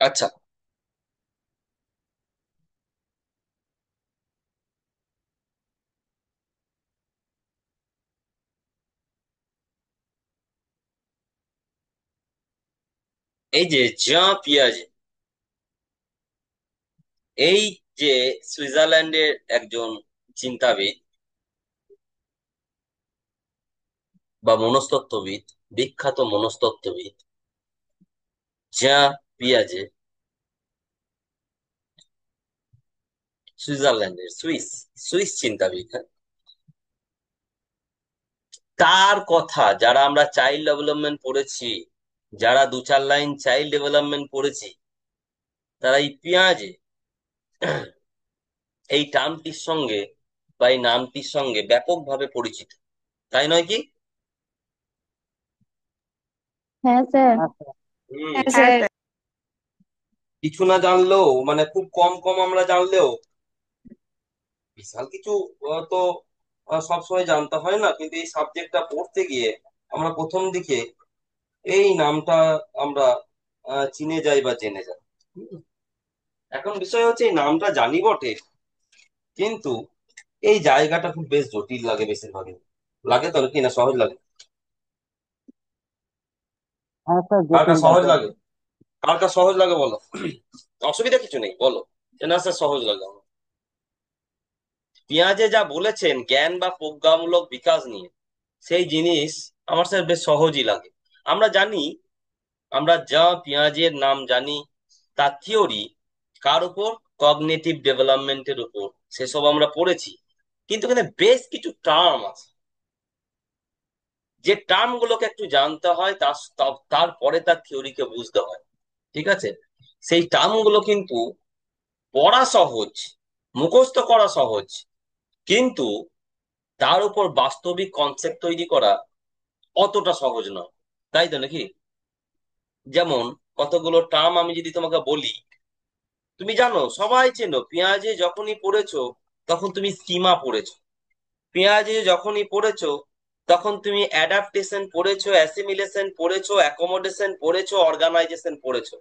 আচ্ছা, এই যে পিয়াজে, এই যে সুইজারল্যান্ডের একজন চিন্তাবিদ বা মনস্তত্ত্ববিদ, বিখ্যাত মনস্তত্ত্ববিদ পিয়াজে, সুইজারল্যান্ডের সুইস সুইস চিন্তাবিদ, হ্যাঁ? তার কথা যারা আমরা চাইল্ড ডেভেলপমেন্ট পড়েছি, যারা দু চার লাইন চাইল্ড ডেভেলপমেন্ট পড়েছি, তারা এই পেঁয়াজে এই টার্মটির সঙ্গে বা এই নামটির সঙ্গে ব্যাপকভাবে পরিচিত, তাই নয় কি? হ্যাঁ স্যার। হুম। হ্যাঁ স্যার। কিছু না জানলেও, মানে খুব কম কম আমরা জানলেও বিশাল কিছু তো সবসময় জানতে হয় না, কিন্তু এই সাবজেক্টটা পড়তে গিয়ে আমরা প্রথম দিকে এই নামটা আমরা চিনে যাই বা জেনে যাই। হুম। এখন বিষয় হচ্ছে এই নামটা জানি বটে, কিন্তু এই জায়গাটা খুব বেশ জটিল লাগে বেশিরভাগই। লাগে তো নাকি, না সহজ লাগে? হ্যাঁ স্যার, কার কার জটিল সহজ লাগে। লাগে? কার কার সহজ লাগে বলো। অসুবিধা কিছু নেই, বলো যে না স্যার সহজ লাগে আমার। পেঁয়াজে যা বলেছেন জ্ঞান বা প্রজ্ঞামূলক বিকাশ নিয়ে, সেই জিনিস আমার স্যার বেশ সহজই লাগে। আমরা জানি, আমরা যা পেঁয়াজের নাম জানি তার থিওরি কার উপর? কগনিটিভ ডেভেলপমেন্টের উপর। সেসব আমরা পড়েছি, কিন্তু এখানে বেশ কিছু টার্ম আছে, যে টার্ম গুলোকে একটু জানতে হয়, তারপরে তার থিওরিকে বুঝতে হয়। ঠিক আছে? সেই টার্ম গুলো কিন্তু পড়া সহজ, মুখস্থ করা সহজ, কিন্তু তার উপর বাস্তবিক কনসেপ্ট তৈরি করা অতটা সহজ নয়। তাই তো নাকি? যেমন কতগুলো টার্ম আমি যদি তোমাকে বলি, তুমি জানো, সবাই চেনো, পেঁয়াজে যখনই পড়েছো তখন তুমি স্কিমা পড়েছো। পেঁয়াজে যখনই পড়েছো তখন তুমি অ্যাডাপ্টেশন পড়েছো, অ্যাসিমিলেশন পড়েছো, অ্যাকোমোডেশন পড়েছো, অর্গানাইজেশন পড়েছো।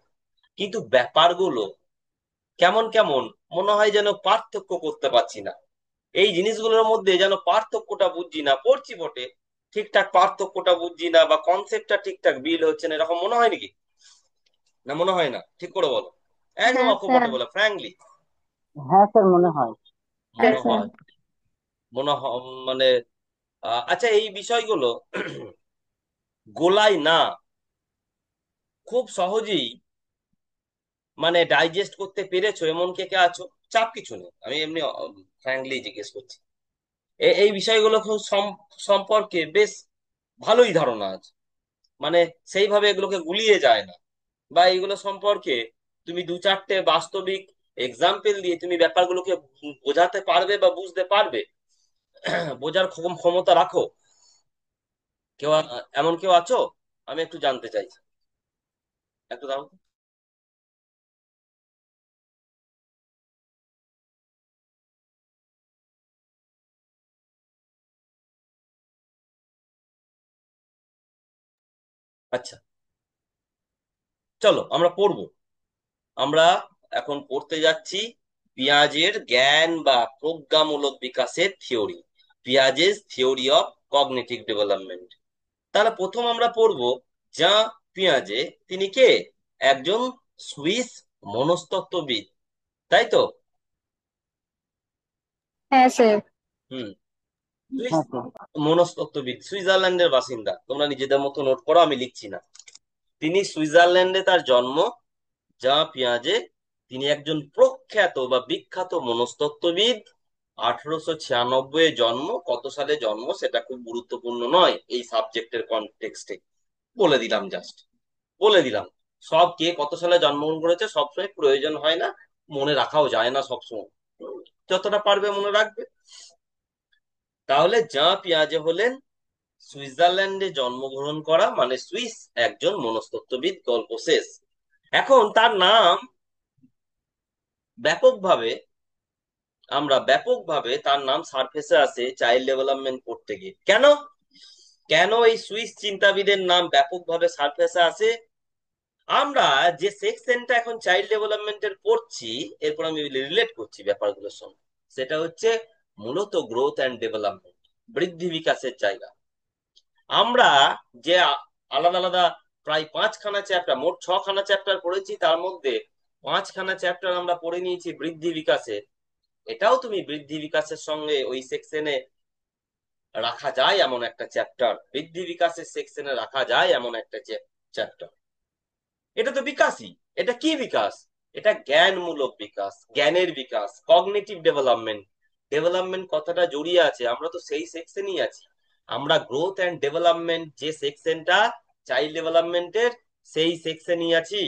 কিন্তু ব্যাপারগুলো কেমন কেমন মনে হয়, যেন পার্থক্য করতে পারছি না। এই জিনিসগুলোর মধ্যে যেন পার্থক্যটা বুঝছি না, পড়ছি বটে, ঠিকঠাক পার্থক্যটা বুঝছি না, বা কনসেপ্টটা ঠিকঠাক বিল হচ্ছে না, এরকম মনে হয় নাকি? না মনে হয় না? ঠিক করে বলো, একদম হ্যাঁ অকপটে স্যার। বলো, ফ্র্যাঙ্কলি। হ্যাঁ স্যার, মনে হয়। হ্যাঁ মনে স্যার। হয়, মানে আচ্ছা, এই বিষয়গুলো গোলাই না, খুব সহজেই মানে ডাইজেস্ট করতে পেরেছো এমন কে কে আছো? চাপ কিছু নেই, আমি এমনি ফ্র্যাঙ্কলি জিজ্ঞেস করছি। এই বিষয়গুলো খুব সম্পর্কে বেশ ভালোই ধারণা আছে, মানে সেইভাবে এগুলোকে গুলিয়ে যায় না, বা এইগুলো সম্পর্কে তুমি দু চারটে বাস্তবিক এক্সাম্পল দিয়ে তুমি ব্যাপারগুলোকে বোঝাতে পারবে বা বুঝতে পারবে। বোঝার ক্ষমতা রাখো? কেউ এমন কেউ আছো? আমি একটু জানতে চাইছি, একটু দাও তো। আচ্ছা, চলো আমরা পড়বো। আমরা এখন পড়তে যাচ্ছি পিয়াজের জ্ঞান বা প্রজ্ঞামূলক বিকাশের থিওরি, পিয়াজের থিওরি অফ কগনিটিভ ডেভেলপমেন্ট। তাহলে প্রথম আমরা পড়বো যা পিয়াজে। তিনি কে? একজন সুইস মনস্তত্ত্ববিদ, তাই তো? হ্যাঁ স্যার। হুম। সুইস হ্যাঁ স্যার। মনস্তত্ত্ববিদ, সুইজারল্যান্ডের বাসিন্দা। তোমরা নিজেদের মতো নোট করো, আমি লিখছি না। তিনি সুইজারল্যান্ডে তার জন্ম, যা পিয়াজে। তিনি একজন প্রখ্যাত বা বিখ্যাত মনস্তত্ত্ববিদ। 1896 জন্ম। কত সালে জন্ম সেটা খুব গুরুত্বপূর্ণ নয় এই সাবজেক্টের কনটেক্সটে, বলে দিলাম, জাস্ট বলে দিলাম। সব কে কত সালে জন্মগ্রহণ করেছে সবসময় প্রয়োজন হয় না, মনে রাখাও যায় না সবসময়। যতটা পারবে মনে রাখবে। তাহলে পিয়াজে হলেন সুইজারল্যান্ডে জন্মগ্রহণ করা, মানে সুইস একজন মনস্তত্ত্ববিদ, গল্প শেষ। এখন তার নাম ব্যাপকভাবে, ব্যাপকভাবে তার নাম সারফেসে আসে চাইল্ড ডেভেলপমেন্ট পড়তে গিয়ে। কেন? কেন এই সুইস চিন্তাবিদের নাম ব্যাপকভাবে সারফেসে আসে? আমরা যে সেকশনটা এখন চাইল্ড ডেভেলপমেন্টের পড়ছি, এরপর আমি রিলেট করছি ব্যাপারগুলোর সঙ্গে, সেটা হচ্ছে মূলত গ্রোথ অ্যান্ড ডেভেলপমেন্ট, বৃদ্ধি বিকাশের জায়গা। আমরা যে আলাদা আলাদা প্রায় পাঁচখানা চ্যাপ্টার, মোট ছখানা চ্যাপ্টার পড়েছি, তার মধ্যে পাঁচখানা চ্যাপ্টার আমরা পড়ে নিয়েছি বৃদ্ধি বিকাশের। এটাও তুমি বৃদ্ধি বিকাশের সঙ্গে ওই সেকশনে রাখা যায় এমন একটা চ্যাপ্টার, বৃদ্ধি বিকাশের সেকশনে রাখা যায় এমন একটা চ্যাপ্টার। এটা তো বিকাশই। এটা কি বিকাশ? এটা জ্ঞানমূলক বিকাশ, জ্ঞানের বিকাশ, কগনিটিভ ডেভেলপমেন্ট। ডেভেলপমেন্ট কথাটা জড়িয়ে আছে, আমরা তো সেই সেকশনই আছি। আমরা গ্রোথ অ্যান্ড ডেভেলপমেন্ট যে সেকশনটা চাইল্ড ডেভেলপমেন্টের, সেই সেকশনই আছি।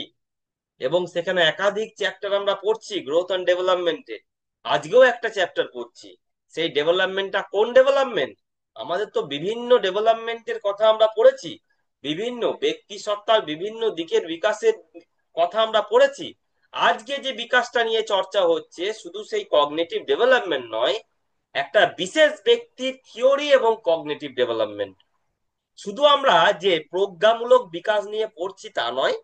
এবং সেখানে একাধিক চ্যাপ্টার আমরা পড়ছি গ্রোথ অ্যান্ড ডেভেলপমেন্টে। আজকেও একটা চ্যাপ্টার পড়ছি। সেই ডেভেলপমেন্টটা কোন ডেভেলপমেন্ট? আমাদের তো বিভিন্ন ডেভেলপমেন্টের কথা আমরা পড়েছি, বিভিন্ন ব্যক্তি সত্তার বিভিন্ন দিকের বিকাশের কথা আমরা পড়েছি। আজকে যে বিকাশটা নিয়ে চর্চা হচ্ছে, শুধু সেই কগনিটিভ ডেভেলপমেন্ট নয়, একটা বিশেষ ব্যক্তির থিওরি এবং কগনিটিভ ডেভেলপমেন্ট। শুধু আমরা যে প্রজ্ঞামূলক বিকাশ নিয়ে পড়ছি তা নয়,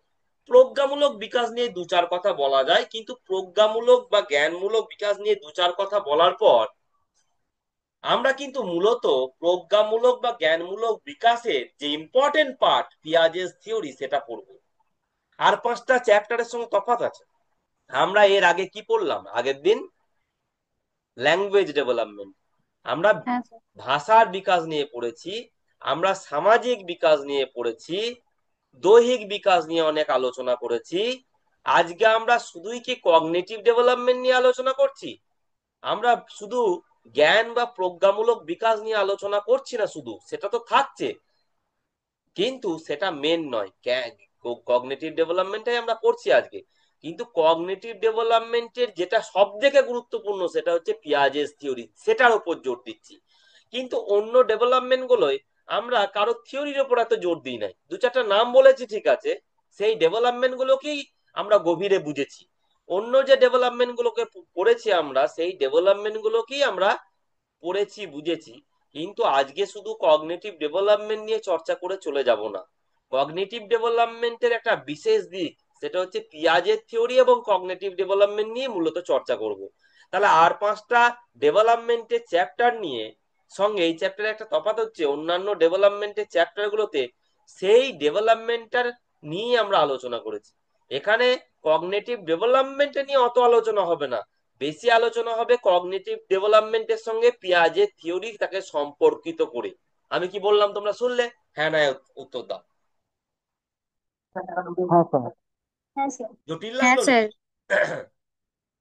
প্রজ্ঞামূলক বিকাশ নিয়ে দু চার কথা বলা যায়, কিন্তু প্রজ্ঞামূলক বা জ্ঞানমূলক বিকাশ নিয়ে দু চার কথা বলার পর আমরা কিন্তু মূলত প্রজ্ঞামূলক বা জ্ঞানমূলক বিকাশের যে ইম্পর্টেন্ট পার্ট পিয়াজেস থিওরি সেটা পড়বো। আর পাঁচটা চ্যাপ্টারের সঙ্গে তফাৎ আছে। আমরা এর আগে কি পড়লাম আগের দিন? Language development. আমরা হ্যাঁ স্যার। ভাষার বিকাশ নিয়ে পড়েছি, আমরা সামাজিক বিকাশ নিয়ে পড়েছি, দৈহিক বিকাশ নিয়ে অনেক আলোচনা করেছি। আজকে আমরা শুধুই কি কগনিটিভ ডেভেলপমেন্ট নিয়ে আলোচনা করছি? আমরা শুধু জ্ঞান বা প্রজ্ঞামূলক বিকাশ নিয়ে আলোচনা করছি না, শুধু সেটা তো থাকছে, কিন্তু সেটা মেন নয়। কগনিটিভ ডেভেলপমেন্টটাই আমরা পড়ছি আজকে, কিন্তু কগনিটিভ ডেভেলপমেন্টের যেটা সব থেকে গুরুত্বপূর্ণ সেটা হচ্ছে পিয়াজেস থিওরি, সেটার উপর জোর দিচ্ছি। কিন্তু অন্য ডেভেলপমেন্ট গুলোয় আমরা কারো থিওরির উপর এত জোর দিই নাই, দু চারটা নাম বলেছি ঠিক আছে, সেই ডেভেলপমেন্ট গুলোকেই আমরা গভীরে বুঝেছি। অন্য যে ডেভেলপমেন্ট গুলোকে পড়েছি আমরা, সেই ডেভেলপমেন্ট গুলোকেই আমরা পড়েছি বুঝেছি। কিন্তু আজকে শুধু কগনিটিভ ডেভেলপমেন্ট নিয়ে চর্চা করে চলে যাব না। কগনিটিভ ডেভেলপমেন্টের একটা বিশেষ দিক, সেটা হচ্ছে পিয়াজের থিওরি এবং কগনিটিভ ডেভেলপমেন্ট নিয়ে মূলত চর্চা করব। তাহলে আর পাঁচটা ডেভেলপমেন্টের চ্যাপ্টার নিয়ে সঙ্গে এই চ্যাপ্টারে একটা তফাৎ হচ্ছে, অন্যান্য ডেভেলপমেন্টের চ্যাপ্টার গুলোতে সেই ডেভেলপমেন্টটার নিয়ে আমরা আলোচনা করেছি। এখানে কগনিটিভ ডেভেলপমেন্ট নিয়ে অত আলোচনা হবে না, বেশি আলোচনা হবে কগনিটিভ ডেভেলপমেন্টের সঙ্গে পিয়াজের থিওরি তাকে সম্পর্কিত করে। আমি কি বললাম তোমরা শুনলে? হ্যাঁ না উত্তর দাও। হ্যাঁ স্যার। হ্যাঁ স্যার। জটিল হ্যাঁ লাগলো স্যার। নাকি?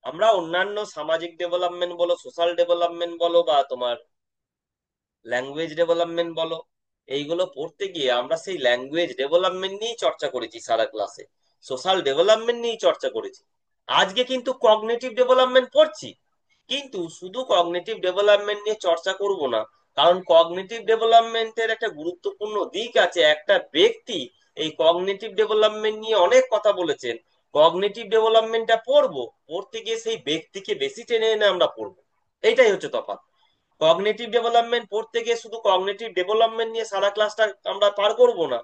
আমরা অন্যান্য সামাজিক ডেভেলপমেন্ট বলো, সোশ্যাল ডেভেলপমেন্ট বলো, বা তোমার ল্যাঙ্গুয়েজ ডেভেলপমেন্ট বলো, এইগুলো পড়তে গিয়ে আমরা সেই ল্যাঙ্গুয়েজ ডেভেলপমেন্ট নিয়েই চর্চা করেছি সারা ক্লাসে, সোশ্যাল ডেভেলপমেন্ট নিয়েই চর্চা করেছি। আজকে কিন্তু কগনিটিভ ডেভেলপমেন্ট পড়ছি, কিন্তু শুধু কগনিটিভ ডেভেলপমেন্ট নিয়ে চর্চা করব না, কারণ কগনিটিভ ডেভেলপমেন্টের একটা গুরুত্বপূর্ণ দিক আছে। একটা ব্যক্তি এই কগনিটিভ ডেভেলপমেন্ট নিয়ে অনেক কথা বলেছেন, কগনিটিভ ডেভেলপমেন্টটা পড়বো, পড়তে গিয়ে সেই ব্যক্তিকে বেশি টেনে এনে আমরা পড়বো। এইটাই হচ্ছে তফাৎ। কগনিটিভ ডেভেলপমেন্ট পড়তে গিয়ে শুধু কগনিটিভ ডেভেলপমেন্ট নিয়ে সারা ক্লাসটা আমরা পার করব না,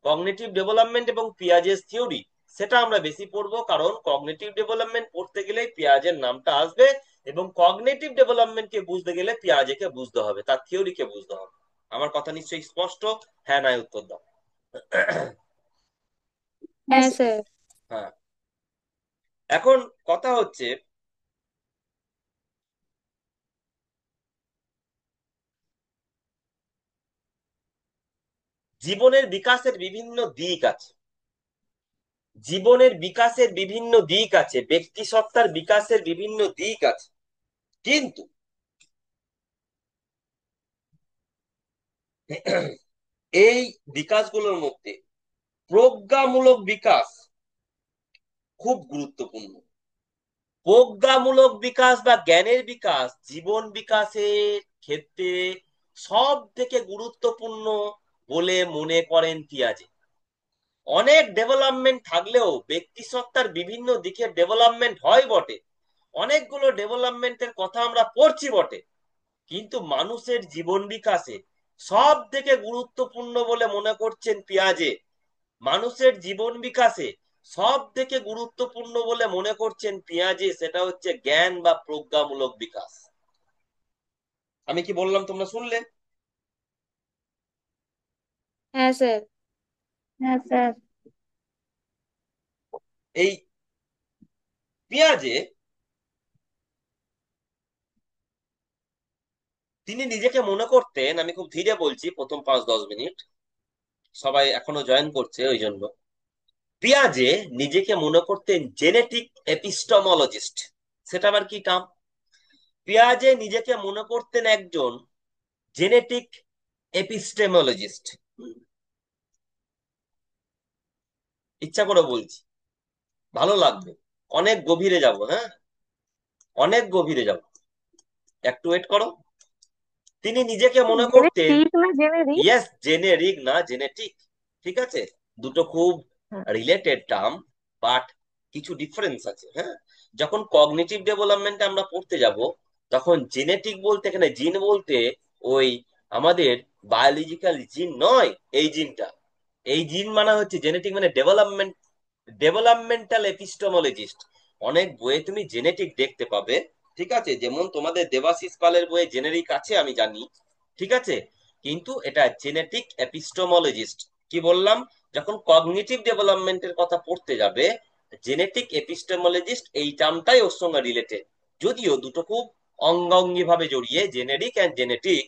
কগনিটিভ ডেভেলপমেন্ট এবং পিয়াজেস থিওরি সেটা আমরা বেশি পড়বো, কারণ কগনিটিভ ডেভেলপমেন্ট পড়তে গেলে পিয়াজের নামটা আসবে, এবং কগনিটিভ ডেভেলপমেন্টকে বুঝতে গেলে পিয়াজেকে বুঝতে হবে, তার থিওরিকে বুঝতে হবে। আমার কথা নিশ্চয়ই স্পষ্ট? হ্যাঁ না উত্তর দাও। হ্যাঁ স্যার। হ্যাঁ। এখন কথা হচ্ছে, জীবনের বিকাশের বিভিন্ন দিক আছে, জীবনের বিকাশের বিভিন্ন দিক আছে, ব্যক্তি সত্তার বিকাশের বিভিন্ন দিক আছে, কিন্তু এই বিকাশগুলোর মধ্যে প্রজ্ঞামূলক বিকাশ খুব গুরুত্বপূর্ণ। প্রজ্ঞামূলক বিকাশ বা জ্ঞানের বিকাশ জীবন বিকাশের ক্ষেত্রে সব থেকে গুরুত্বপূর্ণ বলে মনে করেন পিয়াজে। অনেক ডেভেলপমেন্ট থাকলেও ব্যক্তি সত্তার বিভিন্ন দিকের ডেভেলপমেন্ট হয় বটে, অনেকগুলো ডেভেলপমেন্টের কথা আমরা পড়ছি বটে, কিন্তু মানুষের জীবন বিকাশে সব থেকে গুরুত্বপূর্ণ বলে মনে করছেন পিয়াজে মানুষের জীবন বিকাশে সব থেকে গুরুত্বপূর্ণ বলে মনে করছেন পিয়াজে, সেটা হচ্ছে জ্ঞান বা প্রজ্ঞামূলক বিকাশ। আমি কি বললাম তোমরা শুনলে? হ্যাঁ স্যার। হ্যাঁ স্যার। এই পিয়াজে তিনি নিজেকে মনে করতেন, আমি খুব ধীরে বলছি, প্রথম 5-10 মিনিট, সবাই এখনো জয়েন করছে ওই জন্য। পিয়াজে নিজেকে মনে করতেন জেনেটিক এপিস্টোমোলজিস্ট। সেটা আবার কি কাম? পিয়াজে নিজেকে মনে করতেন একজন জেনেটিক এপিস্টেমোলজিস্ট। ইচ্ছা করে বলছি, ভালো লাগবে, অনেক গভীরে যাব, হ্যাঁ, অনেক গভীরে যাব, একটু ওয়েট করো। তিনি নিজেকে মনে করতেন, জেনেটিক না জেনেরিক? ইয়েস, জেনেরিক না জেনেটিক, ঠিক আছে, দুটো খুব রিলেটেড টার্ম, বাট কিছু ডিফারেন্স আছে, হ্যাঁ। যখন কগনিটিভ ডেভেলপমেন্টে আমরা পড়তে যাব, তখন জেনেটিক বলতে, এখানে জিন বলতে ওই আমাদের বায়োলজিক্যাল জিন নয়, এই জিনটা, এই জিন মানে হচ্ছে জেনেটিক মানে ডেভেলপমেন্ট, ডেভেলপমেন্টাল এপিস্টোমোলজিস্ট। অনেক বইয়ে তুমি জেনেটিক দেখতে পাবে, ঠিক আছে, যেমন তোমাদের দেবাশিস পালের বইয়ে জেনেরিক আছে আমি জানি, ঠিক আছে, কিন্তু এটা জেনেটিক এপিস্টোমোলজিস্ট। কি বললাম? যখন কগনিটিভ ডেভেলপমেন্টের কথা পড়তে যাবে, জেনেটিক এপিস্টেমোলজিস্ট এই টার্মটাই ওর সঙ্গে রিলেটেড, যদিও দুটো খুব অঙ্গাঙ্গি ভাবে জড়িয়ে, জেনেরিক অ্যান্ড জেনেটিক,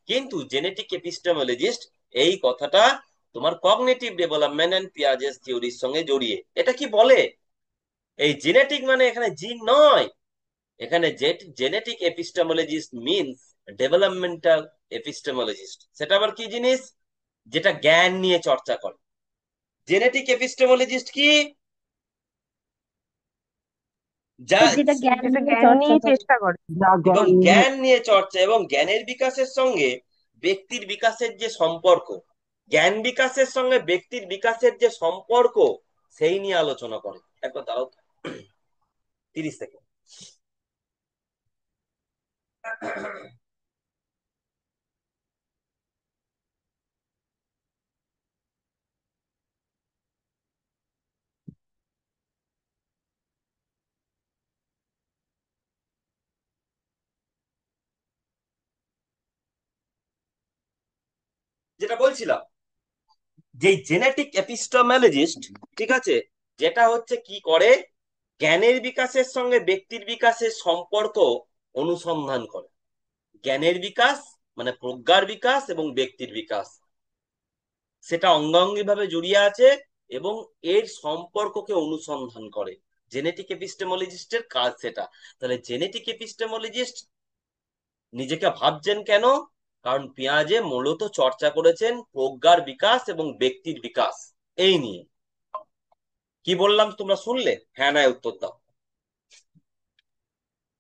কিন্তু জেনেটিক এপিস্টেমোলজিস্ট এই কথাটা তোমার কগনিটিভ ডেভেলপমেন্ট এন্ড পিয়াজেস থিওরির সঙ্গে জড়িয়ে। এটা কি বলে, এই জেনেটিক মানে এখানে জিন নয়, এখানে জেনেটিক এপিস্টেমোলজিস্ট মিনস ডেভেলপমেন্টাল এপিস্টেমোলজিস্ট। সেটা আবার কি জিনিস? যেটা জ্ঞান নিয়ে চর্চা করে। জেনেটিক এপিস্টেমোলজিস্ট কি? যা যেটা জ্ঞান এটা নিয়ে জ্ঞান চর্চা নিয়ে করে। চেষ্টা করে, যা এবং জ্ঞান নিয়ে। জ্ঞান নিয়ে চর্চা এবং জ্ঞানের বিকাশের সঙ্গে ব্যক্তির বিকাশের যে সম্পর্ক, জ্ঞান বিকাশের সঙ্গে ব্যক্তির বিকাশের যে সম্পর্ক, সেই নিয়ে আলোচনা করে। একবার দাঁড়াও তো, 30 সেকেন্ড। যেটা বলছিলাম, যে জেনেটিক এপিস্টেমোলজিস্ট, ঠিক আছে, যেটা হচ্ছে কি করে, জ্ঞানের বিকাশের সঙ্গে ব্যক্তির বিকাশের সম্পর্ক অনুসন্ধান করে। জ্ঞানের বিকাশ মানে প্রজ্ঞার বিকাশ এবং ব্যক্তির বিকাশ, সেটা অঙ্গাঙ্গি ভাবে জড়িয়ে আছে, এবং এর সম্পর্ককে অনুসন্ধান করে। জেনেটিক এপিস্টেমোলজিস্টের কাজ সেটা। তাহলে জেনেটিক এপিস্টেমোলজিস্ট নিজেকে ভাবছেন কেন? কারণ পেঁয়াজে মূলত চর্চা করেছেন প্রজ্ঞার বিকাশ এবং ব্যক্তির বিকাশ, এই নিয়ে। কি বললাম তোমরা শুনলে? হ্যাঁ না উত্তর দাও।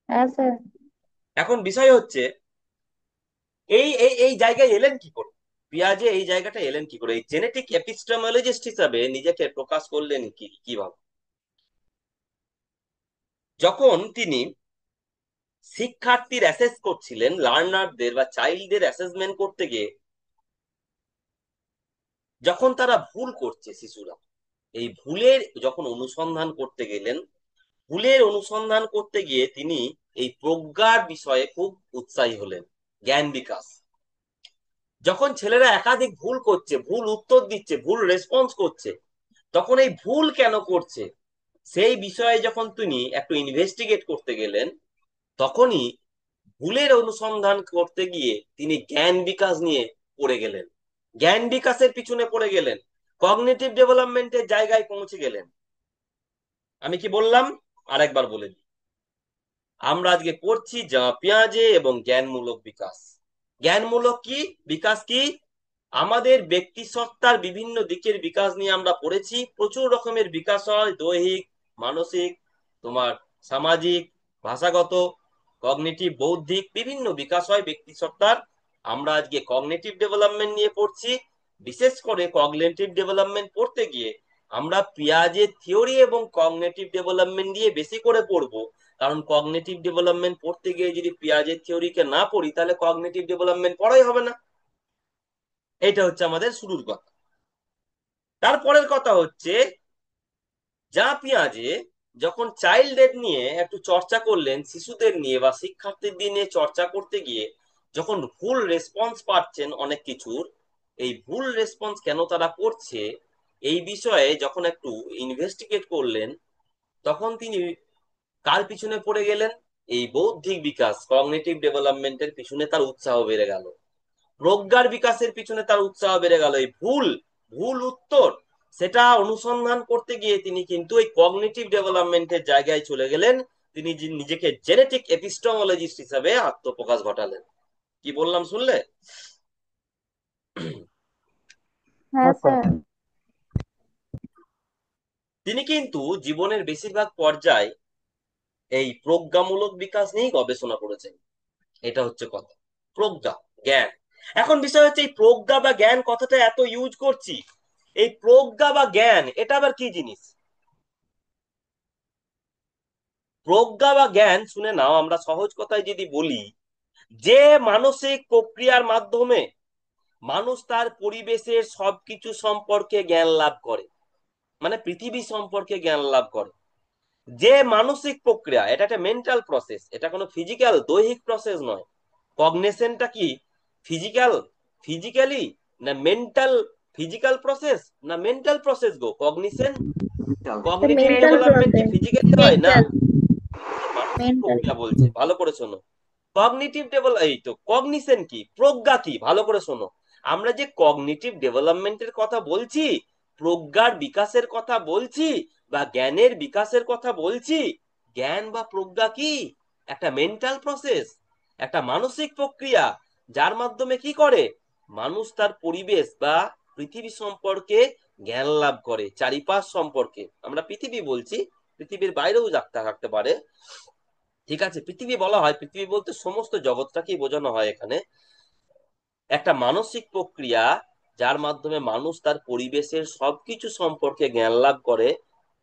হ্যাঁ স্যার। এখন বিষয় হচ্ছে, এই এই এই জায়গায় এলেন কি করে, পিয়াজে এই জায়গাটা এলেন কি করে, এই জেনেটিক এপিস্টেমোলজিস্ট হিসাবে নিজেকে প্রকাশ করলেন কি কিভাবে? যখন তিনি শিক্ষার্থীর অ্যাসেস করছিলেন, লার্নারদের বা চাইল্ডদের অ্যাসেসমেন্ট করতে গিয়ে, যখন তারা ভুল করছে শিশুরা, এই ভুলের যখন অনুসন্ধান করতে গেলেন, ভুলের অনুসন্ধান করতে গিয়ে তিনি এই প্রজ্ঞার বিষয়ে খুব উৎসাহী হলেন, জ্ঞান বিকাশ। যখন ছেলেরা একাধিক ভুল করছে, ভুল উত্তর দিচ্ছে, ভুল রেসপন্স করছে, তখন এই ভুল কেন করছে সেই বিষয়ে যখন তিনি একটু ইনভেস্টিগেট করতে গেলেন, তখনই ভুলের অনুসন্ধান করতে গিয়ে তিনি জ্ঞান বিকাশ নিয়ে পড়ে গেলেন, জ্ঞান বিকাশের পিছনে পড়ে গেলেন, কগনিটিভ ডেভেলপমেন্টের জায়গায় পৌঁছে গেলেন। আমি কি বললাম আরেকবার বলে দিই, আমরা আজকে পড়ছি যা পেঁয়াজে এবং জ্ঞানমূলক বিকাশ। জ্ঞানমূলক কি, বিকাশ কি? আমাদের ব্যক্তি সত্তার বিভিন্ন দিকের বিকাশ নিয়ে আমরা পড়েছি, প্রচুর রকমের বিকাশ হয়, দৈহিক, মানসিক, তোমার সামাজিক, ভাষাগত, কগনিটিভ, বৌদ্ধিক, বিভিন্ন বিকাশ হয় ব্যক্তি সত্তার। আমরা আজকে কগনিটিভ ডেভেলপমেন্ট নিয়ে পড়ছি। বিশেষ করে কগনিটিভ ডেভেলপমেন্ট পড়তে গিয়ে আমরা পিয়াজের থিওরি এবং কগনিটিভ ডেভেলপমেন্ট দিয়ে বেশি করে পড়বো, কারণ কগনিটিভ ডেভেলপমেন্ট পড়তে গিয়ে যদি পিয়াজের থিওরিকে না পড়ি, তাহলে কগনিটিভ ডেভেলপমেন্ট পড়াই হবে না। এটা হচ্ছে আমাদের শুরুর কথা। তারপরের কথা হচ্ছে যা পিয়াজে যখন চাইল্ডদের নিয়ে একটু চর্চা করলেন, শিশুদের নিয়ে বা শিক্ষার্থীদের নিয়ে চর্চা করতে গিয়ে যখন ভুল রেসপন্স পাচ্ছেন অনেক কিছুর, এই ভুল রেসপন্স কেন তারা করছে এই বিষয়ে যখন একটু ইনভেস্টিগেট করলেন, তখন তিনি কার পিছনে পড়ে গেলেন? এই বৌদ্ধিক বিকাশ, কগনিটিভ ডেভেলপমেন্টের পিছনে তার উৎসাহ বেড়ে গেল, প্রজ্ঞার বিকাশের পিছনে তার উৎসাহ বেড়ে গেল। এই ভুল ভুল উত্তর সেটা অনুসন্ধান করতে গিয়ে তিনি কিন্তু এই কগনিটিভ ডেভেলপমেন্টের জায়গায় চলে গেলেন। তিনি নিজেকে জেনেটিক এপিস্টেমোলজিস্ট হিসাবে আত্মপ্রকাশ ঘটালেন। কি বললাম শুনলে? হ্যাঁ হ্যাঁ স্যার। স্যার। তিনি কিন্তু জীবনের বেশিরভাগ পর্যায়ে এই প্রজ্ঞামূলক বিকাশ নিয়েই গবেষণা করেছেন। এটা হচ্ছে কথা, প্রজ্ঞা, জ্ঞান। এখন বিষয় হচ্ছে এই প্রজ্ঞা বা জ্ঞান কথাটা এত ইউজ করছি, এই প্রজ্ঞা বা জ্ঞান এটা আবার কি জিনিস? প্রজ্ঞা বা জ্ঞান শুনে নাও, আমরা সহজ কথায় যদি বলি, যে মানসিক প্রক্রিয়ার মাধ্যমে মানুষ তার পরিবেশের সবকিছু সম্পর্কে জ্ঞান লাভ করে, মানে পৃথিবী সম্পর্কে জ্ঞান লাভ করে, যে মানসিক প্রক্রিয়া, এটা একটা মেন্টাল প্রসেস, এটা কোনো ফিজিক্যাল দৈহিক প্রসেস নয়। কগনিশনটা কি ফিজিক্যাল, ফিজিক্যালি না মেন্টাল? ফিজিক্যাল প্রসেস না মেন্টাল প্রসেস গো কগনিশন? কগনিটিভ মেন্টাল ডেভেলপমেন্ট কি প্রসেস। ফিজিক্যালি হয় না? মেন্টাল। মানসিক মেন্টাল। প্রক্রিয়া বলছে, ভালো করে শোনো। কগনিটিভ ডেভেলপ, এই তো কগনিশন কি, প্রজ্ঞা কি, ভালো করে শোনো। আমরা যে কগনিটিভ ডেভেলপমেন্টের কথা বলছি, প্রজ্ঞার বিকাশের কথা বলছি, বা জ্ঞানের বিকাশের কথা বলছি, জ্ঞান বা প্রজ্ঞা কি একটা মেন্টাল প্রসেস, একটা মানসিক প্রক্রিয়া, যার মাধ্যমে কি করে মানুষ তার পরিবেশ বা পৃথিবী সম্পর্কে জ্ঞান লাভ করে। চারিপাশ সম্পর্কে, আমরা পৃথিবী বলছি, পৃথিবীর বাইরেও থাকতে পারে, ঠিক আছে? পৃথিবী বলা হয়, পৃথিবী বলতে সমস্ত জগৎটাকেই বোঝানো হয় এখানে। একটা মানসিক প্রক্রিয়া যার মাধ্যমে মানুষ তার পরিবেশের সবকিছু সম্পর্কে জ্ঞান লাভ করে,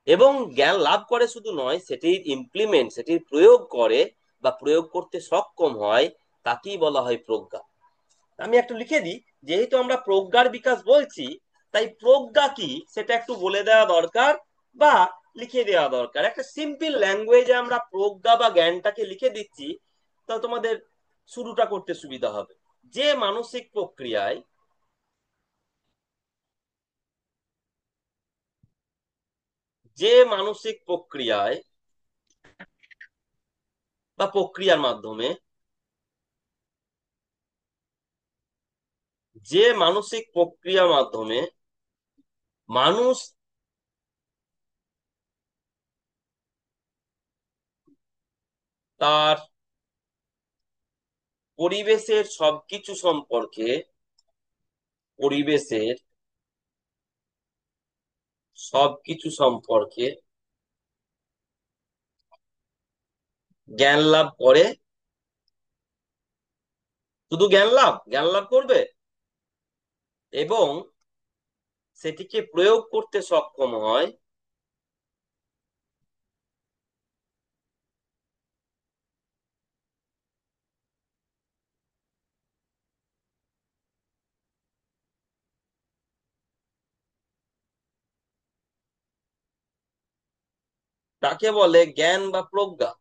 এবং জ্ঞান লাভ করে শুধু নয়, সেটির ইমপ্লিমেন্ট, সেটির প্রয়োগ করে বা প্রয়োগ করতে সক্ষম হয়, তাকেই বলা হয় প্রজ্ঞা। আমি একটু লিখে দিই, যেহেতু আমরা প্রজ্ঞার বিকাশ বলছি, তাই প্রজ্ঞা কি সেটা একটু বলে দেওয়া দরকার, বা লিখে দেওয়া দরকার। একটা সিম্পল ল্যাঙ্গুয়েজে আমরা প্রজ্ঞা বা জ্ঞানটাকে লিখে দিচ্ছি, তা তোমাদের শুরুটা করতে সুবিধা হবে। যে মানসিক প্রক্রিয়ায়, যে মানসিক প্রক্রিয়ায় বা প্রক্রিয়ার মাধ্যমে, যে মানসিক প্রক্রিয়ার মাধ্যমে মানুষ তার পরিবেশের সবকিছু সম্পর্কে, পরিবেশের সবকিছু সম্পর্কে জ্ঞান লাভ করে, শুধু জ্ঞান লাভ করবে এবং সেটিকে প্রয়োগ করতে সক্ষম হয়, তাকে বলে জ্ঞান বা প্রজ্ঞা,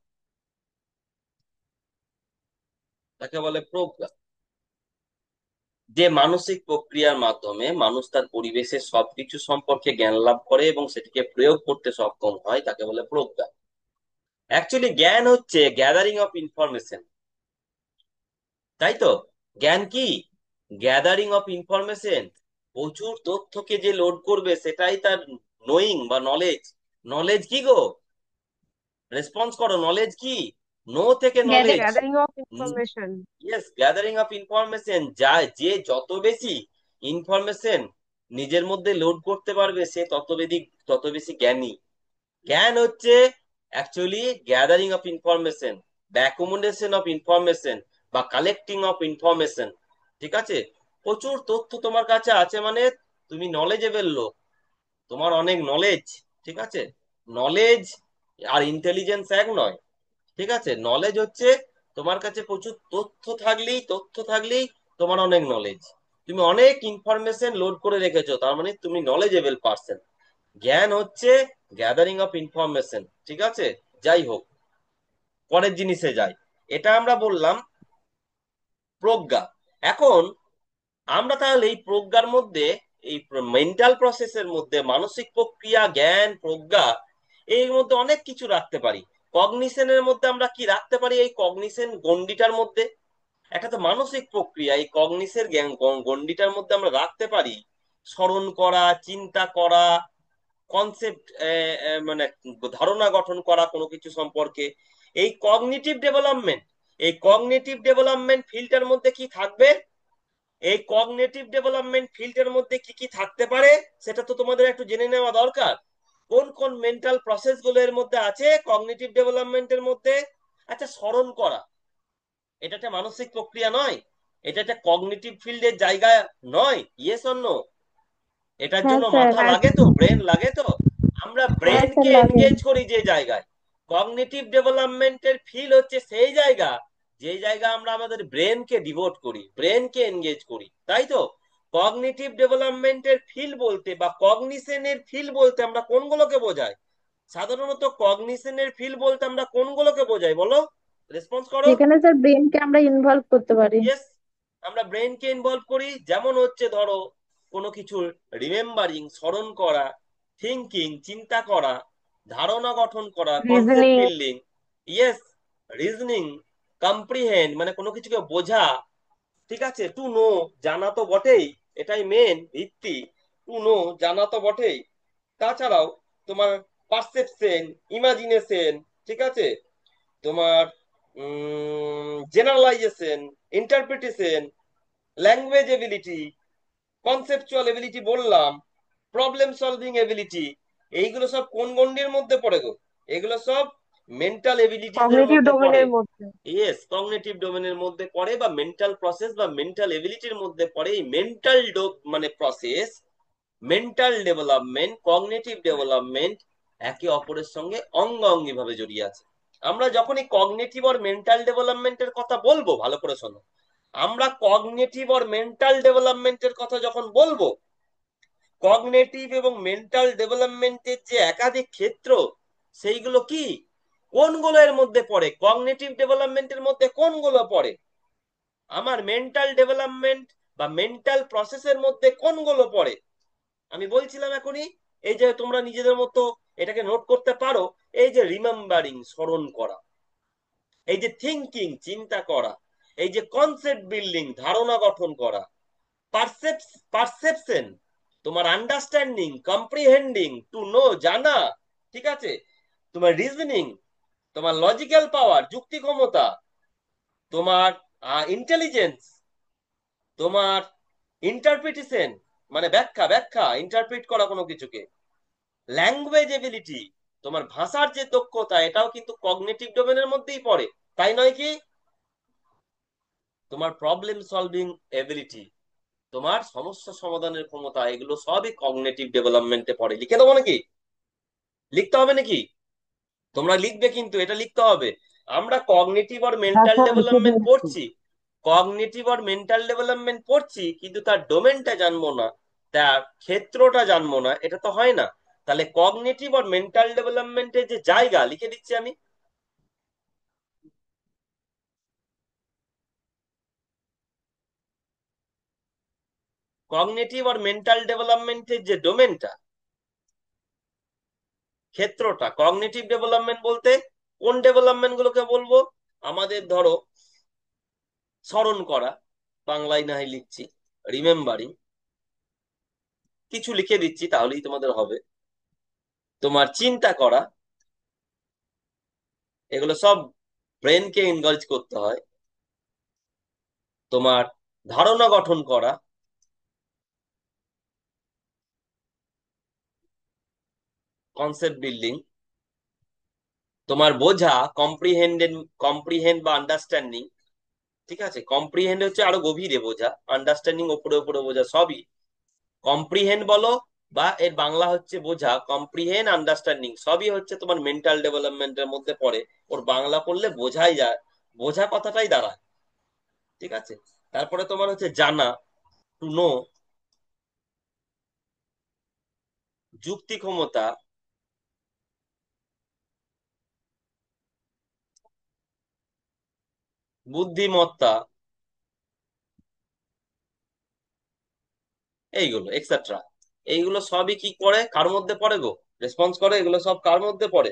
তাকে বলে প্রজ্ঞা। যে মানসিক প্রক্রিয়ার মাধ্যমে মানুষ তার পরিবেশের সবকিছু সম্পর্কে জ্ঞান লাভ করে এবং সেটিকে প্রয়োগ করতে সক্ষম হয়, তাকে বলে প্রজ্ঞা। অ্যাকচুয়ালি জ্ঞান হচ্ছে গ্যাদারিং অফ ইনফরমেশন, তাই তো? জ্ঞান কি গ্যাদারিং অফ ইনফরমেশন, প্রচুর তথ্যকে যে লোড করবে সেটাই তার নোয়িং বা নলেজ। নলেজ কি গো, রেসপন্স করো, নলেজ কি? নো থেকে knowledge. Gathering of information. Yes, gathering of information, যা যে যত বেশি ইনফরমেশন নিজের মধ্যে লোড করতে পারবে সে তত বেশি জ্ঞানী। জ্ঞান হচ্ছে actually gathering of information, the accommodation of information বা কালেক্টিং অফ ইনফরমেশন, ঠিক আছে? প্রচুর তথ্য তোমার কাছে আছে মানে তুমি নলেজেবল লোক, তোমার অনেক নলেজ, ঠিক আছে? নলেজ আর ইন্টেলিজেন্স এক নয়, ঠিক আছে? নলেজ হচ্ছে তোমার কাছে প্রচুর তথ্য থাকলেই তোমার অনেক নলেজ। তুমি অনেক ইনফরমেশন লোড করে রেখেছো, তার মানে তুমি নলেজেবল পার্সন। জ্ঞান হচ্ছে গ্যাদারিং অফ ইনফরমেশন, ঠিক আছে? যাই হোক, পরের জিনিসে যাই। এটা আমরা বললাম প্রজ্ঞা। এখন আমরা তাহলে এই প্রজ্ঞার মধ্যে, এই মেন্টাল প্রসেসের মধ্যে মানসিক প্রক্রিয়া, জ্ঞান, প্রজ্ঞা, এর মধ্যে অনেক কিছু রাখতে পারি। কগনিশনের মধ্যে আমরা কি রাখতে পারি এই কগনিশন গণ্ডিটার মধ্যে? একটা তো মানসিক প্রক্রিয়া, এই কগনিসের জ্ঞান গণ্ডিটার মধ্যে আমরা রাখতে পারি স্মরণ করা, চিন্তা করা, কনসেপ্ট, মানে ধারণা গঠন করা কোনো কিছু সম্পর্কে। এই কগনিটিভ ডেভেলপমেন্ট, এই কগনিটিভ ডেভেলপমেন্ট ফিল্ডের মধ্যে কি থাকবে? এই কগনিটিভ ডেভেলপমেন্ট ফিল্ডের মধ্যে কি কি থাকতে পারে সেটা তো তোমাদের একটু জেনে নেওয়া দরকার। কোন কোন মেন্টাল প্রসেস গুলো এর মধ্যে আছে কগনিটিভ ডেভেলপমেন্টের মধ্যে? আচ্ছা, স্মরণ করা এটা একটা মানসিক প্রক্রিয়া নয়? এটা একটা কগনিটিভ ফিল্ডের জায়গা নয়? Yes or no? এটার হ্যাঁ জন্য স্যার। মাথা লাগে তো, ব্রেন লাগে তো? আমরা হ্যাঁ স্যার ব্রেনকে লাগে। এনগেজ করি যে জায়গায়, কগনিটিভ ডেভেলপমেন্টের ফিল হচ্ছে সেই জায়গা যে জায়গা আমরা আমাদের ব্রেনকে ডিভোট করি, ব্রেনকে এনগেজ করি, তাই তো? কগনিটিভ ডেভেলপমেন্টের ফিল বলতে বা কগনিশনের ফিল বলতে আমরা কোনগুলোকে বোঝাই? সাধারণত কগনিশনের ফিল বলতে আমরা কোনগুলোকে বোঝাই বলো? রেসপন্স করো। যেখানে স্যার ব্রেনকে আমরা ইনভলভ করতে পারি। ইয়েস, আমরা ব্রেনকে ইনভলভ করি। যেমন হচ্ছে ধরো কোনো কিছুর রিমেম্বারিং, স্মরণ করা, থিঙ্কিং, চিন্তা করা, ধারণা গঠন করা, concept reasoning. Building. Yes, reasoning, comprehend মানে কোনো কিছুকে বোঝা, ঠিক আছে? টু নো, জানা তো বটেই, এটাই মেন ভিত্তি। টু নো, জানা তো বটেই। তাছাড়াও তোমার পারসেপশন, ইমাজিনেশন, ঠিক আছে? তোমার generalisation, interpretation, language ability, conceptual ability বললাম, প্রবলেম সলভিং এবিলিটি, এইগুলো সব কোন গণ্ডির মধ্যে পড়ে গো? এগুলো সব মেন্টাল এবিলিটিস এর কগনিটিভ মধ্যে পড়ে। ডোমেনের মধ্যে। ইয়েস, কগনিটিভ ডোমেনের মধ্যে পড়ে বা মেন্টাল প্রসেস বা মেন্টাল এবিলিটির মধ্যে পড়ে। এই মেন্টাল মানে process, mental development, cognitive development একে অপরের সঙ্গে অঙ্গাঙ্গি ভাবে জড়িয়ে আছে। আমরা যখন এই কগনিটিভ আর মেন্টাল ডেভেলপমেন্টের কথা বলবো, ভালো করে শোনো, আমরা কগনিটিভ আর মেন্টাল ডেভেলপমেন্টের কথা যখন বলবো, কগনিটিভ এবং মেন্টাল ডেভেলপমেন্টের যে একাধিক ক্ষেত্র, সেইগুলো কি, কোনগুলো এর মধ্যে পড়ে? কগনিটিভ ডেভেলপমেন্টের মধ্যে কোনগুলো পড়ে? আমার মেন্টাল ডেভেলপমেন্ট বা মেন্টাল প্রসেসের মধ্যে কোনগুলো পড়ে? আমি বলছিলাম এখনই, এই যে তোমরা নিজেদের মতো এটাকে নোট করতে পারো। এই যে রিমেম্বারিং, স্মরণ করা, এই যে থিঙ্কিং, চিন্তা করা, এই যে কনসেপ্ট বিল্ডিং, ধারণা গঠন করা, পারসেপশন, তোমার আন্ডারস্ট্যান্ডিং, কম্প্রিহেন্ডিং, টু নো, জানা, ঠিক আছে? তোমার রিজনিং, তোমার লজিক্যাল পাওয়ার, যুক্তি ক্ষমতা, তোমার ইন্টেলিজেন্স, তোমার ইন্টারপ্রিটেশন মানে ব্যাখ্যা, ইন্টারপ্রিট করা কোনো কিছুকে, ল্যাঙ্গুয়েজ এবিলিটি, তোমার ভাষার যে দক্ষতা, এটাও কিন্তু কগনিটিভ ডোমেনের মধ্যেই পড়ে, তাই নয় কি? তোমার প্রবলেম সলভিং এবিলিটি, তোমার সমস্যা সমাধানের ক্ষমতা, এগুলো সবই কগনিটিভ ডেভেলপমেন্টে পড়ে। লিখে দেবো নাকি? লিখতে হবে নাকি? তোমরা লিখবে কিন্তু, এটা লিখতে হবে। আমরা কগনিটিভ আর হ্যাঁ মেন্টাল স্যার, লিখে ডেভেলপমেন্ট দিচ্ছি। পড়ছি, কগনিটিভ আর মেন্টাল ডেভেলপমেন্ট পড়ছি, কিন্তু তার ডোমেনটা জানবো না, তার ক্ষেত্রটা জানবো না, এটা তো হয় না। তাহলে কগনিটিভ আর মেন্টাল ডেভেলপমেন্টের যে জায়গা, লিখে দিচ্ছি আমি। কগনিটিভ আর মেন্টাল ডেভেলপমেন্টের যে ডোমেনটা, ক্ষেত্রটা, কগনিটিভ ডেভেলপমেন্ট বলতে কোন ডেভেলপমেন্ট গুলোকে বলবো? আমাদের ধরো স্মরণ করা, বাংলায় না হয় লিখছি, রিমেম্বারিং, কিছু লিখে দিচ্ছি তাহলেই তোমাদের হবে। তোমার চিন্তা করা, এগুলো সব ব্রেনকে এনগেজ করতে হয়। তোমার ধারণা গঠন করা, কনসেপ্ট বিল্ডিং, তোমার বোঝা, কম্প্রিহেন্ড বা আন্ডারস্ট্যান্ডিং, ঠিক আছে? কম্প্রিহেন্ড হচ্ছে আরো গভীরে বোঝা, আন্ডারস্ট্যান্ডিং ওপরে ওপরে বোঝা, সবই কম্প্রিহেন্ড বলো, বা এর বাংলা হচ্ছে বোঝা, কম্প্রিহেন্ড, আন্ডারস্ট্যান্ডিং সবই হচ্ছে তোমার মেন্টাল ডেভেলপমেন্টের মধ্যে পড়ে। ওর বাংলা পড়লে বোঝাই যায়, বোঝা কথাটাই দাঁড়ায়, ঠিক আছে? তারপরে তোমার হচ্ছে জানা, টু নো, যুক্তি ক্ষমতা, বুদ্ধিমত্তা, এইগুলো এক্সেট্রা, এইগুলো সবই কি করে, কার মধ্যে পড়ে গো, রেসপন্স করে, এগুলো সব কার মধ্যে পড়ে?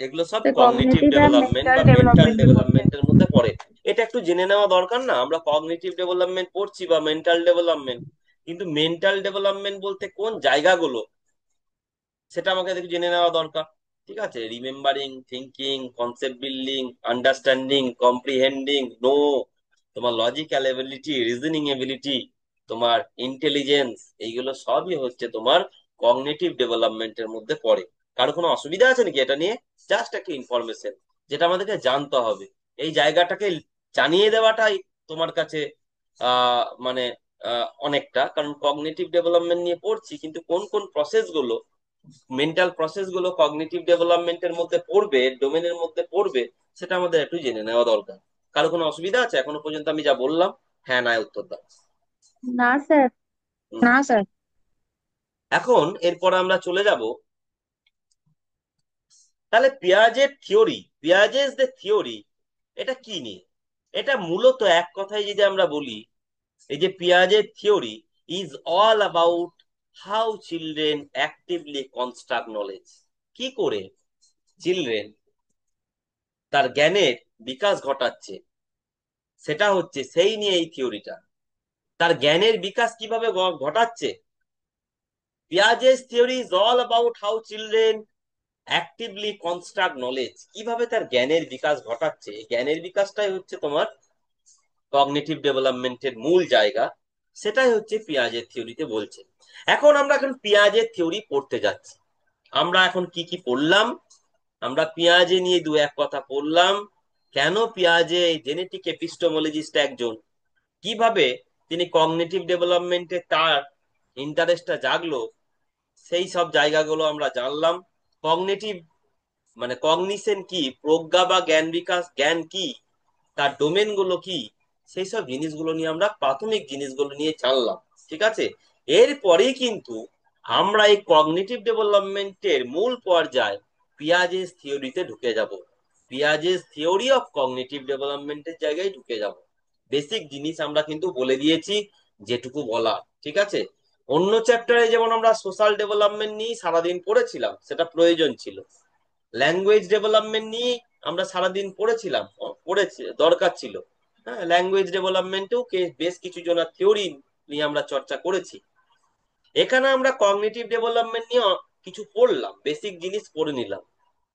এগুলো সব cognitive cognitive and development mental বা মেন্টাল ডেভেলপমেন্টের মধ্যে। ডেভেলপমেন্টের মধ্যে পড়ে। এটা একটু জেনে নেওয়া দরকার না, আমরা কগনিটিভ ডেভেলপমেন্ট পড়ছি বা মেন্টাল ডেভেলপমেন্ট, কিন্তু মেন্টাল ডেভেলপমেন্ট বলতে কোন জায়গাগুলো সেটা আমাকে একটু জেনে নেওয়া দরকার। ঠিক আছে, remembering, thinking, concept building, understanding, comprehending, no, তোমার লজিক্যাল এবিলিটি, রিজনিং এবিলিটি, তোমার ইন্টেলিজেন্স, এইগুলো সবই হচ্ছে তোমার কগনিটিভ ডেভেলপমেন্টের মধ্যে পড়ে। কারো কোনো অসুবিধা আছে নাকি এটা নিয়ে? জাস্ট একটা ইনফরমেশন যেটা আমাদেরকে জানতে হবে, এই জায়গাটাকে জানিয়ে দেওয়াটাই তোমার কাছে মানে অনেকটা, কারণ কগনিটিভ ডেভেলপমেন্ট নিয়ে পড়ছি, কিন্তু কোন কোন প্রসেস গুলো, মেন্টাল প্রসেস গুলো কগনিটিভ ডেভেলপমেন্টের মধ্যে পড়বে, ডোমেনের মধ্যে পড়বে, সেটা আমাদের একটু জেনে নেওয়া দরকার। কারো কোনো অসুবিধা আছে এখনো পর্যন্ত আমি যা বললাম? হ্যাঁ না উত্তর দাও। না স্যার। হুম। না স্যার। এখন এরপর আমরা চলে যাব, তাহলে পিয়াজের থিওরি, পিয়াজেস যে থিওরি, এটা কি নিয়ে? এটা মূলত এক কথায় যদি আমরা বলি, এই যে পিয়াজের theory is all about how children actively construct knowledge. কি করে চিলড্রেন তার জ্ঞানের বিকাশ ঘটাচ্ছে, সেটা হচ্ছে সেই নিয়ে এই থিওরিটা। তার জ্ঞানের বিকাশ কিভাবে ঘটাচ্ছে? Piaget's theory is all about how children actively construct knowledge. কিভাবে তার জ্ঞানের বিকাশ ঘটাচ্ছে, এই জ্ঞানের বিকাশটাই হচ্ছে তোমার কগনিটিভ ডেভেলপমেন্টের মূল জায়গা, সেটাই হচ্ছে পিয়াজের থিওরিতে বলছে। এখন পিয়াজের থিওরি পড়তে যাচ্ছি। আমরা এখন কি কি পড়লাম? আমরা পিয়াজে নিয়ে দু এক কথা পড়লাম, কেন পিয়াজে জেনেটিক এপিস্টোমোলজিস্ট একজন, কিভাবে তিনি কগনিটিভ ডেভেলপমেন্টে তার ইন্টারেস্টটা জাগলো, সেই সব জায়গাগুলো আমরা জানলাম। কগনিটিভ মানে কগনিশন কি, প্রজ্ঞা বা জ্ঞান বিকাশ, জ্ঞান কি, তার ডোমেন গুলো কি, সেই সব জিনিসগুলো নিয়ে আমরা প্রাথমিক জিনিসগুলো নিয়ে জানলাম। ঠিক আছে, এরপরেই কিন্তু আমরা এই কগনিটিভ ডেভেলপমেন্টের মূল পর্যায়ে পিয়াজেস থিওরিতে ঢুকে যাব। পিয়াজেস থিওরি অফ কগনিটিভ ডেভেলপমেন্টের জায়গায় ঢুকে যাব। বেসিক জিনিস আমরা কিন্তু বলে দিয়েছি যেটুকু বলা। ঠিক আছে, অন্য চ্যাপ্টারে যেমন আমরা সোশ্যাল ডেভেলপমেন্ট নিয়ে সারাদিন পড়েছিলাম, সেটা প্রয়োজন ছিল। ল্যাঙ্গুয়েজ ডেভেলপমেন্ট নিয়ে আমরা সারাদিন পড়েছিলাম, পড়েছি, দরকার ছিল। হ্যাঁ, ল্যাঙ্গুয়েজ ডেভেলপমেন্টেও বেশ কিছু জনের থিওরি নিয়ে আমরা চর্চা করেছি। এখানে আমরা কগনিটিভ ডেভেলপমেন্ট নিয়ে কিছু পড়লাম, বেসিক জিনিস পড়ে নিলাম।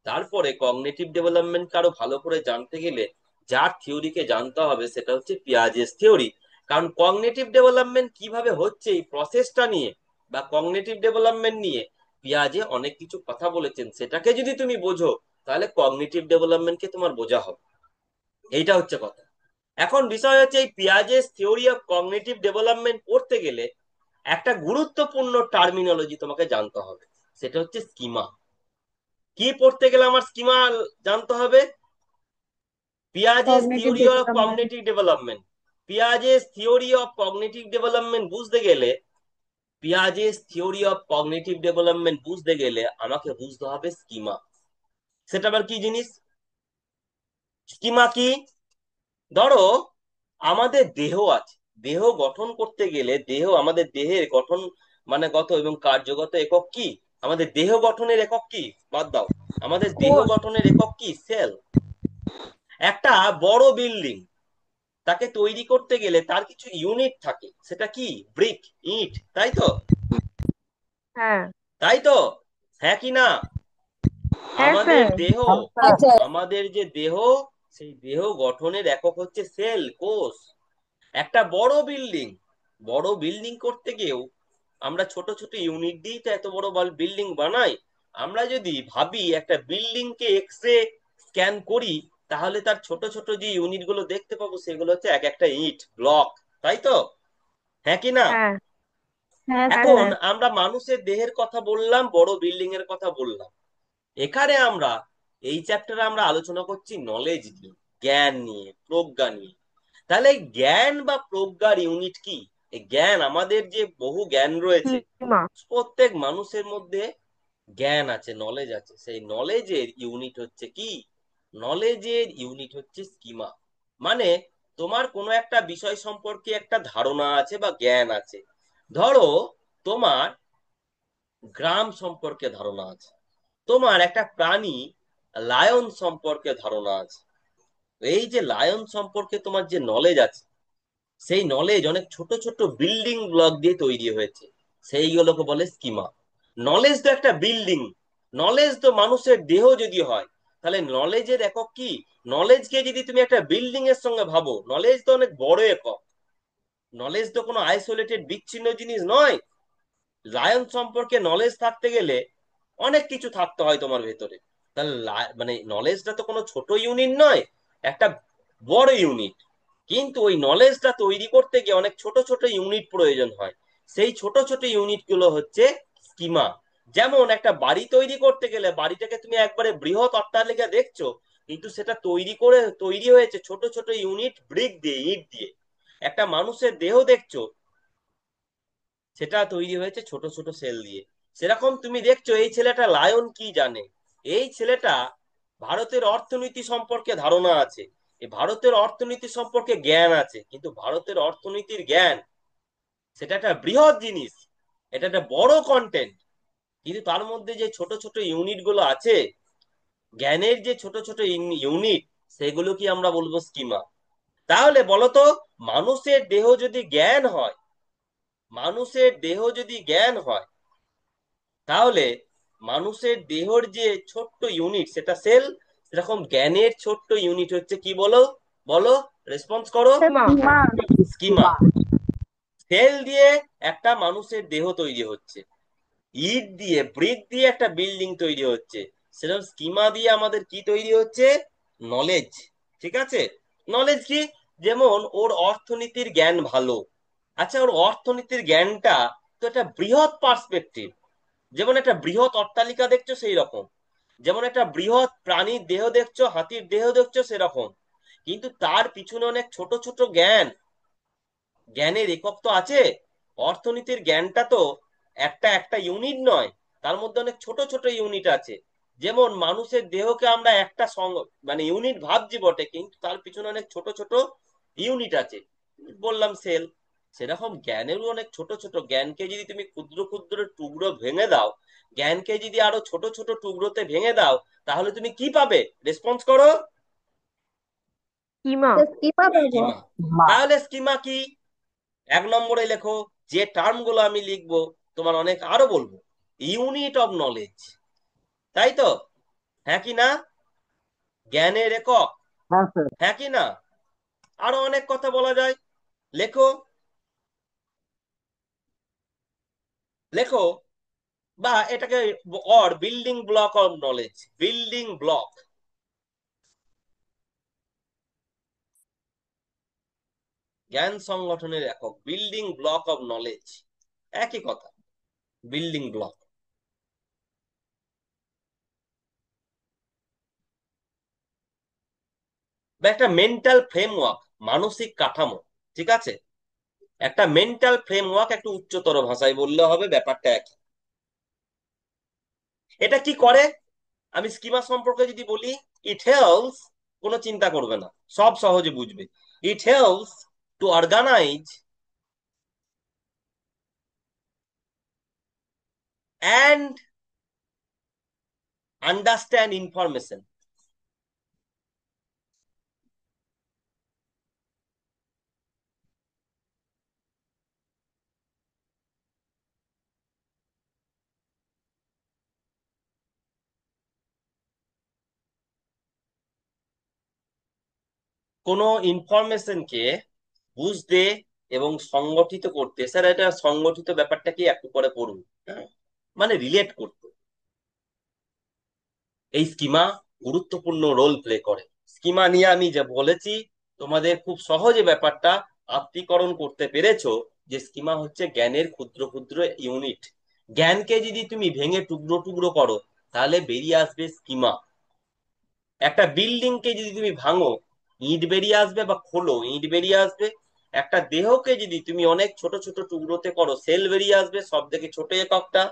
তারপরে কগনিটিভ ডেভেলপমেন্ট আরো ভালো করে জানতে গেলে যার থিওরিকে জানতে হবে সেটা হচ্ছে পিয়াজেস থিওরি। কারণ কগনিটিভ ডেভেলপমেন্ট কিভাবে হচ্ছে এই প্রসেসটা নিয়ে বা কগনিটিভ ডেভেলপমেন্ট নিয়ে পিয়াজে অনেক কিছু কথা বলেছেন, সেটাকে যদি তুমি বোঝো তাহলে কগনিটিভ ডেভেলপমেন্টকে তোমার বোঝা হবে। এইটা হচ্ছে কথা। এখন বিষয় হচ্ছে এই পিয়াজেস থিওরি অফ কগনিটিভ ডেভেলপমেন্ট পড়তে গেলে একটা গুরুত্বপূর্ণ টার্মিনোলজি তোমাকে জানতে হবে, সেটা হচ্ছে স্কিমা। কি পড়তে গেলে আমার স্কিমা জানতে হবে? Piaget's cognitive theory of development. Cognitive development. Piaget's theory of cognitive development বুঝতে গেলে, Piaget's theory of cognitive development বুঝতে গেলে আমাকে বুঝতে হবে স্কিমা। সেটা আবার কি জিনিস? স্কিমা কি? ধরো আমাদের দেহ আছে, দেহ গঠন করতে গেলে, দেহ, আমাদের দেহের গঠন মানে গত এবং কার্যগত একক কি? আমাদের দেহ গঠনের একক কি? বাদ দাও, আমাদের দেহ কোষ। গঠনের একক কি? সেল। একটা বড় বিল্ডিং, তাকে তৈরি করতে গেলে তার কিছু ইউনিট থাকে, সেটা কি? ব্রিক, ইট, তাই তো? হ্যাঁ। তাই তো, হ্যাঁ কি না? হ্যাঁ আমাদের স্যার। দেহ, হ্যাঁ স্যার। আমাদের যে দেহ, সেই দেহ গঠনের একক হচ্ছে সেল, কোষ। একটা বড় বিল্ডিং, বড় বিল্ডিং করতে গিয়েও আমরা ছোট ছোট ইউনিট দিয়েই তো এত বড় বিল্ডিং বানাই। আমরা যদি ভাবি একটা বিল্ডিং কে এক্স রে স্ক্যান করি, তাহলে তার ছোট ছোট যে ইউনিট গুলো দেখতে পাবো সেগুলো হচ্ছে এক একটা ইট, ব্লক, তাই তো? হ্যাঁ কি না? হ্যাঁ। হ্যাঁ এখন স্যার। আমরা মানুষের দেহের কথা বললাম, বড় বিল্ডিং এর কথা বললাম। এখানে আমরা এই চ্যাপ্টারে আমরা আলোচনা করছি নলেজ নিয়ে, জ্ঞান নিয়ে, প্রজ্ঞা নিয়ে। তাহলে এই জ্ঞান বা প্রজ্ঞার ইউনিট কি? এই জ্ঞান, আমাদের যে বহু জ্ঞান রয়েছে, সীমা। প্রত্যেক মানুষের মধ্যে জ্ঞান আছে, নলেজ আছে। সেই নলেজের ইউনিট হচ্ছে কি? নলেজের ইউনিট হচ্ছে স্কিমা। মানে তোমার কোনো একটা বিষয় সম্পর্কে একটা ধারণা আছে বা জ্ঞান আছে। ধরো তোমার গ্রাম সম্পর্কে ধারণা আছে, তোমার একটা প্রাণী লায়ন সম্পর্কে ধারণা আছে। এই যে লায়ন সম্পর্কে তোমার যে নলেজ আছে, সেই নলেজ অনেক ছোট ছোট বিল্ডিং ব্লক দিয়ে তৈরি হয়েছে, সেইগুলোকে বলে স্কিমা। নলেজ তো একটা বিল্ডিং। নলেজ তো মানুষের দেহ যদি হয়, তাহলে নলেজের একক কি? নলেজকে যদি তুমি একটা বিল্ডিং এর সঙ্গে ভাবো, নলেজ তো অনেক বড় একক। নলেজ তো কোনো আইসোলেটেড বিচ্ছিন্ন জিনিস নয়। লায়ন সম্পর্কে নলেজ থাকতে গেলে অনেক কিছু থাকতে হয় তোমার ভেতরে। তাহলে মানে নলেজটা তো কোনো ছোট ইউনিট নয়, একটা বড় ইউনিট। কিন্তু ওই নলেজটা তৈরি করতে গিয়ে অনেক ছোট ছোট ইউনিট প্রয়োজন হয়। সেই ছোট ছোট ইউনিট গুলো হচ্ছে স্কিমা। যেমন একটা বাড়ি তৈরি করতে গেলে বাড়িটাকে তুমি একবারে বৃহৎ অট্টালিকা দেখছো, কিন্তু সেটা তৈরি হয়েছে ছোট ছোট ইউনিট, ব্রিক দিয়ে, ইট দিয়ে। একটা মানুষের দেহ দেখছো, সেটা তৈরি হয়েছে ছোট ছোট সেল দিয়ে। সেরকম তুমি দেখছো এই ছেলেটা লায়ন কি জানে? এই ছেলেটা ভারতের অর্থনীতি সম্পর্কে ধারণা আছে, এই ভারতের অর্থনীতি সম্পর্কে জ্ঞান আছে, কিন্তু ভারতের অর্থনীতির জ্ঞান সেটা একটা বৃহৎ জিনিস, এটা একটা বড় কন্টেন্ট। কিন্তু তার মধ্যে যে ছোট ছোট ইউনিট গুলো আছে, জ্ঞানের যে ছোট ছোট ইউনিট, সেগুলো কি আমরা বলবো স্কিমা। তাহলে বলতো, মানুষের দেহ যদি জ্ঞান হয়, মানুষের দেহ যদি জ্ঞান হয়, তাহলে মানুষের দেহর যে ছোট্ট ইউনিট সেটা সেল, সেরকম জ্ঞানের ছোট্ট ইউনিট হচ্ছে কি? বলো, বলো, রেসপন্স করো। সীমা। স্কিমা। স্কিমা। সেল দিয়ে একটা মানুষের দেহ তৈরি হচ্ছে, ইট দিয়ে, ব্রিক দিয়ে একটা বিল্ডিং তৈরি হচ্ছে। সেরকম স্কিমা দিয়ে আমাদের কি তৈরি হচ্ছে? নলেজ। ঠিক আছে? নলেজ কি? যেমন ওর অর্থনীতির জ্ঞান ভালো। আচ্ছা, ওর অর্থনীতির জ্ঞানটা তো একটা বৃহৎ পার্সপেক্টিভ। যেমন একটা বৃহৎ অট্টালিকা দেখছো সেই রকম, যেমন একটা বৃহৎ প্রাণীর দেহ দেখছো, হাতির দেহ দেখছো সেরকম। কিন্তু তার পিছনে অনেক ছোট ছোট জ্ঞান, জ্ঞানের একক তো আছে। অর্থনীতির জ্ঞানটা তো একটা একটা ইউনিট নয়, তার মধ্যে অনেক ছোট ছোট ইউনিট আছে। যেমন মানুষের দেহকে আমরা একটা মানে ইউনিট ভাবছি বটে, কিন্তু তার পিছনে অনেক ছোট ছোট ইউনিট আছে, বললাম সেল। সেরকম জ্ঞানেরও অনেক ছোট ছোট, জ্ঞানকে যদি তুমি ক্ষুদ্র ক্ষুদ্র টুকরো ভেঙে দাও, জ্ঞানকে যদি আরো ছোট ছোট টুকরোতে ভেঙে দাও, তাহলে তুমি কি পাবে? রেসপন্স করো। সীমা। স্কিমা পাবো। স্কিমা। মা। তাহলে স্কিমা কি? এক নম্বরে লেখো, যে টার্ম গুলো আমি লিখবো, তোমার অনেক আরো বলবো, ইউনিট অফ নলেজ, তাই তো? হ্যাঁ কি না? জ্ঞানের একক, হ্যাঁ স্যার। হ্যাঁ কি না? আরো অনেক কথা বলা যায়, লেখো, লেখো। বা এটাকে building block of knowledge, building block, জ্ঞান সংগঠনের একক, বিল্ডিং ব্লক অফ নলেজ, একই কথা, বিল্ডিং ব্লক। বা একটা মেন্টাল ফ্রেমওয়ার্ক, মানসিক কাঠামো। ঠিক আছে? একটা মেন্টাল ফ্রেমওয়ার্ক, একটু উচ্চতর ভাষায় বললে হবে, ব্যাপারটা একই। এটা কি করে? আমি স্কিমা সম্পর্কে যদি বলি, ইট হেল্পস, কোনো চিন্তা করবে না, সব সহজে বুঝবে। It helps to organise and understand information. কোনো ইনফরমেশনকে বুঝতে এবং সংগঠিত করতে, স্যার এটা সংগঠিত ব্যাপারটা কি একটু পরে পড়ুন, হ্যাঁ? মানে রিলেট করতে এই স্কিমা গুরুত্বপূর্ণ রোল প্লে করে। স্কিমা নিয়ে আমি যা বলেছি, তোমাদের খুব সহজে ব্যাপারটা আত্মীকরণ করতে পেরেছো, যে স্কিমা হচ্ছে জ্ঞানের ক্ষুদ্র ক্ষুদ্র ইউনিট। জ্ঞানকে যদি তুমি ভেঙে টুকরো টুকরো করো, তাহলে বেরিয়ে আসবে স্কিমা। একটা বিল্ডিং কে যদি তুমি ভাঙো, ইট বেরিয়ে আসবে, বা খোলো, ইট বেরিয়ে আসবে। একটা দেহকে যদি তুমি অনেক ছোট ছোট টুকরোতে করো, সেল বেরিয়ে আসবে সব থেকে ছোট এককটা।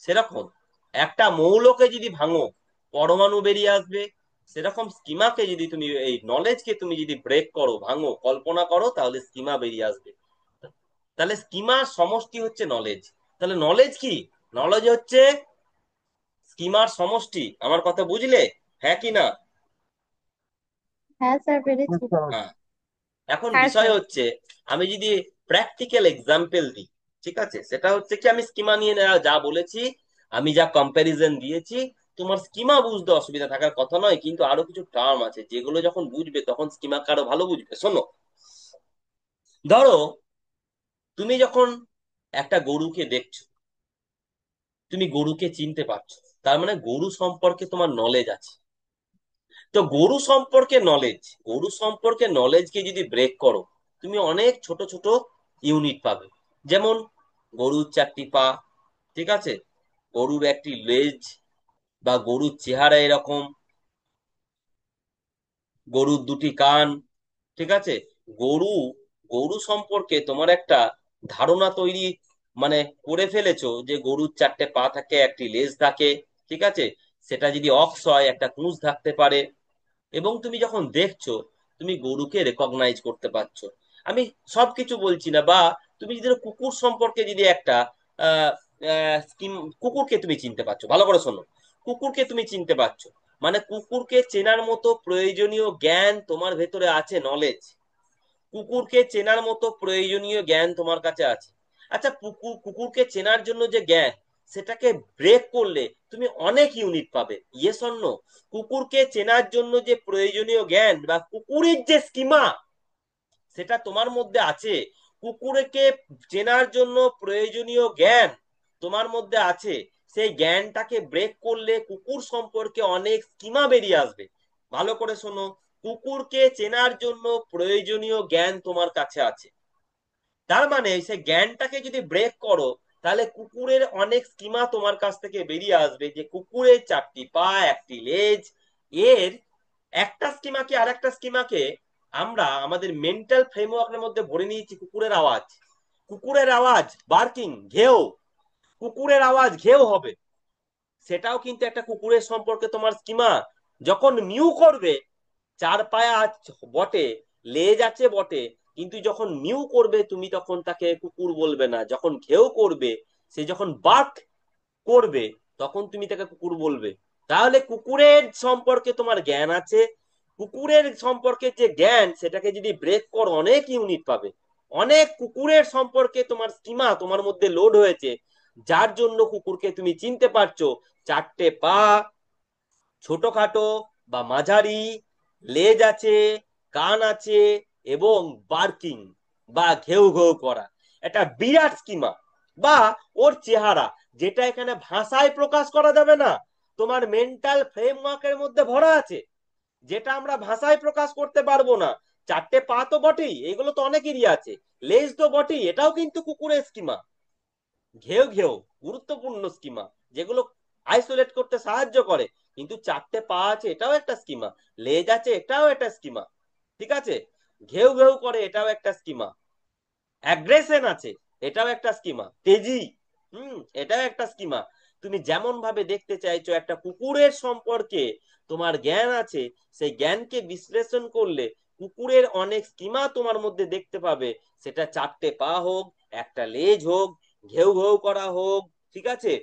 সেরকম একটা মৌলকে যদি ভাঙো, পরমাণু বেরিয়ে আসবে। সেরকম স্কিমাকে যদি তুমি, এই নলেজকে তুমি যদি ব্রেক করো, ভাঙো, কল্পনা করো, তাহলে স্কিমা বেরিয়ে আসবে। তাহলে স্কিমার সমষ্টি হচ্ছে নলেজ। তাহলে নলেজ কি? নলেজ হচ্ছে স্কিমার সমষ্টি। আমার কথা বুঝলে? হ্যাঁ কি না? হ্যাঁ স্যার, হ্যাঁ পেরেছি। স্যার। হ্যাঁ। এখন হ্যাঁ বিষয় স্যার। হচ্ছে, আমি যদি প্র্যাকটিক্যাল এক্সাম্পল দিই, ঠিক আছে, সেটা হচ্ছে কি, আমি স্কিমা নিয়ে যা বলেছি, আমি যা কম্প্যারিজন দিয়েছি, তোমার স্কিমা বুঝতে অসুবিধা থাকার কথা নয়, কিন্তু আরো কিছু টার্ম আছে যেগুলো যখন বুঝবে তখন স্কিমাকে আরো ভালো বুঝবে। শোনো, ধরো তুমি যখন একটা গরুকে দেখছো, তুমি গরুকে চিনতে পারছো, তার মানে গরু সম্পর্কে তোমার নলেজ আছে। তো গরু সম্পর্কে নলেজকে যদি ব্রেক করো, তুমি অনেক ছোট ছোট ইউনিট পাবে। যেমন গরুর 4টি পা, ঠিক আছে, গরুর একটি লেজ, বা গরুর চেহারা এরকম, গরুর 2টি কান, ঠিক আছে। গরু গরু সম্পর্কে তোমার একটা ধারণা তৈরি, মানে করে ফেলেছো যে গরুর 4টে পা থাকে, একটি লেজ থাকে, ঠিক আছে। সেটা যদি অক্স হয়, একটা কুঁজ থাকতে পারে। এবং তুমি যখন দেখছো, তুমি গরুকে রেকগনাইজ করতে পারছো। আমি সবকিছু বলছি না। বা তুমি যদি কুকুর সম্পর্কে যদি একটা আহ স্কিম, কুকুরকে তুমি চিনতে পারছো, ভালো করে শোনো, কুকুরকে তুমি চিনতে পারছো, মানে কুকুরকে চেনার মতো প্রয়োজনীয় জ্ঞান তোমার ভেতরে আছে, নলেজ। কুকুরকে চেনার মতো প্রয়োজনীয় জ্ঞান তোমার কাছে আছে। আচ্ছা, কুকুরকে চেনার জন্য যে জ্ঞান, সেটাকে ব্রেক করলে তুমি অনেক ইউনিট পাবে। Yes or no? কুকুরকে চেনার জন্য যে প্রয়োজনীয় জ্ঞান বা কুকুরের যে স্কিমা, সেটা তোমার মধ্যে আছে। কুকুরকে চেনার জন্য প্রয়োজনীয় জ্ঞান তোমার মধ্যে আছে। সেই জ্ঞানটাকে ব্রেক করলে কুকুর সম্পর্কে অনেক স্কিমা বেরিয়ে আসবে। ভালো করে শোনো, কুকুরকে চেনার জন্য প্রয়োজনীয় জ্ঞান তোমার কাছে আছে। তার মানে সেই জ্ঞানটাকে যদি ব্রেক করো, তাহলে কুকুরের অনেক স্কিমা তোমার কাছ থেকে বেরিয়ে আসবে, যে কুকুরের 4টি পা, একটি লেজ। এর একটা স্কিমাকে আর একটা স্কিমাকে আমরা আমাদের মেন্টাল ফ্রেমওয়ার্কের মধ্যে ভরে নিয়েছি। কুকুরের আওয়াজ, কুকুরের আওয়াজ বার্কিং, ঘেউ, কুকুরের আওয়াজ ঘেউ হবে, সেটাও কিন্তু একটা কুকুরের সম্পর্কে তোমার স্কিমা। যখন মিউ করবে, 4 পায়া বটে, লেজ আছে বটে, কিন্তু যখন মিউ করবে তুমি তখন তাকে কুকুর বলবে না। যখন ঘেউ করবে, সে যখন বার্ক করবে, তখন তুমি তাকে কুকুর বলবে। তাহলে কুকুরের সম্পর্কে তোমার জ্ঞান আছে। কুকুরের সম্পর্কে যে জ্ঞান, সেটাকে যদি ব্রেক করো, অনেক ইউনিট পাবে। অনেক কুকুরের সম্পর্কে তোমার স্কিমা তোমার মধ্যে লোড হয়েছে, যার জন্য কুকুরকে তুমি চিনতে পারছো। 4টে পা, ছোটখাটো বা মাঝারি, লেজ আছে, কান আছে, এবং বার্কিং বা ঘেউ ঘেউ করা, একটা বিরাট স্কিমা। বা ওর চেহারা, যেটা এখানে ভাষায় প্রকাশ করা যাবে না, তোমার মেন্টাল ফ্রেমওয়ার্কের মধ্যে ভরা আছে, যেটা আমরা ভাষায় প্রকাশ করতে পারবো না। 4টে পা তো বটেই, এগুলো তো অনেকেরই আছে। লেজ তো বটেই, এটাও কিন্তু কুকুরের স্কিমা। ঘেউ ঘেউ গুরুত্বপূর্ণ স্কিমা, যেগুলো আইসোলেট করতে সাহায্য করে। কিন্তু 4টে পা আছে, এটাও একটা স্কিমা। লেজ আছে, এটাও একটা স্কিমা, ঠিক আছে। ঘেউ ঘেউ করে, এটাও একটা স্কিমা। অ্যাগ্রেশন আছে, এটাও একটা স্কিমা। তেজি, এটাও একটা স্কিমা। তুমি যেমন ভাবে দেখতে চাইছো, একটা কুকুরের সম্পর্কে তোমার জ্ঞান আছে, সেই জ্ঞানকে বিশ্লেষণ করলে কুকুরের অনেক স্কিমা তোমার মধ্যে দেখতে পাবে। সেটা 4টে পা হোক, একটা লেজ হোক, ঘেউ ঘেউ করা হোক, ঠিক আছে,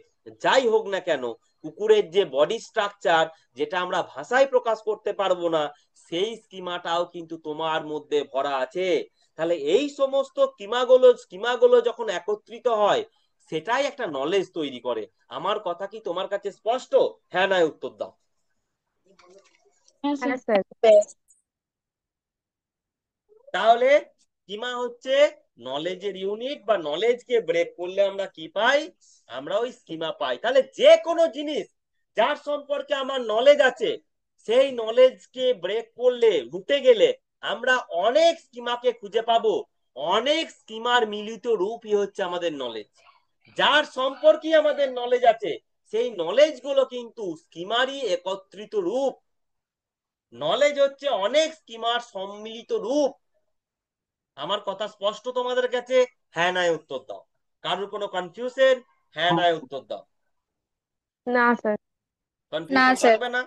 যাই হোক না কেন, কুকুরের যে বডি স্ট্রাকচার, যেটা আমরা ভাষায় প্রকাশ করতে পারবো না, সেই স্কিমাটাও কিন্তু তোমার মধ্যে ভরা আছে। তাহলে এই সমস্ত স্কিমাগুলো যখন একত্রিত হয়, সেটাই একটা নলেজ তৈরি করে। আমার কথা কি তোমার কাছে স্পষ্ট? হ্যাঁ না উত্তর দাও। হ্যাঁ স্যার। হ্যাঁ স্যার। তাহলে স্কিমা হচ্ছে নলেজের ইউনিট, বা নলেজকে ব্রেক করলে আমরা কি পাই? আমরা ওই স্কিমা পাই। তাহলে যে কোনো জিনিস যার সম্পর্কে আমার নলেজ আছে, সেই নলেজকে ব্রেক করলে, রুটে গেলে, আমরা অনেক স্কিমাকে খুঁজে পাবো। অনেক স্কিমার মিলিত রূপই হচ্ছে আমাদের নলেজ। যার সম্পর্কে আমাদের নলেজ আছে, সেই নলেজ গুলো কিন্তু স্কিমারই একত্রিত রূপ। নলেজ হচ্ছে অনেক স্কিমার সম্মিলিত রূপ। আমার কথা স্পষ্ট তোমাদের কাছে? হ্যাঁ নাই উত্তর দাও। কারোর কোনো কনফিউশন? হ্যাঁ হ্যাঁ নাই উত্তর দাও। না স্যার। না কনফিউশন স্যার। থাকবে না।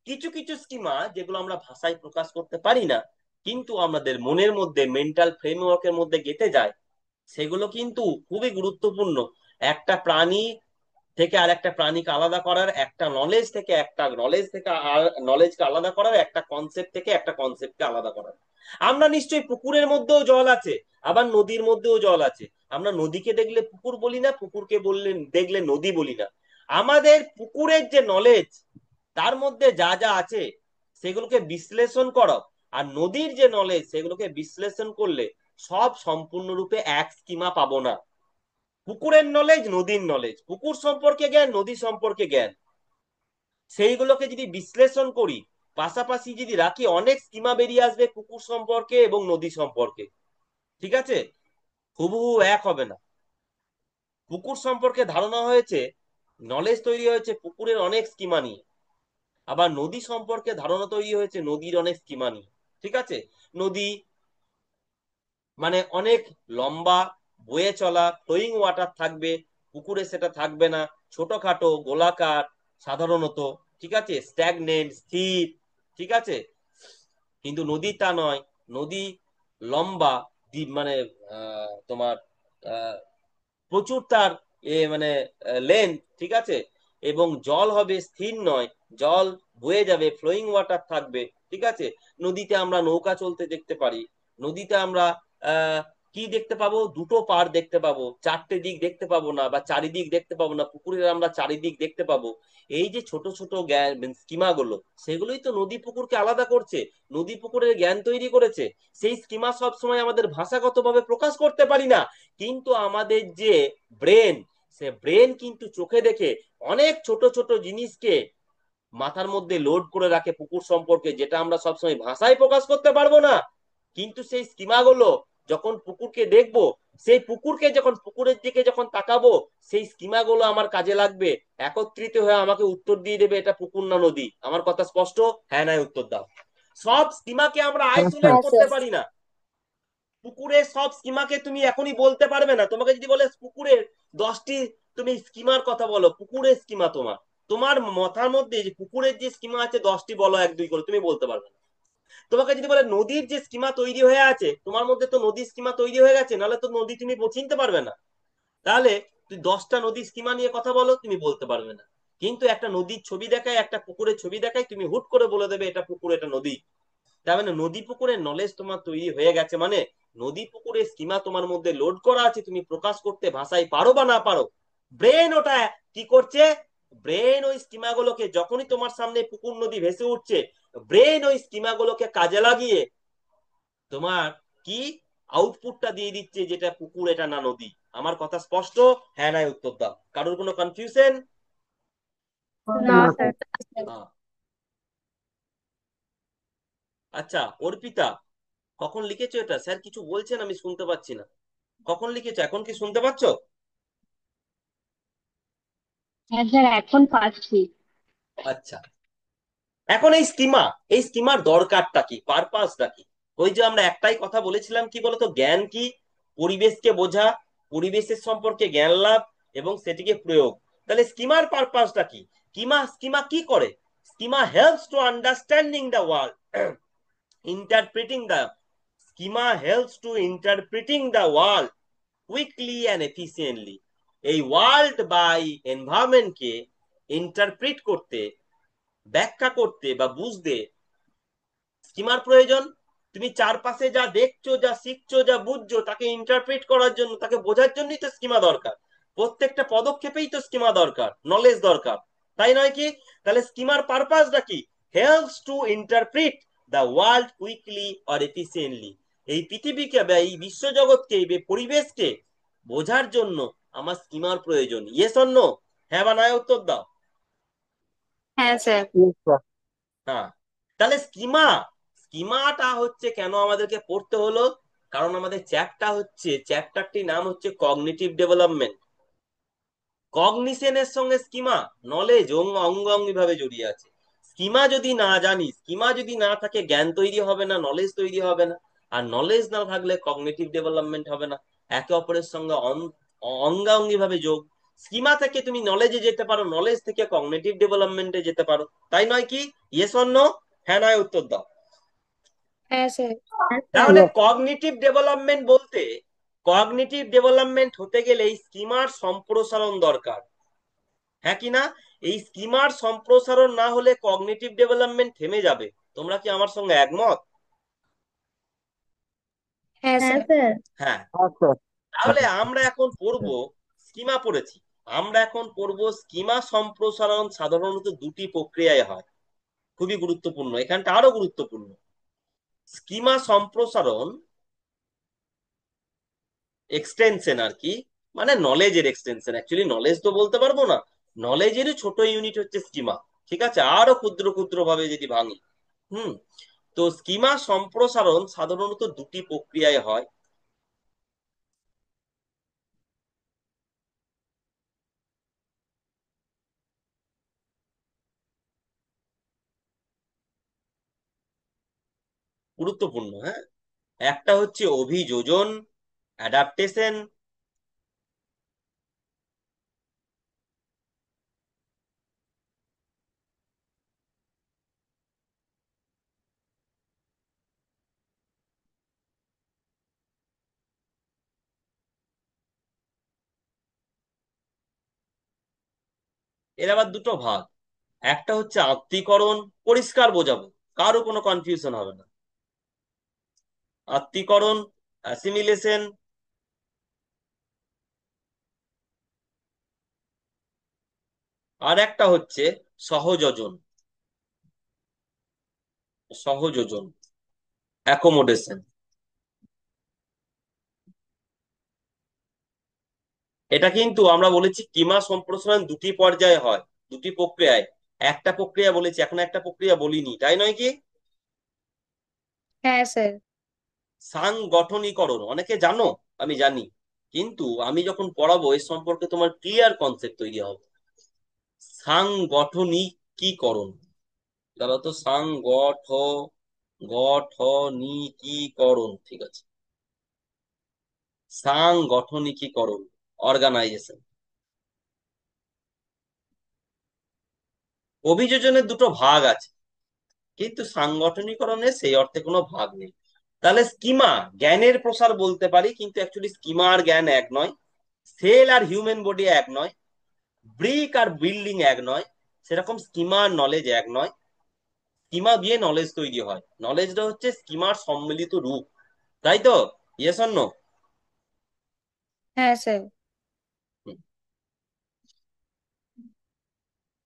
কিছু কিছু স্কিমা যেগুলো আমরা ভাষায় প্রকাশ করতে পারি না, কিন্তু আমাদের মনের মধ্যে মেন্টাল ফ্রেমওয়ার্কের মধ্যে গেঁথে যায়, সেগুলো কিন্তু খুবই গুরুত্বপূর্ণ। একটা প্রাণী থেকে আর একটা প্রাণীকে আলাদা করার, একটা নলেজ থেকে একটা নলেজ থেকে নলেজকে আলাদা করার, একটা কনসেপ্ট থেকে একটা কনসেপ্টকে আলাদা করার। আমরা নিশ্চয়ই পুকুরের মধ্যেও জল আছে, আবার নদীর মধ্যেও জল আছে। আমরা নদীকে দেখলে পুকুর বলি না, পুকুরকে বললে দেখলে নদী বলি না। আমাদের পুকুরের যে নলেজ, তার মধ্যে যা যা আছে সেগুলোকে বিশ্লেষণ করো, আর নদীর যে নলেজ সেগুলোকে বিশ্লেষণ করলে সব সম্পূর্ণরূপে এক স্কিমা পাবো না। পুকুরের নলেজ, নদীর নলেজ, পুকুর সম্পর্কে জ্ঞান, নদী সম্পর্কে জ্ঞান, সেইগুলোকে যদি বিশ্লেষণ করি, পাশাপাশি যদি রাখি, অনেক স্কিমা বেরিয়ে আসবে পুকুর সম্পর্কে এবং নদী সম্পর্কে। ঠিক আছে? হুবহু এক হবে না। পুকুর সম্পর্কে ধারণা হয়েছে, নলেজ তৈরি হয়েছে পুকুরের অনেক স্কিমা নিয়ে, আবার নদী সম্পর্কে ধারণা তৈরি হয়েছে নদীর অনেক স্কিমা নিয়ে। ঠিক আছে? নদী মানে অনেক লম্বা, বয়ে চলা, ফ্লোয়িং ওয়াটার থাকবে, পুকুরে সেটা থাকবে না, ছোটখাটো গোলাকার সাধারণত। ঠিক আছে? স্ট্যাগনেন্ট, স্থির। ঠিক আছে? কিন্তু নদী তা নয়। নদী লম্বা, দ্বীপ মানে তোমার আহ, প্রচুর তার মানে লেন্থ। ঠিক আছে? এবং জল হবে স্থির নয়, জল বয়ে যাবে, ফ্লোয়িং ওয়াটার থাকবে। ঠিক আছে? নদীতে আমরা নৌকা চলতে দেখতে পারি। নদীতে আমরা আহ কি দেখতে পাবো? দুটো পাড় দেখতে পাবো, চারটে দিক দেখতে পাবো না, বা চারিদিক দেখতে পাবো না। পুকুরের আমরা চারিদিক দেখতে পাবো। এই যে ছোট ছোট জ্ঞান স্কিমা গুলো, সেগুলোই তো নদী পুকুরকে আলাদা করছে, নদী পুকুরের জ্ঞান তৈরি করেছে। সেই স্কিমা সব সময় আমাদের ভাষাগতভাবে প্রকাশ করতে পারি না, কিন্তু আমাদের যে ব্রেন, সে ব্রেন কিন্তু চোখে দেখে অনেক ছোট ছোট জিনিসকে মাথার মধ্যে লোড করে রাখে পুকুর সম্পর্কে, যেটা আমরা সবসময় ভাষায় প্রকাশ করতে পারবো না। কিন্তু সেই স্কিমাগুলো যখন পুকুরকে দেখবো, সেই পুকুরকে যখন পুকুরের দিকে যখন তাকাবো, সেই স্কিমাগুলো আমার কাজে লাগবে, একত্রিত হয়ে আমাকে উত্তর দিয়ে দেবে এটা পুকুর না নদী। আমার কথা স্পষ্ট? হ্যাঁ নাই উত্তর দাও। সব স্কিমাকে আমরা হ্যাঁ আইসোলেট স্যার। হ্যাঁ করতে স্যার। পারি না। পুকুরের সব স্কিমাকে তুমি এখনই বলতে পারবে না। তোমাকে যদি বলে পুকুরের 10টি তুমি স্কিমার কথা বলো, পুকুরের স্কিমা তোমার তোমার মাথার মধ্যে যে পুকুরের যে স্কিমা আছে 10টি বলো, এক দুই করে, তুমি বলতে পারবে না। তোমাকে যদি বলে নদীর যে স্কিমা তৈরি হয়ে আছে, তোমার মধ্যে তো নদীর স্কিমা তৈরি হয়ে গেছে, নাহলে তো নদী তুমি চিনতে পারবে না। তাহলে তুই 10টা নদীর স্কিমা নিয়ে কথা বলো, তুমি বলতে পারবে না। কিন্তু একটা নদীর ছবি দেখায়, একটা পুকুরের ছবি দেখায়, তুমি হুট করে বলে দেবে এটা পুকুর, এটা নদী। তার মানে নদী পুকুরের নলেজ তোমার তৈরি হয়ে গেছে, মানে নদী পুকুরের স্কিমা তোমার মধ্যে লোড করা আছে, তুমি প্রকাশ করতে ভাষায় পারো বা না পারো, ব্রেন ওটা কি করছে? ব্রেন ওই স্কিমা গুলোকে, যখনই তোমার সামনে পুকুর নদী ভেসে উঠছে, ব্রেন ওই স্কিমা গুলোকে কাজে লাগিয়ে তোমার কি আউটপুটটা দিয়ে দিচ্ছে, যেটা পুকুর এটা না নদী। আমার কথা স্পষ্ট? হ্যাঁ নাই উত্তর দাও। কারোর কোনো কনফিউশন? না না স্যার। স্যার। আচ্ছা অর্পিতা, কখন লিখেছো এটা? স্যার কিছু বলছেন, আমি শুনতে পাচ্ছি না। কখন লিখেছো? এখন কি শুনতে পাচ্ছ? হ্যাঁ স্যার, এখন পাচ্ছি। আচ্ছা, এখন এই স্কিমার দরকারটা কি, পারপাসটা কি? ওই যে আমরা একটাই কথা বলেছিলাম, কি বলতো, জ্ঞান কি? পরিবেশকে বোঝা, পরিবেশের সম্পর্কে জ্ঞান লাভ, এবং সেটিকে প্রয়োগ। তাহলে স্কিমার পারপাসটা কি? স্কিমা স্কিমা কি করে? Schema helps to understanding the world, interpreting the schema helps to interpreting the world quickly and efficiently. এই ওয়ার্ল্ড বাই এনভায়রনমেন্টকে ইন্টারপ্রিট করতে, ব্যাখ্যা করতে বা বুঝতে স্কিমার প্রয়োজন। তুমি চারপাশে যা দেখছো, যা শিখছো, যা বুঝছো, তাকে ইন্টারপ্রেট করার জন্য, তাকে বোঝার জন্যই তো স্কিমা দরকার। প্রত্যেকটা পদক্ষেপেই তো স্কিমা দরকার, নলেজ দরকার, তাই নয় কি? তাহলে স্কিমার পারপাসটা কি? Helps to interpret the world quickly or efficiently. এই পৃথিবীকে বা এই বিশ্বজগৎকে, এই পরিবেশকে বোঝার জন্য আমার স্কিমার প্রয়োজন। Yes or no? হ্যাঁ বা না উত্তর দাও। হ্যাঁ স্যার। Yes sir. হ্যাঁ। তাহলে স্কিমাটা হচ্ছে কেন আমাদেরকে পড়তে হলো? কারণ আমাদের চ্যাপ্টারটির নাম হচ্ছে কগনিটিভ ডেভেলপমেন্ট। কগনিশনের সঙ্গে স্কিমা, নলেজ অঙ্গাঙ্গি ভাবে জড়িয়ে আছে। স্কিমা যদি না জানি, স্কিমা যদি না থাকে, জ্ঞান তৈরি হবে না, নলেজ তৈরি হবে না। আর নলেজ না থাকলে কগনিটিভ ডেভেলপমেন্ট হবে না। একে অপরের সঙ্গে অঙ্গাঙ্গি ভাবে যোগ। স্কিমা থেকে তুমি নলেজে যেতে পারো, নলেজ থেকে কগনিটিভ ডেভেলপমেন্টে যেতে পারো, তাই নয় কি? Yes or no? হ্যাঁ নয় উত্তর দাও। হ্যাঁ স্যার। তাহলে ইয়েস। কগনিটিভ ডেভেলপমেন্ট বলতে, কগনিটিভ ডেভেলপমেন্ট হতে গেলে এই স্কিমার সম্প্রসারণ দরকার, হ্যাঁ কি না? এই স্কিমার সম্প্রসারণ না হলে কগনিটিভ ডেভেলপমেন্ট থেমে যাবে। তোমরা কি আমার সঙ্গে একমত? হ্যাঁ স্যার। হ্যাঁ। হ্যাঁ স্যার। তাহলে আমরা এখন পড়বো, স্কিমা পড়েছি, আমরা এখন পড়বো স্কিমা সম্প্রসারণ সাধারণত দুটি প্রক্রিয়ায় হয়। খুবই গুরুত্বপূর্ণ, এখানটা আরো গুরুত্বপূর্ণ। স্কিমা সম্প্রসারণ এক্সটেনশন আর কি, মানে নলেজের এক্সটেনশন, অ্যাকচুয়ালি নলেজ তো বলতে পারবো না, নলেজেরই ছোট ইউনিট হচ্ছে স্কিমা। ঠিক আছে, আরো ক্ষুদ্র ক্ষুদ্র ভাবে যদি ভাঙি। হুম। তো স্কিমা সম্প্রসারণ সাধারণত দুটি প্রক্রিয়ায় হয়। গুরুত্বপূর্ণ, হ্যাঁ। একটা হচ্ছে অভিযোজন, অ্যাডাপ্টেশন। এর আবার দুটো ভাগ। একটা হচ্ছে আত্তীকরণ, পরিষ্কার বোঝাবো, কারো কোনো কনফিউশন হবে না। আত্তীকরণ, অ্যাসিমিলেশন। আর একটা হচ্ছে সহযোজন, সহযোজন, অ্যাকোমোডেশন। এটা কিন্তু আমরা বলেছি কিমা সম্প্রসারণ দুটি পর্যায়ে হয়, দুটি প্রক্রিয়ায়। একটা প্রক্রিয়া বলেছি, এখন একটা প্রক্রিয়া বলিনি, তাই নয় কি? হ্যাঁ স্যার। সাংগঠনিকরণ অনেকে জানো, আমি জানি, কিন্তু আমি যখন পড়াবো এর সম্পর্কে তোমার ক্লিয়ার কনসেপ্ট তৈরি হবে। সাংগঠনিকীকরণ, তাহলে তো গঠনিকীকরণ, ঠিক আছে। সাংগঠনিকীকরণ, অর্গানাইজেশন। অভিযোজনের দুটো ভাগ আছে, কিন্তু সাংগঠনিকরণের সেই অর্থে কোনো ভাগ নেই। তাহলে স্কিমা জ্ঞানের প্রসার বলতে পারি, কিন্তু অ্যাকচুয়ালি স্কিমা আর জ্ঞান এক নয়। সেল আর হিউম্যান বডি এক নয়। ব্রিক আর বিল্ডিং এক নয়। সেরকম স্কিমা আর নলেজ এক নয়। স্কিমা দিয়ে নলেজ তৈরি হয়, নলেজটা হচ্ছে স্কিমার সম্মিলিত রূপ, তাই তো? Yes or no? হ্যাঁ স্যার।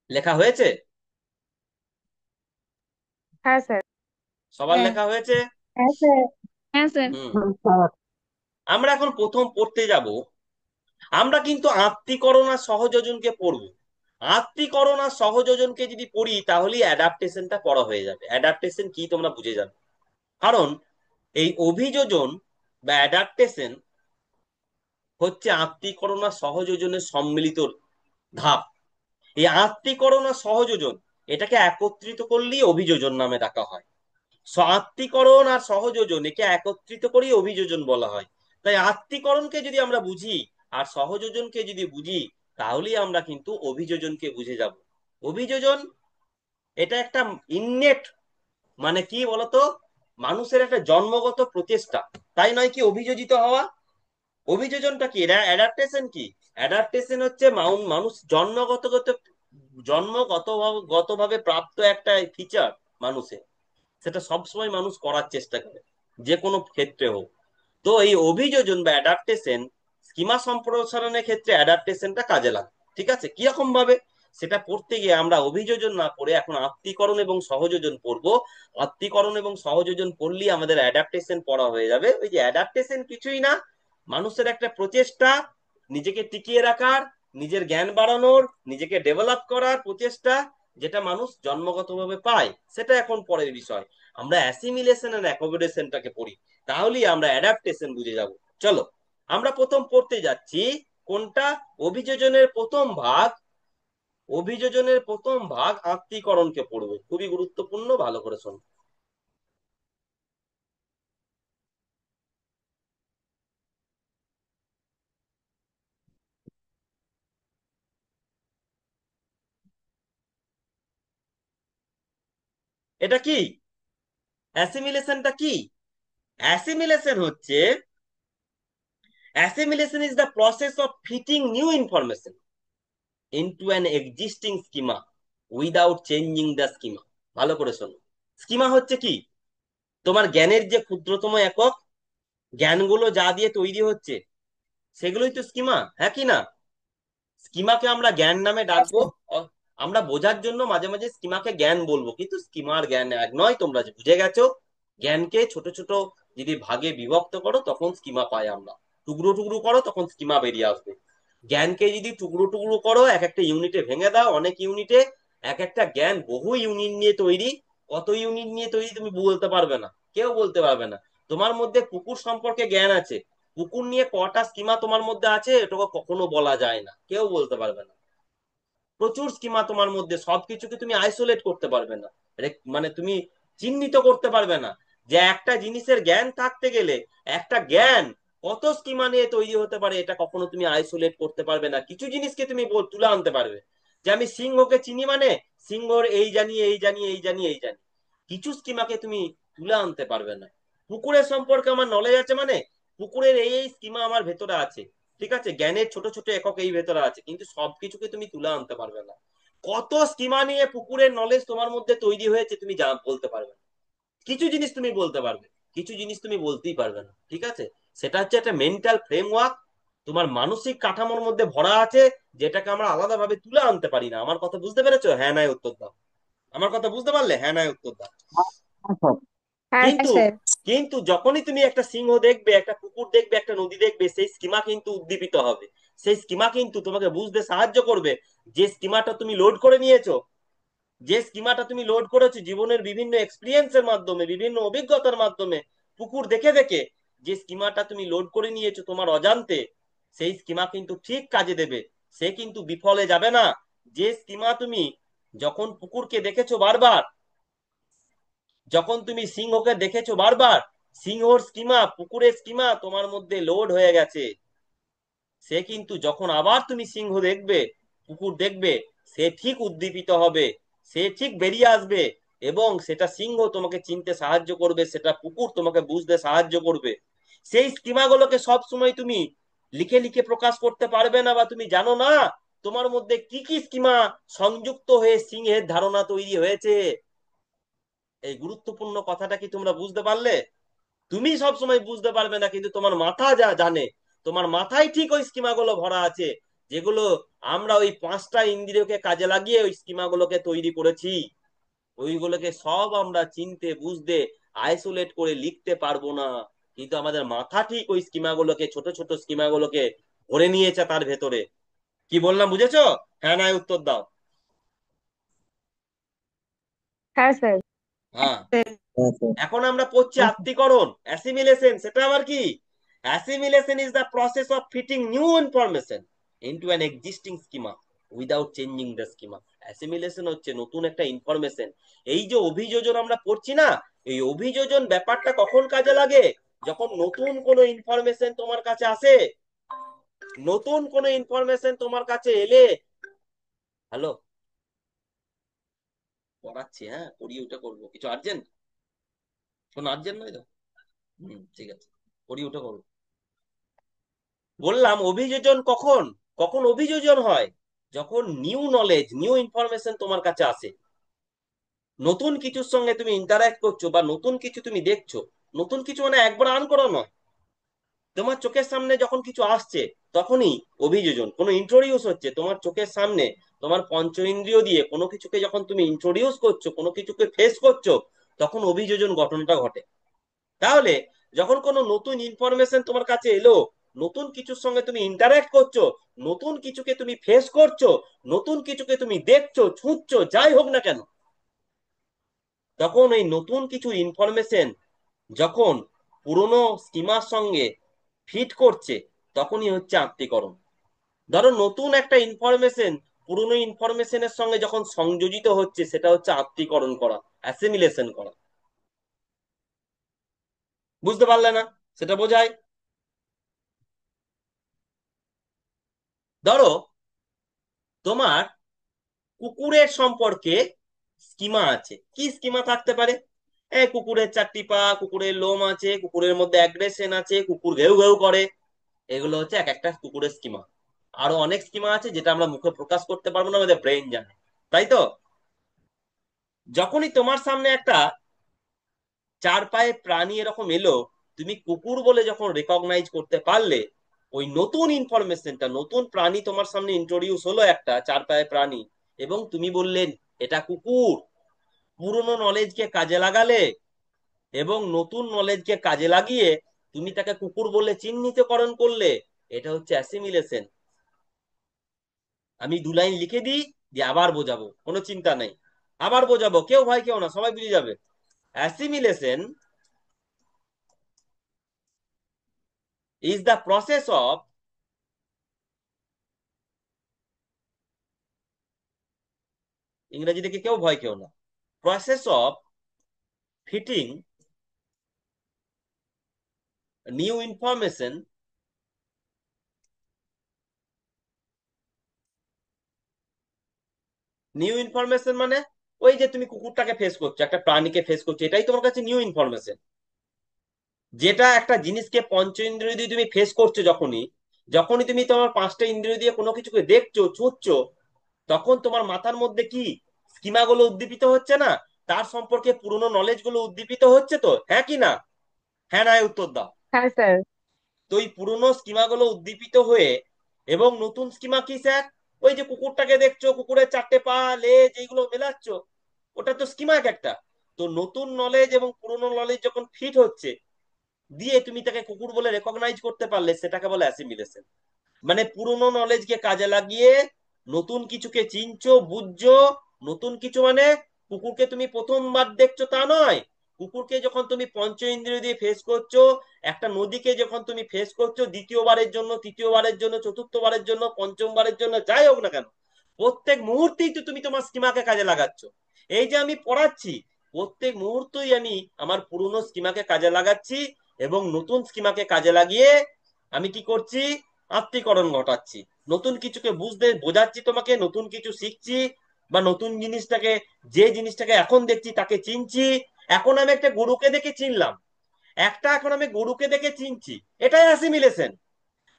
লেখা হয়েছে? হ্যাঁ স্যার। সবার হ্যাঁ। লেখা হয়েছে? হ্যাঁ স্যার। হ্যাঁ স্যার। হুম। স্যার। আমরা এখন প্রথম পড়তে যাব, আমরা কিন্তু আত্তীকরণ আর সহযোজনকে পড়বো। আত্তীকরণ আর সহযোজনকে যদি পড়ি তাহলে অ্যাডাপ্টেশনটা পড়া হয়ে যাবে। অ্যাডাপ্টেশন কি তোমরা বুঝে যাবে, কারণ এই অভিযোজন বা অ্যাডাপ্টেশন হচ্ছে আত্তীকরণ আর সহযোজনের সম্মিলিত ধাপ। এই আত্তীকরণ আর সহযোজন এটাকে একত্রিত করলেই অভিযোজন নামে ডাকা হয়। আত্তীকরণ আর সহযোজন একে একত্রিত করেই অভিযোজন বলা হয়। তাই আত্তীকরণকে যদি আমরা বুঝি আর সহযোজনকে যদি বুঝি, তাহলেই আমরা কিন্তু অভিযোজনকে বুঝে যাব। অভিযোজন এটা একটা ইননেট, মানে কি বলতো, মানুষের একটা জন্মগত প্রচেষ্টা, তাই নয় কি অভিযোজিত হওয়া? অভিযোজনটা কি? অ্যাডাপ্টেশন কি? অ্যাডাপ্টেশন হচ্ছে মানুষ জন্মগত ভাবে প্রাপ্ত একটা ফিচার মানুষের, সেটা সবসময় মানুষ করার চেষ্টা করে, যে কোনো ক্ষেত্রে হোক। তো এই অভিযোজন বা অ্যাডাপ্টেশন স্কিমা সম্প্রসারণের ক্ষেত্রে অ্যাডাপ্টেশনটা কাজে লাগে। ঠিক আছে, কিরকম ভাবে সেটা পড়তে গিয়ে আমরা অভিযোজন না পড়ে এখন আত্তীকরণ এবং সহযোজন পড়বো। আত্তীকরণ এবং সহযোজন পড়লেই আমাদের অ্যাডাপ্টেশন পড়া হয়ে যাবে। ওই যে অ্যাডাপ্টেশন কিছুই না, মানুষের একটা প্রচেষ্টা, নিজেকে টিকিয়ে রাখার, নিজের জ্ঞান বাড়ানোর, নিজেকে ডেভেলপ করার প্রচেষ্টা, যেটা মানুষ জন্মগতভাবে পায়, সেটা এখন পরের বিষয়। আমরা অ্যাসিমিলেশন এন্ড অ্যাকোমোডেশনটাকে পড়ি, তাহলেই আমরা অ্যাডাপ্টেশন বুঝে যাব। চলো, আমরা প্রথম পড়তে যাচ্ছি কোনটা? অভিযোজনের প্রথম ভাগ। অভিযোজনের প্রথম ভাগ আত্মীকরণকে পড়বো, খুবই গুরুত্বপূর্ণ, ভালো করে শোনো। এটা কি অ্যাসিমিলেশনটা কি? অ্যাসিমিলেশন হচ্ছে, assimilation is the process of fitting new information into an existing schema without changing the schema. ভালো করে শোনো, স্কিমা হচ্ছে কি? তোমার জ্ঞানের যে ক্ষুদ্রতম একক, জ্ঞানগুলো যা দিয়ে তৈরি হচ্ছে সেগুলোই তো স্কিমা, হ্যাঁ কি না? স্কিমাকে আমরা জ্ঞান নামে হ্যাঁ ডাকবো। স্যার। আমরা বোঝার জন্য মাঝে মাঝে স্কিমাকে জ্ঞান বলবো, কিন্তু স্কিমার জ্ঞান এক নয়, তোমরা যে বুঝে গেছো। জ্ঞানকে ছোট ছোট যদি ভাগে বিভক্ত করো তখন স্কিমা পাই আমরা, টুকরো টুকরো করো তখন স্কিমা বেরিয়ে আসবে। জ্ঞানকে যদি টুকরো টুকরো করো, এক একটা ইউনিটে ভেঙে দাও, অনেক ইউনিটে, এক একটা জ্ঞান বহু ইউনিট নিয়ে তৈরি। কত ইউনিট নিয়ে তৈরি তুমি বলতে পারবে না, কেউ বলতে পারবে না। তোমার মধ্যে পুকুর সম্পর্কে জ্ঞান আছে, পুকুর নিয়ে কটা স্কিমা তোমার মধ্যে আছে এটা কখনো বলা যায় না, কেউ বলতে পারবে না। প্রচুর স্কিমা তোমার মধ্যে, সবকিছুকে তুমি আইসোলেট করতে পারবে না, মানে তুমি চিহ্নিত করতে পারবে না। যে একটা জিনিসের জ্ঞান থাকতে গেলে একটা জ্ঞান কত স্কিমা নিয়ে তৈরি হতে পারে এটা কখনো তুমি আইসোলেট করতে পারবে না। কিছু জিনিসকে তুমি তুলে আনতে পারবে, যে আমি সিংহকে চিনি মানে সিংহর এই জানি এই জানি এই জানি এই জানি। কিছু স্কিমাকে তুমি তুলে আনতে পারবে না। পুকুরের সম্পর্কে আমার নলেজ আছে মানে পুকুরের এই এই স্কিমা আমার ভেতরে আছে, ঠিক আছে, জ্ঞানের ছোট ছোট একক এই ভেতরে আছে, কিন্তু সবকিছুকে তুমি তুলে আনতে পারবে না। কত স্কিমা নিয়ে পুকুরের নলেজ তোমার মধ্যে তৈরি হয়েছে তুমি বলতে পারবে না। কিছু জিনিস তুমি বলতে পারবে, কিছু জিনিস তুমি বলতেই পারবে না, ঠিক আছে। সেটা হচ্ছে একটা মেন্টাল ফ্রেমওয়ার্ক, তোমার মানসিক কাঠামোর মধ্যে ভরা আছে, যেটাকে আমরা আলাদাভাবে তুলে আনতে পারি না। আমার কথা বুঝতে পেরেছো? হ্যাঁ নাই উত্তর দাও। আমার কথা বুঝতে পারলে? হ্যাঁ নাই উত্তর দাও। হ্যাঁ স্যার। হ্যাঁ কিন্তু স্যার। কিন্তু যখনই তুমি একটা সিংহ দেখবে, একটা কুকুর দেখবে, একটা নদী দেখবে, সেই স্কিমা কিন্তু উদ্দীপিত হবে। সেই স্কিমা কিন্তু তোমাকে বুঝতে সাহায্য করবে। যে স্কিমাটা তুমি লোড করে নিয়েছো, যে স্কিমাটা তুমি লোড করেছো জীবনের বিভিন্ন এক্সপিরিয়েন্সের মাধ্যমে, বিভিন্ন অভিজ্ঞতার মাধ্যমে, পুকুর দেখে দেখে, যে স্কিমাটা তুমি লোড করে নিয়েছো তোমার অজান্তে, সেই স্কিমা কিন্তু ঠিক কাজে দেবে, সে কিন্তু বিফলে যাবে না। যে স্কিমা তুমি যখন পুকুরকে দেখেছো বারবার, যখন তুমি সিংহকে দেখেছো বারবার, সিংহর স্কিমা পুকুরের স্কিমা তোমার মধ্যে লোড হয়ে গেছে। সে কিন্তু যখন আবার তুমি সিংহ দেখবে, কুকুর দেখবে, সে ঠিক উদ্দীপিত হবে, সে ঠিক বেরিয়ে আসবে, এবং সেটা সিংহ তোমাকে চিনতে সাহায্য করবে, সেটা কুকুর তোমাকে বুঝতে সাহায্য করবে। সেই স্কিমাগুলোকে সব সময় তুমি লিখে লিখে প্রকাশ করতে পারবে না, বা তুমি জানো না তোমার মধ্যে কি কি স্কিমা সংযুক্ত হয়ে সিংহের ধারণা তৈরি হয়েছে। এই গুরুত্বপূর্ণ কথাটা কি তোমরা বুঝতে পারলে? তুমি সব সময় বুঝতে পারবে না, কিন্তু তোমার মাথা যা জানে, তোমার মাথায় ঠিক ওই স্কিমাগুলো ভরা আছে, যেগুলো আমরা ওই পাঁচটা ইন্দ্রিয়কে কাজে লাগিয়ে ওই স্কিমাগুলোকে তৈরি করেছি। ওইগুলোকে সব আমরা চিনতে বুঝতে আইসোলেট করে লিখতে পারবো না, কিন্তু আমাদের মাথা ঠিক ওই স্কিমাগুলোকে, ছোট ছোট স্কিমাগুলোকে ভরে নিয়েছে তার ভেতরে। কি বললাম বুঝেছো? হ্যাঁ না উত্তর দাও। হ্যাঁ স্যার। হ্যাঁ। স্যার। হ্যাঁ স্যার। এখন আমরা পড়ছি হ্যাঁ স্যার। আত্মীকরণ, অ্যাসিমিলেশন। সেটা আবার কি? Assimilation is the process of fitting new information into an existing schema without changing the schema. Assimilation হচ্ছে নতুন একটা ইনফরমেশন। এই যে অভিযোজন আমরা পড়ছি না, এই অভিযোজন ব্যাপারটা কখন কাজে লাগে? যখন নতুন কোনো ইনফরমেশন তোমার কাছে আসে। নতুন কোনো ইনফরমেশন তোমার কাছে এলে, হ্যালো, পড়াচ্ছি, হ্যাঁ পড়িয়ে উঠে করবো, কিছু আর্জেন্ট? কোনো আর্জেন্ট নয় তো? ঠিক আছে, পড়িয়ে উঠে করবো। বললাম অভিযোজন কখন, কখন অভিযোজন হয়? যখন নিউ নলেজ, নিউ ইনফরমেশন তোমার কাছে আসে, নতুন কিছুর সঙ্গে তুমি ইন্টারাক্ট করছো, বা নতুন কিছু তুমি দেখছো। নতুন কিছু মানে একবার আন করা নয়, তোমার চোখের সামনে যখন কিছু আসছে তখনই অভিযোজন। কোনো ইন্ট্রোডিউস হচ্ছে তোমার চোখের সামনে, তোমার পঞ্চ ইন্দ্রিয় দিয়ে কোনো কিছুকে যখন তুমি ইন্ট্রোডিউস করছো, কোনো কিছুকে ফেস করছো, তখন অভিযোজন ঘটনাটা ঘটে। তাহলে যখন কোনো নতুন ইনফরমেশন তোমার কাছে এলো, নতুন কিছুর সঙ্গে তুমি ইন্টারাক্ট করছো, নতুন কিছুকে তুমি ফেস করছো, নতুন কিছুকে তুমি দেখছো, ছুঁচ্ছো, যাই হোক না কেন, তখন এই নতুন কিছু ইনফরমেশন যখন পুরনো স্কিমার সঙ্গে ফিট করছে, তখনই হচ্ছে আত্মীকরণ। ধরো নতুন একটা ইনফরমেশন পুরনো ইনফরমেশনের সঙ্গে যখন সংযোজিত হচ্ছে, সেটা হচ্ছে আত্মীকরণ করা, অ্যাসিমিলেশন করা। বুঝতে পারলে না? সেটা বোঝায়। ধরো তোমার কুকুরের সম্পর্কে স্কিমা আছে। কি স্কিমা থাকতে পারে? কুকুরের 4টি পা, কুকুরের লোম আছে, কুকুরের মধ্যে অ্যাগ্রেশন আছে, কুকুর ঘেউ ঘেউ করে। এগুলো হচ্ছে এক একটা কুকুরের স্কিমা। আরো অনেক স্কিমা আছে যেটা আমরা মুখে প্রকাশ করতে পারবো না, আমাদের ব্রেন জানে, তাই তো? যখনই তোমার সামনে একটা 4 পায়ে প্রাণী এরকম এলো, তুমি কুকুর বলে যখন রেকগনাইজ করতে পারলে, ওই নতুন ইনফরমেশনটা, নতুন প্রাণী তোমার সামনে ইন্ট্রোডিউস হলো, একটা 4 পায়ে প্রাণী, এবং তুমি বললেন এটা কুকুর। পুরনো নলেজকে কাজে লাগালে এবং নতুন নলেজকে কাজে লাগিয়ে তুমি তাকে কুকুর বলে চিহ্নিতকরণ করলে। এটা হচ্ছে অ্যাসিমিলেশন। আমি 2 লাইন লিখে দিই, দিয়ে আবার বোঝাবো, কোনো চিন্তা নেই। আবার বোঝাবো, কেউ ভয় কেউ না, সবাই বুঝে যাবে। Assimilation is the process of, ইংরেজি থেকে কেউ ভয় কেউ না, process of fitting new information. New information মানে ওই যে তুমি কুকুরটাকে ফেস করছো, একটা প্রাণীকে ফেস করছো, এটাই তোমার কাছে নিউ ইনফরমেশন। যেটা একটা জিনিসকে পঞ্চ ইন্দ্রিয় দিয়ে তুমি ফেস করছো, যখনই যখনই তুমি তোমার 5টা ইন্দ্রিয় দিয়ে কোনো কিছুকে দেখছো, ছুঁচ্ছো, তখন তোমার মাথার মধ্যে কি স্কিমা গুলো উদ্দীপিত হচ্ছে না? তার সম্পর্কে পুরনো নলেজ গুলো উদ্দীপিত হচ্ছে তো, হ্যাঁ কি না? হ্যাঁ না উত্তর দাও। হ্যাঁ স্যার। তো এই পুরনো স্কিমা গুলো উদ্দীপিত হয়ে, এবং নতুন স্কিমা কি স্যার? ওই যে কুকুরটাকে দেখছো, কুকুরের 4টে পা, লেজ, এইগুলো মেলাচ্ছ, ওটা তো স্কিমা এক একটা। তো নতুন নলেজ এবং পুরনো নলেজ যখন ফিট হচ্ছে, দিয়ে তুমি তাকে কুকুর বলে রেকগনাইজ করতে পারলে, সেটাকে বলে অ্যাসিমিলেশন। মানে পুরনো নলেজকে কাজে লাগিয়ে নতুন কিছুকে চিনছো, বুঝছো। নতুন কিছু মানে কুকুরকে তুমি প্রথমবার দেখছো তা নয়। কুকুরকে যখন তুমি পঞ্চ ইন্দ্রিয় দিয়ে ফেস করছো, একটা নদীকে যখন তুমি ফেস করছো দ্বিতীয়বারের জন্য, তৃতীয়বারের জন্য, চতুর্থবারের জন্য, পঞ্চমবারের জন্য, যাই হোক না কেন, প্রত্যেক মুহূর্তেই তো তুমি তোমার স্কিমাকে কাজে লাগাচ্ছ। এই যে আমি পড়াচ্ছি, প্রত্যেক মুহূর্তেই আমি আমার পুরনো স্কিমাকে কাজে লাগাচ্ছি, এবং নতুন স্কিমাকে কাজে লাগিয়ে আমি কি করছি? আত্মীকরণ ঘটাচ্ছি। নতুন কিছুকে বুঝতে বোঝাচ্ছি তোমাকে, নতুন কিছু শিখছি, বা নতুন জিনিসটাকে, যে জিনিসটাকে এখন দেখছি তাকে চিনছি। এখন আমি একটা গরুকে দেখে চিনলাম, এখন আমি গরুকে দেখে চিনছি, এটাই অ্যাসিমিলেশন।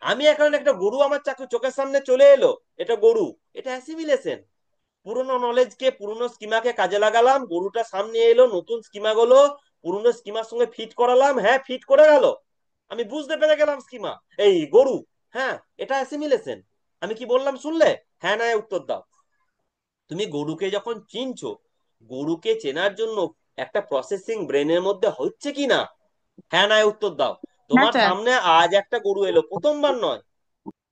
আমি এখন একটা গরু আমার চোখের সামনে চলে এলো, এটা গরু, এটা অ্যাসিমিলেশন। পুরোনো নলেজকে, পুরোনো স্কিমাকে কাজে লাগালাম, গরুটা সামনে এলো, নতুন স্কিমা গুলো পুরোনো স্কিমার সঙ্গে ফিট করালাম, হ্যাঁ ফিট করে গেল, আমি বুঝতে পেরে গেলাম স্কিমা, এই গরু। হ্যাঁ, এটা অ্যাসিমিলেশন। আমি কি বললাম শুনলে? হ্যাঁ না উত্তর দাও। তুমি গরুকে যখন চিনছো, গরুকে চেনার জন্য একটা প্রসেসিং ব্রেনের মধ্যে হচ্ছে কি না? হ্যাঁ না উত্তর দাও। হ্যাঁ তোমার স্যার। সামনে আজ একটা গরু এলো, প্রথমবার নয়,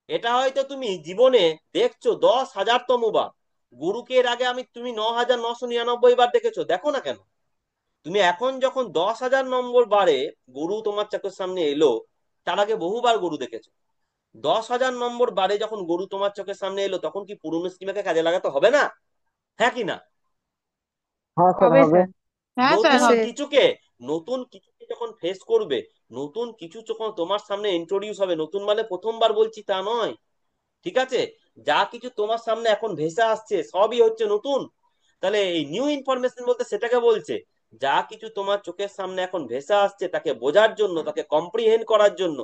এটা হয়তো তুমি জীবনে দেখছো 10,000তম বার। গরুকে এর আগে তুমি 9,999 বার দেখেছো, দেখো না কেন? তুমি এখন যখন 10,000 নম্বর বারে গরু তোমার চোখের সামনে এলো, তার আগে বহুবার গরু দেখেছো। 10,000 নম্বর বারে যখন গরু তোমার চোখের সামনে এলো, তখন কি পুরনো স্কিমাকে কাজে লাগাতে হবে না? হ্যাঁ কি না? হ্যাঁ স্যার হবে হবে। স্যার। হ্যাঁ স্যার নতুন হবে। কিছুকে, নতুন কিছুকে যখন ফেস করবে, নতুন কিছু যখন তোমার সামনে ইন্ট্রোডিউস হবে, নতুন মানে প্রথমবার বলছি তা নয়, ঠিক আছে? যা কিছু তোমার সামনে এখন ভেসে আসছে সবই হচ্ছে নতুন। তাহলে এই নিউ ইনফরমেশন বলতে সেটাকে বলছে। যা কিছু তোমার চোখের সামনে এখন ভেসে আসছে, তাকে বোঝার জন্য, তাকে কম্প্রিহেন্ড করার জন্য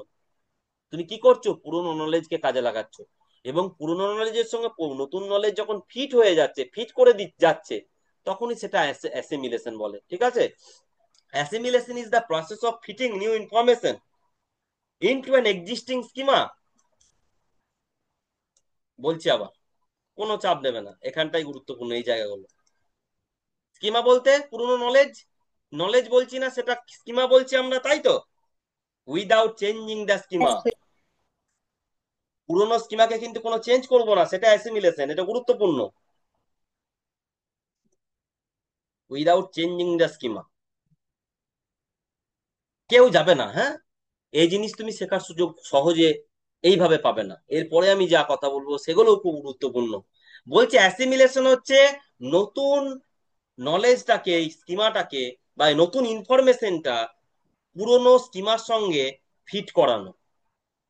তুমি কি করছো? পুরোনো নলেজকে কাজে লাগাচ্ছ। এবং পুরোনো নলেজের সঙ্গে নতুন নলেজ যখন ফিট হয়ে যাচ্ছে, ফিট করে যাচ্ছে, তখনই সেটা অ্যাসিমিলেশন বলে, ঠিক আছে? Assimilation is the process of fitting new information into an existing schema. বলছি আবার, কোনো চাপ নেবে না, এখানটাই গুরুত্বপূর্ণ এই জায়গাগুলো। স্কিমা বলতে পুরনো নলেজ, নলেজ বলছি না, সেটা স্কিমা বলছি আমরা, তাই তো? Without changing the schema. পুরনো স্কিমাকে কিন্তু কোনো চেঞ্জ করবো না, সেটা অ্যাসিমিলেশন, এটা গুরুত্বপূর্ণ। উইদাউট চেঞ্জিং দ্য স্কিমা কেউ যাবে না, হ্যাঁ। এই জিনিস তুমি শেখার সুযোগ সহজে এইভাবে পাবে না। এরপরে আমি যা কথা বলবো সেগুলো খুব গুরুত্বপূর্ণ। বলছে অ্যাসিমিলেশন হচ্ছে নতুন নলেজটাকে, এই স্কিমাটাকে, বা এই নতুন ইনফরমেশনটা পুরনো স্কিমার সঙ্গে ফিট করানো,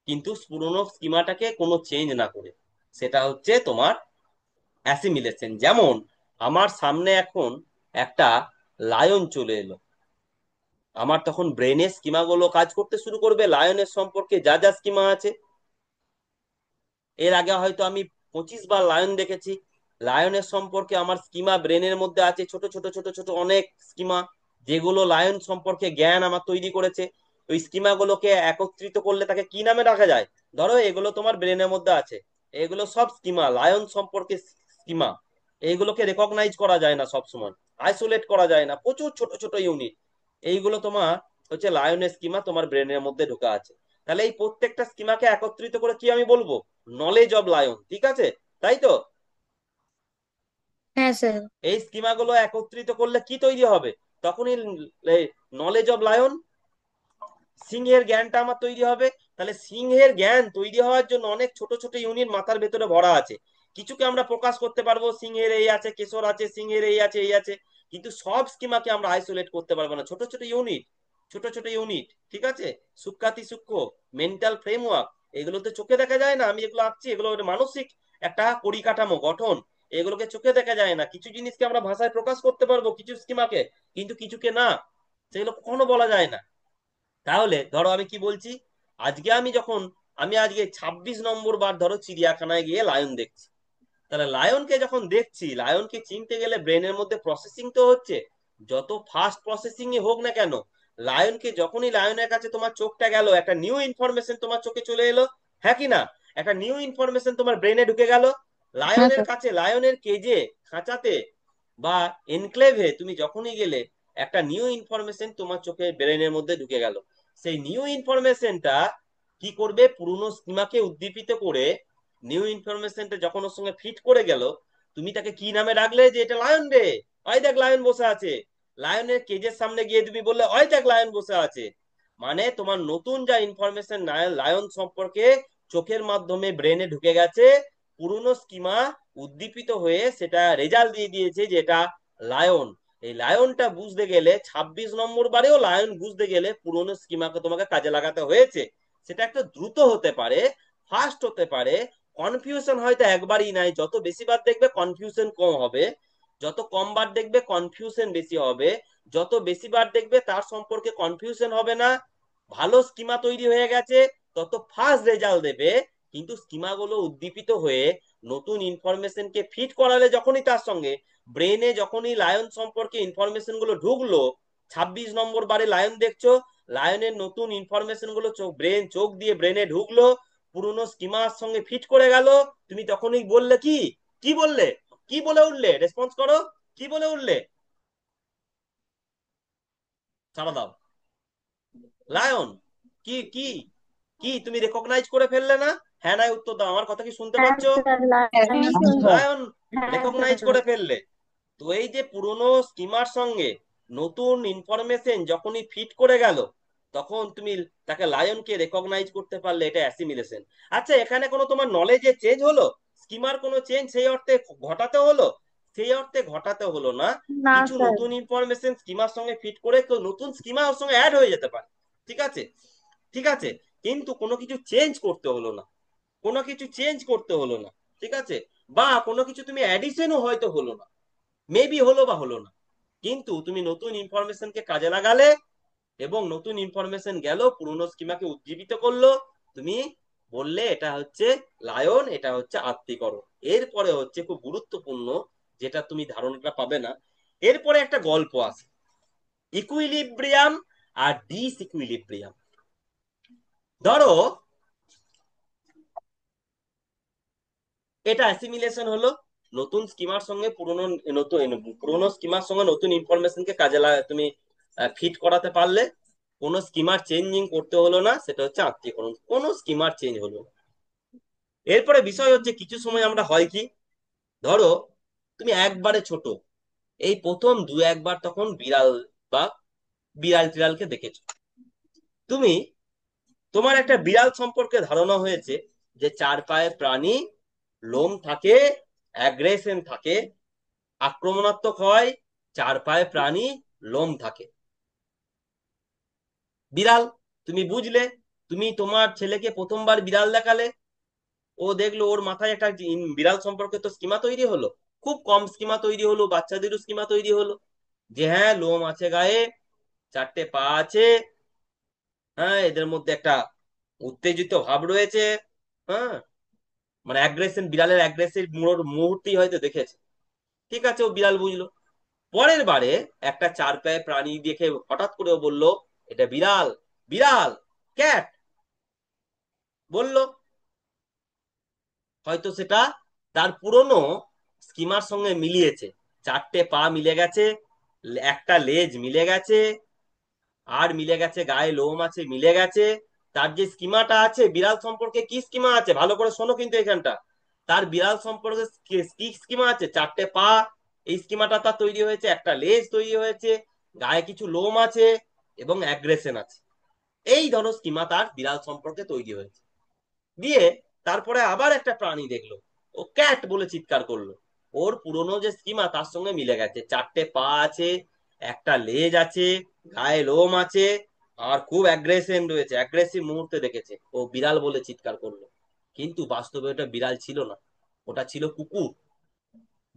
কিন্তু পুরনো স্কিমাটাকে কোনো চেঞ্জ না করে, সেটা হচ্ছে তোমার অ্যাসিমিলেশন। যেমন আমার সামনে এখন একটা লায়ন চলে এলো। আমার তখন ব্রেনের স্কিমাগুলো কাজ করতে শুরু করবে, লায়নের সম্পর্কে যা যা স্কিমা আছে। এর আগে হয়তো আমি 25 বার লায়ন দেখেছি। লায়নের সম্পর্কে আমার স্কিমা ব্রেনের মধ্যে আছে, ছোট ছোট ছোট ছোট অনেক স্কিমা, যেগুলো লায়ন সম্পর্কে জ্ঞান আমার তৈরি করেছে। ওই স্কিমা গুলোকে একত্রিত করলে তাকে কি নামে রাখা যায়? ধরো এগুলো তোমার ব্রেনের মধ্যে আছে, এগুলো সব স্কিমা, লায়ন সম্পর্কে স্কিমা। এইগুলোকে রেকগনাইজ করা যায় না সব সময়, আইসোলেট করা যায় না, প্রচুর ছোট ছোট ইউনিট। এইগুলো তোমার হচ্ছে লায়নের স্কিমা, তোমার ব্রেনের মধ্যে ঢোকা আছে। তাহলে এই প্রত্যেকটা স্কিমাকে একত্রিত করে কি আমি বলবো? নলেজ অব লায়ন, ঠিক আছে? তাই তো? হ্যাঁ স্যার। এই স্কিমাগুলো একত্রিত করলে কি তৈরি হবে? তখনই নলেজ অব লায়ন, সিংহের জ্ঞানটা আমার তৈরি হবে। তাহলে সিংহের জ্ঞান তৈরি হওয়ার জন্য অনেক ছোট ছোট ইউনিট মাথার ভেতরে ভরা আছে। কিছুকে আমরা প্রকাশ করতে পারবো, সিংহের এই আছে, কেশর আছে, সিংহের এই আছে, এই আছে। কিন্তু সব স্কিমাকে আমরা আইসোলেট করতে পারবো না, ছোট ছোট ইউনিট, ছোট ছোট ইউনিট, ঠিক আছে? সূক্ষ্মাতি সূক্ষ্ম মেন্টাল ফ্রেমওয়ার্ক, এগুলো তো চোখে দেখা যায় না। আমি এগুলো আঁকছি, এগুলো একটা মানসিক একটা পরিকাঠামো গঠন। এগুলোকে চোখে দেখা যায় না। কিছু জিনিসকে আমরা ভাষায় প্রকাশ করতে পারবো, কিছু স্কিমাকে, কিন্তু কিছুকে না। সেগুলো কখনো বলা যায় না। তাহলে ধরো আমি কি বলছি, আজকে আমি যখন, আমি আজকে 26 নম্বর বার ধরো চিড়িয়াখানায় গিয়ে লায়ন দেখছি। তাহলে লায়নকে যখন দেখছি, লায়নকে চিনতে গেলে ব্রেনের মধ্যে প্রসেসিং তো হচ্ছে। যত ফাস্ট প্রসেসিং ই হোক না কেন, লায়নকে যখনই, লায়নের কাছে তোমার চোখটা গেল, একটা নিউ ইনফরমেশন তোমার চোখে চলে এলো, হ্যাঁ কি না? একটা নিউ ইনফরমেশন তোমার ব্রেনে ঢুকে গেল। হ্যাঁ লায়নের স্যার। কাছে, লায়নের কেজে, খাঁচাতে বা এনক্লেভে তুমি যখনই গেলে, একটা নিউ ইনফরমেশন তোমার চোখে ব্রেনের মধ্যে ঢুকে গেল। সেই নিউ ইনফরমেশনটা কি করবে? পুরনো স্কিমাকে উদ্দীপিত করে, নিউ ইনফরমেশনটা যখন ওর সঙ্গে ফিট করে গেল, তুমি তাকে কি নামে রাখলে? যে এটা লায়ন রে, ওই দেখ লায়ন বসে আছে। লায়নের কেজের সামনে গিয়ে তুমি বললে ওই দেখ লায়ন বসে আছে। মানে তোমার নতুন যা ইনফরমেশন লায়ন সম্পর্কে চোখের মাধ্যমে ব্রেনে ঢুকে গেছে, পুরনো স্কিমা উদ্দীপিত হয়ে সেটা রেজাল্ট দিয়ে দিয়েছে যে এটা লায়ন। এই লায়নটা বুঝতে গেলে, 26 নম্বর বারেও লায়ন বুঝতে গেলে পুরনো স্কিমাকে তোমাকে কাজে লাগাতে হয়েছে। সেটা একটা দ্রুত হতে পারে, ফাস্ট হতে পারে, কনফিউশন হয়তো একবারই নাই, যত বেশি বার দেখবে কনফিউশন কম হবে, যত কম বার দেখবে কনফিউশন বেশি হবে, যত বেশি বার দেখবে তার সম্পর্কে কনফিউশন হবে না। ভালো স্কিমা তৈরি হয়ে গেছে, তত ফাস্ট রেজাল্ট দেবে। কিন্তু স্কিমাগুলো উদ্দীপিত হয়ে নতুন ইনফরমেশনকে ফিট করালে যখনই তার সঙ্গে ব্রেনে, যখনই লায়ন সম্পর্কে ইনফরমেশন গুলো ঢুকলো, 26 নম্বর বারে লায়ন দেখছো, লায়নের নতুন ইনফরমেশন গুলো চোখ দিয়ে ব্রেনে ঢুকলো, পুরনো স্কিমার সঙ্গে ফিট করে গেল। তুমি তখনই বললে কি? কি বললে? কি বলে উঠলে? রেসপন্স করো। কি বলে উঠলে? সাড়া দাও। লায়ন। কি কি? কি তুমি রেকগনাইজ করে ফেললে না? হ্যাঁ নাই উত্তর দাও, আমার কথা কি শুনতে হ্যাঁ পাচ্ছ? স্যার, হ্যাঁ লাইন স্যার। লায়ন হ্যাঁ রেকগনাইজ স্যার। করে ফেললে। তো এই যে পুরনো স্কিমার সঙ্গে নতুন ইনফরমেশন যখনই ফিট করে গেল, তখন তুমি তাকে লায়নকে রেকগনাইজ করতে পারলে, এটা অ্যাসিমিলেশন। আচ্ছা, এখানে কোনো তোমার নলেজে চেঞ্জ হলো? স্কিমার কোনো চেঞ্জ সেই অর্থে ঘটাতে হলো? সেই অর্থে ঘটাতে হলো না। না কিছু স্যার। নতুন ইনফরমেশন স্কিমার সঙ্গে ফিট করে তো নতুন স্কিমা ওর সঙ্গে অ্যাড হয়ে যেতে পারে, ঠিক আছে? ঠিক আছে, কিন্তু কোনো কিছু চেঞ্জ করতে হলো না, কোনো কিছু চেঞ্জ করতে হলো না, ঠিক আছে? বা কোনো কিছু তুমি অ্যাডিশনও হয়তো হলো না, মেবি হলো বা হলো না, কিন্তু তুমি নতুন ইনফরমেশনকে কাজে লাগালে, এবং নতুন ইনফরমেশন গেল, পুরনো স্কিমাকে উজ্জীবিত করলো। তুমি বললে এটা হচ্ছে লায়ন, এটা হচ্ছে আত্মীকরণ। এরপরে হচ্ছে খুব গুরুত্বপূর্ণ, যেটা তুমি ধারণাটা পাবে না। এরপরে একটা গল্প আছে, ইকুইলিব্রিয়াম আর ডিস ইকুইলিব্রিয়াম। ধরো এটা অ্যাসিমিলেশন হলো, নতুন স্কিমার সঙ্গে পুরনো, নতুন পুরনো স্কিমার সঙ্গে নতুন ইনফরমেশনকে কাজে তুমি ফিট করাতে পারলে, কোনো স্কিমার চেঞ্জিং করতে হলো না, সেটা হচ্ছে আত্মীকরণ। কোনো স্কিমার চেঞ্জ হলো না। এরপরে বিষয় হচ্ছে, কিছু সময় আমরা হয় কি, ধরো তুমি একবারে ছোট, এই প্রথম দু একবার তখন বিড়াল বা বিড়াল টিড়ালকে দেখেছো। তুমি, তোমার একটা বিড়াল সম্পর্কে ধারণা হয়েছে যে চার পায়ে প্রাণী, লোম থাকে, অ্যাগ্রেশন থাকে, আক্রমণাত্মক হয়, চার পায়ে প্রাণী, লোম থাকে। বিড়াল, তুমি বুঝলে। তুমি তোমার ছেলেকে প্রথমবার বিড়াল দেখালে, ও দেখলো, ওর মাথায় একটা বিড়াল সম্পর্কে তো স্কিমা তৈরি হলো। খুব কম স্কিমা তৈরি হলো, বাচ্চাদেরও স্কিমা তৈরি হলো, যে হ্যাঁ লোম আছে গায়ে, চারটে পা আছে, হ্যাঁ এদের মধ্যে একটা উত্তেজিত ভাব রয়েছে, হ্যাঁ মানে অ্যাগ্রেশন, বিড়ালের অ্যাগ্রেসিভ মুহূর্তেই হয়তো দেখেছে। ঠিক আছে, ও বিড়াল বুঝলো। পরের বারে একটা চার পায়ে প্রাণী দেখে হঠাৎ করে ও বলল এটা বিড়াল, বিড়াল, ক্যাট বলল, হয়তো সেটা তার পুরনো স্কিমার সঙ্গে মিলিয়েছে, চারটে পা মিলে গেছে, একটা লেজ মিলে গেছে, আর মিলে গেছে গায়ে লোম আছে মিলে গেছে। তার যে স্কিমাটা আছে বিড়াল সম্পর্কে, কি স্কিমা আছে ভালো করে শোনো কিন্তু এখানটা, তার বিড়াল সম্পর্কে কি স্কিমা আছে, চারটে পা, এই স্কিমাটা তার তৈরি হয়েছে, একটা লেজ তৈরি হয়েছে, গায়ে কিছু লোম আছে, এবং অ্যাগ্রেশন আছে। এই ধরো স্কিমা তার বিড়াল সম্পর্কে তৈরি হয়েছে। দিয়ে তারপরে আবার একটা প্রাণী দেখলো, ও ক্যাট বলে চিৎকার করলো, ওর পুরনো যে স্কিমা তার সঙ্গে মিলে গেছে, চারটে পা আছে, একটা লেজ আছে, গায়ে লোম আছে, আর খুব অ্যাগ্রেসিভ রয়েছে, অ্যাগ্রেসিভ মুহূর্তে দেখেছে, ও বিড়াল বলে চিৎকার করলো। কিন্তু বাস্তবে ওটা বিড়াল ছিল না, ওটা ছিল কুকুর।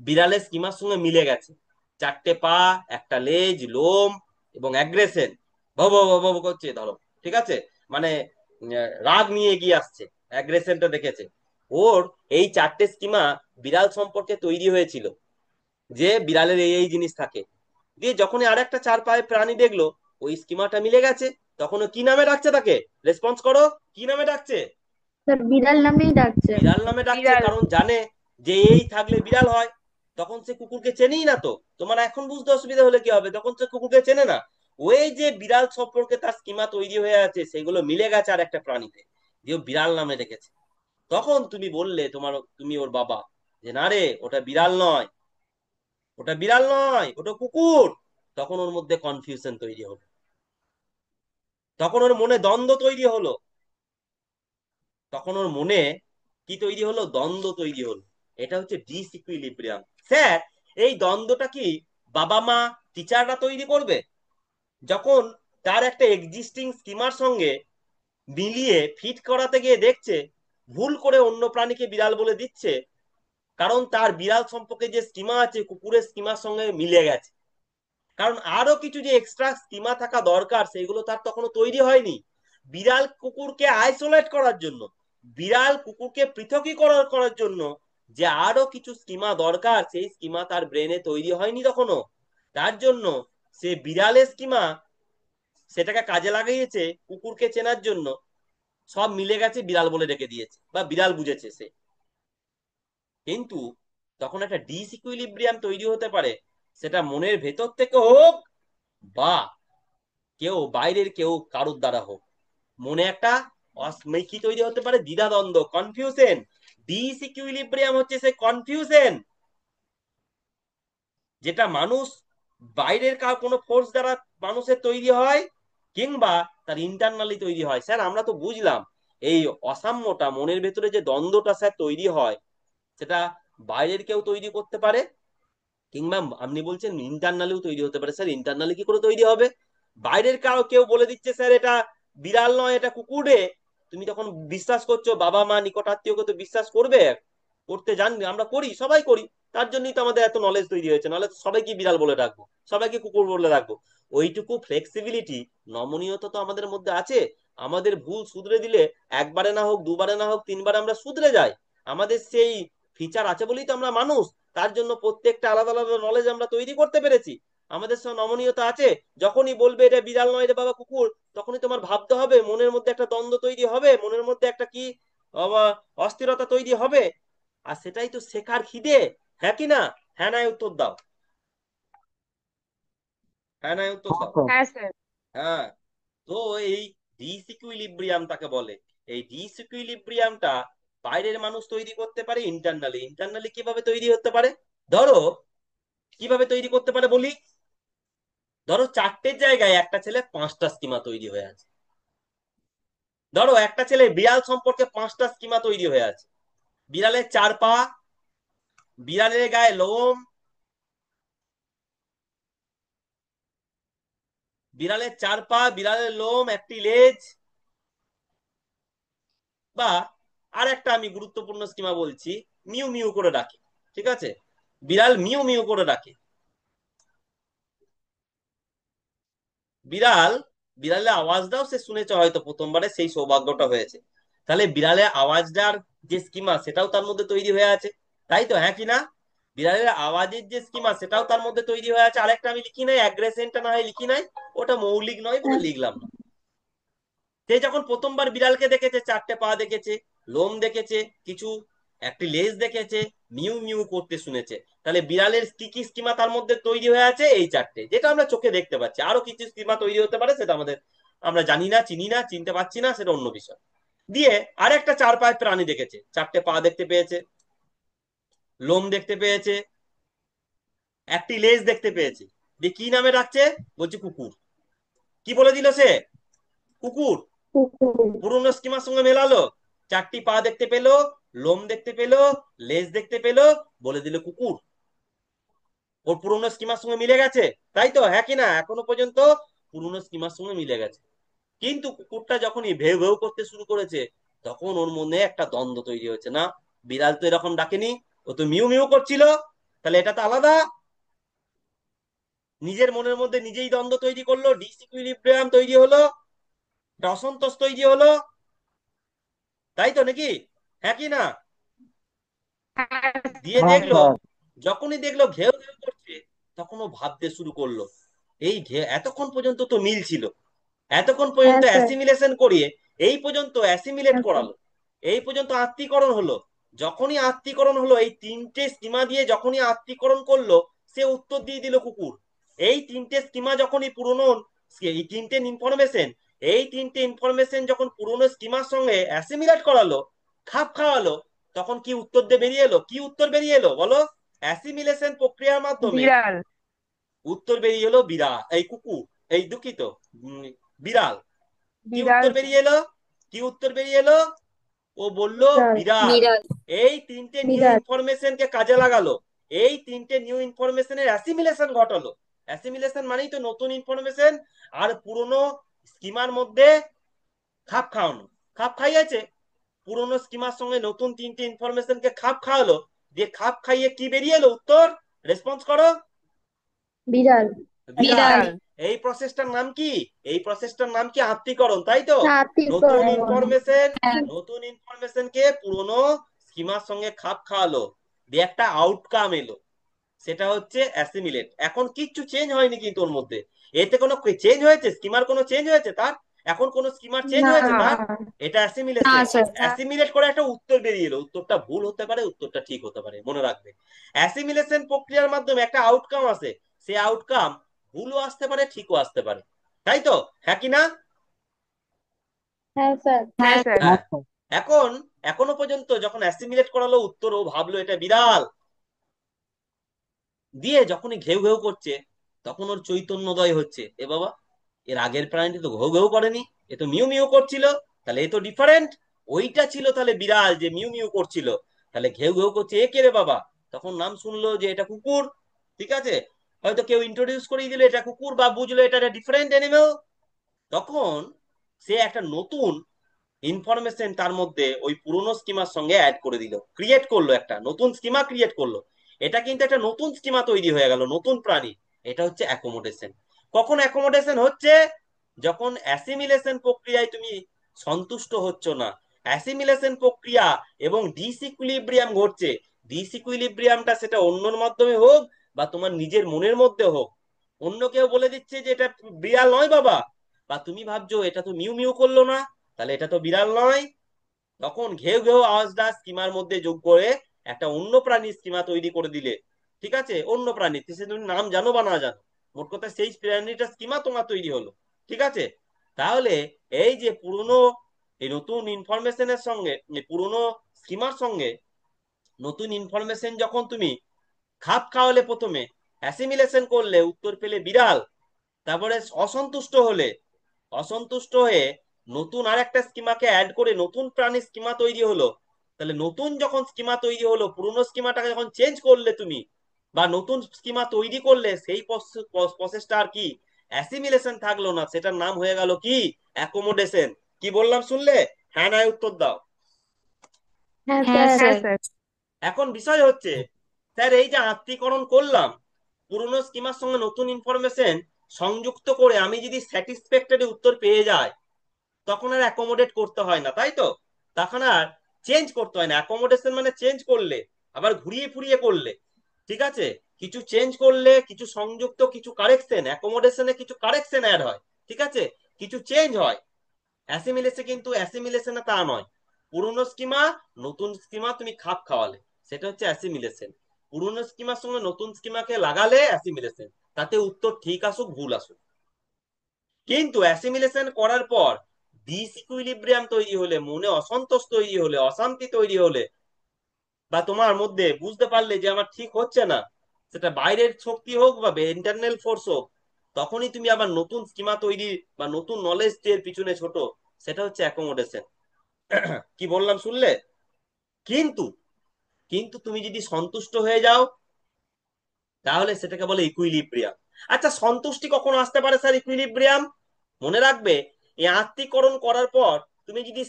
বিড়ালের স্কিমার সঙ্গে মিলে গেছে, চারটে পা, একটা লেজ, লোম, এবং অ্যাগ্রেশন, ভব ভব ভব করছে ধরো, ঠিক আছে, মানে রাগ নিয়ে এগিয়ে আসছে, অ্যাগ্রেশনটা দেখেছে। ওর এই চারটে স্কিমা বিড়াল সম্পর্কে তৈরি হয়েছিল, যে বিড়ালের এই এই জিনিস থাকে। দিয়ে যখনই আর একটা চার পায়ে প্রাণী দেখলো ওই স্কিমাটা মিলে গেছে, তখন ও কি নামে ডাকছে তাকে, রেসপন্স করো, কি নামে ডাকছে? স্যার বিড়াল নামেই ডাকছে। বিড়াল নামে ডাকছে, বিড়াল। কারণ জানে যে এই থাকলে বিড়াল হয়। তখন সে কুকুরকে চেনেই না তো, তোমার এখন বুঝতে অসুবিধা হলে কি হবে, তখন সে কুকুরকে চেনে না। ওই যে বিড়াল সম্পর্কে তার স্কিমা তৈরি হয়ে আছে, সেগুলো মিলে গেছে আর একটা প্রাণীতে, যে ও বিড়াল নামে রেখেছে। তখন তুমি বললে তুমি ওর বাবা যে না রে ওটা বিড়াল নয়, ওটা বিড়াল নয়, ওটা কুকুর। তখন ওর মধ্যে কনফিউশন তৈরি হলো, তখন ওর মনে দ্বন্দ্ব তৈরি হলো, তখন ওর মনে কি তৈরি হলো, দ্বন্দ্ব তৈরি হলো। এটা হচ্ছে ডিসইকুইলিব্রিয়াম। স্যার, এই দ্বন্দ্বটা কি বাবা মা, টিচাররা তৈরি করবে, যখন তার একটা এক্সিস্টিং স্কিমার সঙ্গে মিলিয়ে ফিট করাতে গিয়ে দেখছে ভুল করে অন্য প্রাণীকে বিড়াল বলে দিচ্ছে, কারণ তার বিড়াল সম্পর্কে যে স্কিমা আছে কুকুরের স্কিমার সঙ্গে মিলে গেছে। কারণ আরো কিছু যে এক্সট্রা স্কিমা থাকা দরকার সেগুলো তার তখনো তৈরি হয়নি, বিড়াল কুকুরকে আইসোলেট করার জন্য, বিড়াল কুকুরকে পৃথকীকরণ করার জন্য যে আরো কিছু স্কিমা দরকার, সেই স্কিমা তার ব্রেনে তৈরি হয়নি তখনো। তার জন্য সে বিড়ালের স্কিমা সেটাকে কাজে লাগিয়েছে কুকুরকে চেনার জন্য, সব মিলে গেছে, বিড়াল বলে রেখে দিয়েছে বা বিড়াল বুঝেছে সে। কিন্তু তখন একটা ডিসইকুইলিব্রিয়াম তৈরি হতে পারে, সেটা মনের ভেতর থেকে হোক বা কেউ বাইরের কেউ কারোর দ্বারা হোক, মনে একটা কি তৈরি হতে পারে, দ্বিধাদ্বন্দ্ব, কনফিউশন। ডিসইকুইলিব্রিয়াম হচ্ছে সে কনফিউশন, যেটা মানুষ বাইরের কোনো ফোর্স দ্বারা মানুষের তৈরি হয়, কিংবা তার ইন্টারনালি তৈরি হয়। স্যার আমরা তো বুঝলাম এই অসাম্যটা, মনের ভেতরে যে দ্বন্দ্বটা স্যার তৈরি হয়, সেটা বাইরের কেউ তৈরি করতে পারে, কিংবা আপনি বলছেন ইন্টারনালিও তৈরি হতে পারে। স্যার ইন্টারনালি কি করে তৈরি হবে, বাইরের কারো কেউ বলে দিচ্ছে স্যার এটা বিড়াল নয় এটা কুকুরে, তুমি তখন বিশ্বাস করছো, বাবা মা নিকটাত্মীয়কে তো বিশ্বাস করবে, করতে জানবে, আমরা করি, সবাই করি। তার জন্যই তো আমাদের এত নলেজ তৈরি হয়েছে, নাহলে সবাইকে বিড়াল বলে রাখবো, সবাইকে কুকুর বলে রাখবো। ওইটুকু ফ্লেক্সিবিলিটি, নমনীয়তা তো আমাদের মধ্যে আছে। আমাদের ভুল শুধরে দিলে একবারে না হোক, দুবারে না হোক, তিনবারে আমরা শুধরে যাই। আমাদের সেই ফিচার আছে বলেই তো আমরা মানুষ। তার জন্য প্রত্যেকটা আলাদা আলাদা নলেজ আমরা তৈরি করতে পেরেছি। আমাদের সঙ্গে নমনীয়তা আছে। যখনই বলবে এটা বিড়াল নয় রে বাবা কুকুর, তখনই তোমার ভাবতে হবে, মনের মধ্যে একটা দ্বন্দ্ব তৈরি হবে, মনের মধ্যে একটা কি অস্থিরতা তৈরি হবে। আর সেটাই তো শেখার খিদে, হ্যাঁ কি না? হ্যাঁ নাই উত্তর দাও, হ্যাঁ নাই উত্তর হ্যাঁ দাও। স্যার। হ্যাঁ স্যার। হ্যাঁ, তো এই ডিসইকুইলিব্রিয়াম তাকে বলে। এই ডিসইকুইলিব্রিয়ামটা বাইরের মানুষ তৈরি করতে পারে, ইন্টারনালি। ইন্টারনালি কিভাবে তৈরি হতে পারে, ধরো কিভাবে তৈরি করতে পারে বলি। ধরো চারটের জায়গায় একটা ছেলে পাঁচটা স্কিমা তৈরি হয়ে আছে। ধরো একটা ছেলে বিড়াল সম্পর্কে পাঁচটা স্কিমা তৈরি হয়ে আছে, বিড়ালের চার পা, বিড়ালের গায়ে লোম, বিড়ালের চার পা, বিড়ালের লোম, একটি লেজ, বা আর একটা আমি গুরুত্বপূর্ণ স্কিমা বলছি, মিউ মিউ করে ডাকে, ঠিক আছে, বিড়াল মিউ মিউ করে ডাকে। বিড়াল বিড়ালের আওয়াজটাও সে শুনেছে হয়তো প্রথমবারে, সেই সৌভাগ্যটা হয়েছে। তাহলে বিড়ালের আওয়াজটার যে স্কিমা সেটাও তার মধ্যে তৈরি হয়ে আছে, তাই তো, হ্যাঁ কি না? বিড়ালের আওয়াজের যে স্কিমা সেটাও তার মধ্যে তৈরি হয়ে আছে। আরেকটা আমি লিখি নাই, অ্যাগ্রেশনটা না হয় লিখি নাই, ওটা মৌলিক নয় বলে হ্যাঁ লিখলাম না। সে যখন প্রথমবার বিড়ালকে দেখেছে, চারটে পা দেখেছে, লোম দেখেছে, কিছু একটি লেজ দেখেছে, মিউ মিউ করতে শুনেছে, তাহলে বিড়ালের কি কি স্কিমা তার মধ্যে তৈরি হয়ে আছে? এই চারটে, যেটা আমরা চোখে দেখতে পাচ্ছি। আরো কিছু স্কিমা তৈরি হতে পারে, সেটা আমাদের আমরা জানি না, চিনি না, চিনতে পারছি না, সেটা অন্য বিষয়। দিয়ে আরেকটা চার পায়ের প্রাণী দেখেছে, চারটে পা দেখতে পেয়েছে, লোম দেখতে পেয়েছে, একটি লেজ দেখতে পেয়েছে, দিয়ে কি নামে ডাকছে? বলছে কুকুর। কি বলে দিল সে? কুকুর। কুকুর। পুরোনো স্কিমার সঙ্গে মেলালো, চারটি পা দেখতে পেলো, লোম দেখতে পেলো, লেজ দেখতে পেলো, বলে দিল কুকুর। ওর পুরোনো স্কিমার সঙ্গে মিলে গেছে, তাই তো, হ্যাঁ কি না? এখনো পর্যন্ত পুরোনো স্কিমার সঙ্গে মিলে গেছে। কিন্তু কুকুরটা যখনই ভেউ ভেউ করতে শুরু করেছে, তখন ওর মনে একটা দ্বন্দ্ব তৈরি হয়েছে, না, বিড়াল তো এরকম ডাকেনি, ও তো মিউ মিউ করছিল, তাহলে এটা তো আলাদা। নিজের মনের মধ্যে নিজেই দ্বন্দ্ব তৈরি করলো, ডিসইকুইলিব্রিয়াম তৈরি হলো, একটা অসন্তোষ তৈরি হলো, তাই তো নাকি? হ্যাঁ কি না? হ্যাঁ দিয়ে হ্যাঁ দেখলো, স্যার। যখনই দেখলো ঘেউ ঘেউ করছে, তখন ও ভাবতে শুরু করলো, এই এতক্ষণ পর্যন্ত তো মিল ছিল, এতক্ষণ পর্যন্ত হ্যাঁ স্যার। অ্যাসিমিলেশন করিয়ে এই পর্যন্ত অ্যাসিমিলেট হ্যাঁ স্যার। করালো, এই পর্যন্ত আত্মীকরণ হলো। যখনই আত্মীকরণ হলো, এই তিনটে স্কিমা দিয়ে যখনই আত্মীকরণ করলো, সে উত্তর দিয়ে দিল কুকুর। এই তিনটে স্কিমা যখনই পুরনো, এই তিনটে ইনফরমেশন, এই তিনটে ইনফরমেশন যখন পুরনো স্কিমার সঙ্গে অ্যাসিমিলেট করালো, খাপ খাওয়ালো, তখন কি উত্তর দিয়ে বেরিয়ে এলো? কি উত্তর বেরিয়ে এলো বলো? অ্যাসিমিলেশন প্রক্রিয়ার মাধ্যমে বিড়াল। উত্তর বেরিয়ে এলো বিড়াল, এই কুকুর, এই দুঃখিত, উম, বিড়াল। কি বিড়াল। উত্তর বেরিয়ে এলো? কি উত্তর বেরিয়ে এলো? ও বলল বিড়াল। বিড়াল। বিড়াল। এই তিনটে নিউ বিড়াল। ইনফরমেশন কে কাজে লাগালো, এই তিনটে নিউ ইনফরমেশনের অ্যাসিমিলেশন ঘটালো। অ্যাসিমিলেশন মানেই তো নতুন ইনফরমেশন আর পুরনো স্কিমার মধ্যে খাপ খাওয়ানো। খাপ খাইয়েছে, পুরনো স্কিমার সঙ্গে নতুন তিনটে ইনফরমেশনকে খাপ খাওয়ালো, দিয়ে খাপ খাইয়ে কি বেরিয়ে এলো উত্তর? রেসপন্স করো। বিড়াল। বিড়াল। বিড়াল। এই প্রসেসটার নাম কি? এই প্রসেসটার নাম কি? আত্মীকরণ, তাই তো। নতুন আত্মীকরণ। ইনফরমেশন, হ্যাঁ। নতুন ইনফরমেশনকে পুরনো স্কিমার সঙ্গে খাপ খাওয়ালো, দিয়ে একটা আউটকাম এলো, সেটা হচ্ছে অ্যাসিমিলেট। এখন কিচ্ছু চেঞ্জ হয়নি কিন্তু ওর মধ্যে, এতে কোনো চেঞ্জ হয়েছে? স্কিমার কোনো চেঞ্জ হয়েছে তার? এখন কোনো স্কিমার চেঞ্জ না। হয়েছে তার? এটা না অ্যাসিমিলেশন। স্যার। অ্যাসিমিলেট করে একটা উত্তর বেরিয়ে এলো, উত্তরটা ভুল হতে পারে, উত্তরটা ঠিক হতে পারে, মনে রাখবে। অ্যাসিমিলেশন প্রক্রিয়ার মাধ্যমে একটা আউটকাম আসে, সেই আউটকাম ভুলও আসতে পারে, ঠিকও আসতে পারে, তাই তো, হ্যাঁ কি না? হ্যাঁ স্যার। হ্যাঁ স্যার। হ্যাঁ হ্যাঁ। স্যার। এখন এখনো পর্যন্ত যখন অ্যাসিমিলেট করালো উত্তর, ও ভাবলো এটা বিড়াল। দিয়ে যখনই ঘেউ ঘেউ করছে, তখন ওর চৈতন্যদয় হচ্ছে, এ বাবা, এর আগের প্রাণীটি তো ঘেউ ঘেউ করেনি, এ তো মিউ মিউ করছিল, তাহলে এ তো ডিফারেন্ট। ওইটা ছিল তাহলে বিড়াল যে মিউ মিউ করছিল, তাহলে ঘেউ ঘেউ করছে এ কে রে বাবা? তখন নাম শুনলো যে এটা কুকুর, ঠিক আছে, হয়তো কেউ ইন্ট্রোডিউস করিয়ে দিল এটা কুকুর, বা বুঝলো এটা একটা ডিফারেন্ট অ্যানিমেল। তখন সে একটা নতুন ইনফরমেশন তার মধ্যে ওই পুরোনো স্কিমার সঙ্গে অ্যাড করে দিল, ক্রিয়েট করলো, একটা নতুন স্কিমা ক্রিয়েট করলো। এটা কিন্তু একটা নতুন স্কিমা তৈরি হয়ে গেল, নতুন প্রাণী। এটা হচ্ছে অ্যাকোমোডেশন। কখন অ্যাকোমোডেশন হচ্ছে? যখন অ্যাসিমিলেশন প্রক্রিয়ায় তুমি সন্তুষ্ট হচ্ছ না, অ্যাসিমিলেশন প্রক্রিয়া এবং ডিসইকুইলিব্রিয়াম ঘটছে, ডিসইকুইলিব্রিয়ামটা সেটা অন্যর মাধ্যমে হোক বা তোমার নিজের মনের মধ্যে হোক, অন্য কেউ বলে দিচ্ছে যে এটা বিড়াল নয় বাবা, বা তুমি ভাবছো এটা তো মিউ মিউ করলো না, তাহলে এটা তো বিড়াল নয়। তখন ঘেউ ঘেউ আওয়াজটা স্কিমার মধ্যে যোগ করে একটা অন্য প্রাণীর স্কিমা তৈরি করে দিলে, ঠিক আছে, অন্য প্রাণী, সে তুমি নাম জানো বা না জানো, মোট কথা সেই প্রাণীটা স্কিমা তোমার তৈরি হলো, ঠিক আছে। তাহলে এই যে পুরনো, এই নতুন ইনফরমেশনের সঙ্গে, এই পুরনো স্কিমার সঙ্গে নতুন ইনফরমেশন যখন তুমি খাপ খাওয়ালে, প্রথমে অ্যাসিমিলেশন করলে, উত্তর পেলে বিড়াল, তারপরে অসন্তুষ্ট হলে, অসন্তুষ্ট হয়ে নতুন আর একটা স্কিমাকে অ্যাড করে নতুন প্রাণীর স্কিমা তৈরি হলো। তাহলে নতুন যখন স্কিমা তৈরি হলো, পুরোনো স্কিমাটাকে যখন চেঞ্জ করলে তুমি, বা নতুন স্কিমা তৈরি করলে, সেই প্রসেসটা আর কি অ্যাসিমিলেশন থাকলো না, সেটার নাম হয়ে গেল কি? অ্যাকোমোডেশন। কি বললাম শুনলে? হ্যাঁ নয় উত্তর দাও। হ্যাঁ হ্যাঁ স্যার। স্যার। এখন বিষয় হচ্ছে, স্যার এই যে আত্মীকরণ করলাম, পুরনো স্কিমার সঙ্গে নতুন ইনফরমেশন সংযুক্ত করে আমি যদি স্যাটিসফ্যাক্টরি উত্তর পেয়ে যাই, তখন আর অ্যাকোমোডেট করতে হয় না, তাই তো? তখন আর চেঞ্জ করতে হয় না। অ্যাকোমোডেশন মানে চেঞ্জ করলে, আবার ঘুরিয়ে ফুরিয়ে করলে, ঠিক আছে? কিছু চেঞ্জ করলে, কিছু সংযুক্ত, কিছু কারেকশন, অ্যাকোমোডেশনে কিছু কারেকশন অ্যাড হয়, ঠিক আছে, কিছু চেঞ্জ হয়। অ্যাসিমিলেশনে কিন্তু অ্যাসিমিলেশনে তা নয়। পুরনো স্কিমা নতুন স্কিমা তুমি খাপ খাওয়ালে, সেটা হচ্ছে অ্যাসিমিলেশন। পুরনো স্কিমার সঙ্গে নতুন স্কিমাকে লাগালে অ্যাসিমিলেশন, তাতে উত্তর ঠিক আসুক ভুল আসুক। কিন্তু অ্যাসিমিলেশন করার পর ডিসইকুইলিব্রিয়াম তৈরি হলে, মনে অসন্তোষ তৈরি হলে, অশান্তি তৈরি হলে, বা তোমার মধ্যে বুঝতে পারলে যে আমার ঠিক হচ্ছে না, সেটা বাইরের শক্তি হোক বা ইন্টারনাল ফোর্স হোক, তখনই তুমি আবার নতুন স্কিমা তৈরি বা নতুন নলেজ এর পিছনে ছোট, সেটা হচ্ছে অ্যাকোমোডেশন। কি বললাম শুনলে? কিন্তু কিন্তু তুমি যদি সন্তুষ্ট হয়ে যাও, তাহলে সেটাকে বলে ইকুইলিব্রিয়াম। আচ্ছা, সন্তুষ্টি কখন আসতে পারে স্যার ইকুইলিব্রিয়াম? মনে রাখবে, এই আত্মীকরণ করার পর তুমি যদি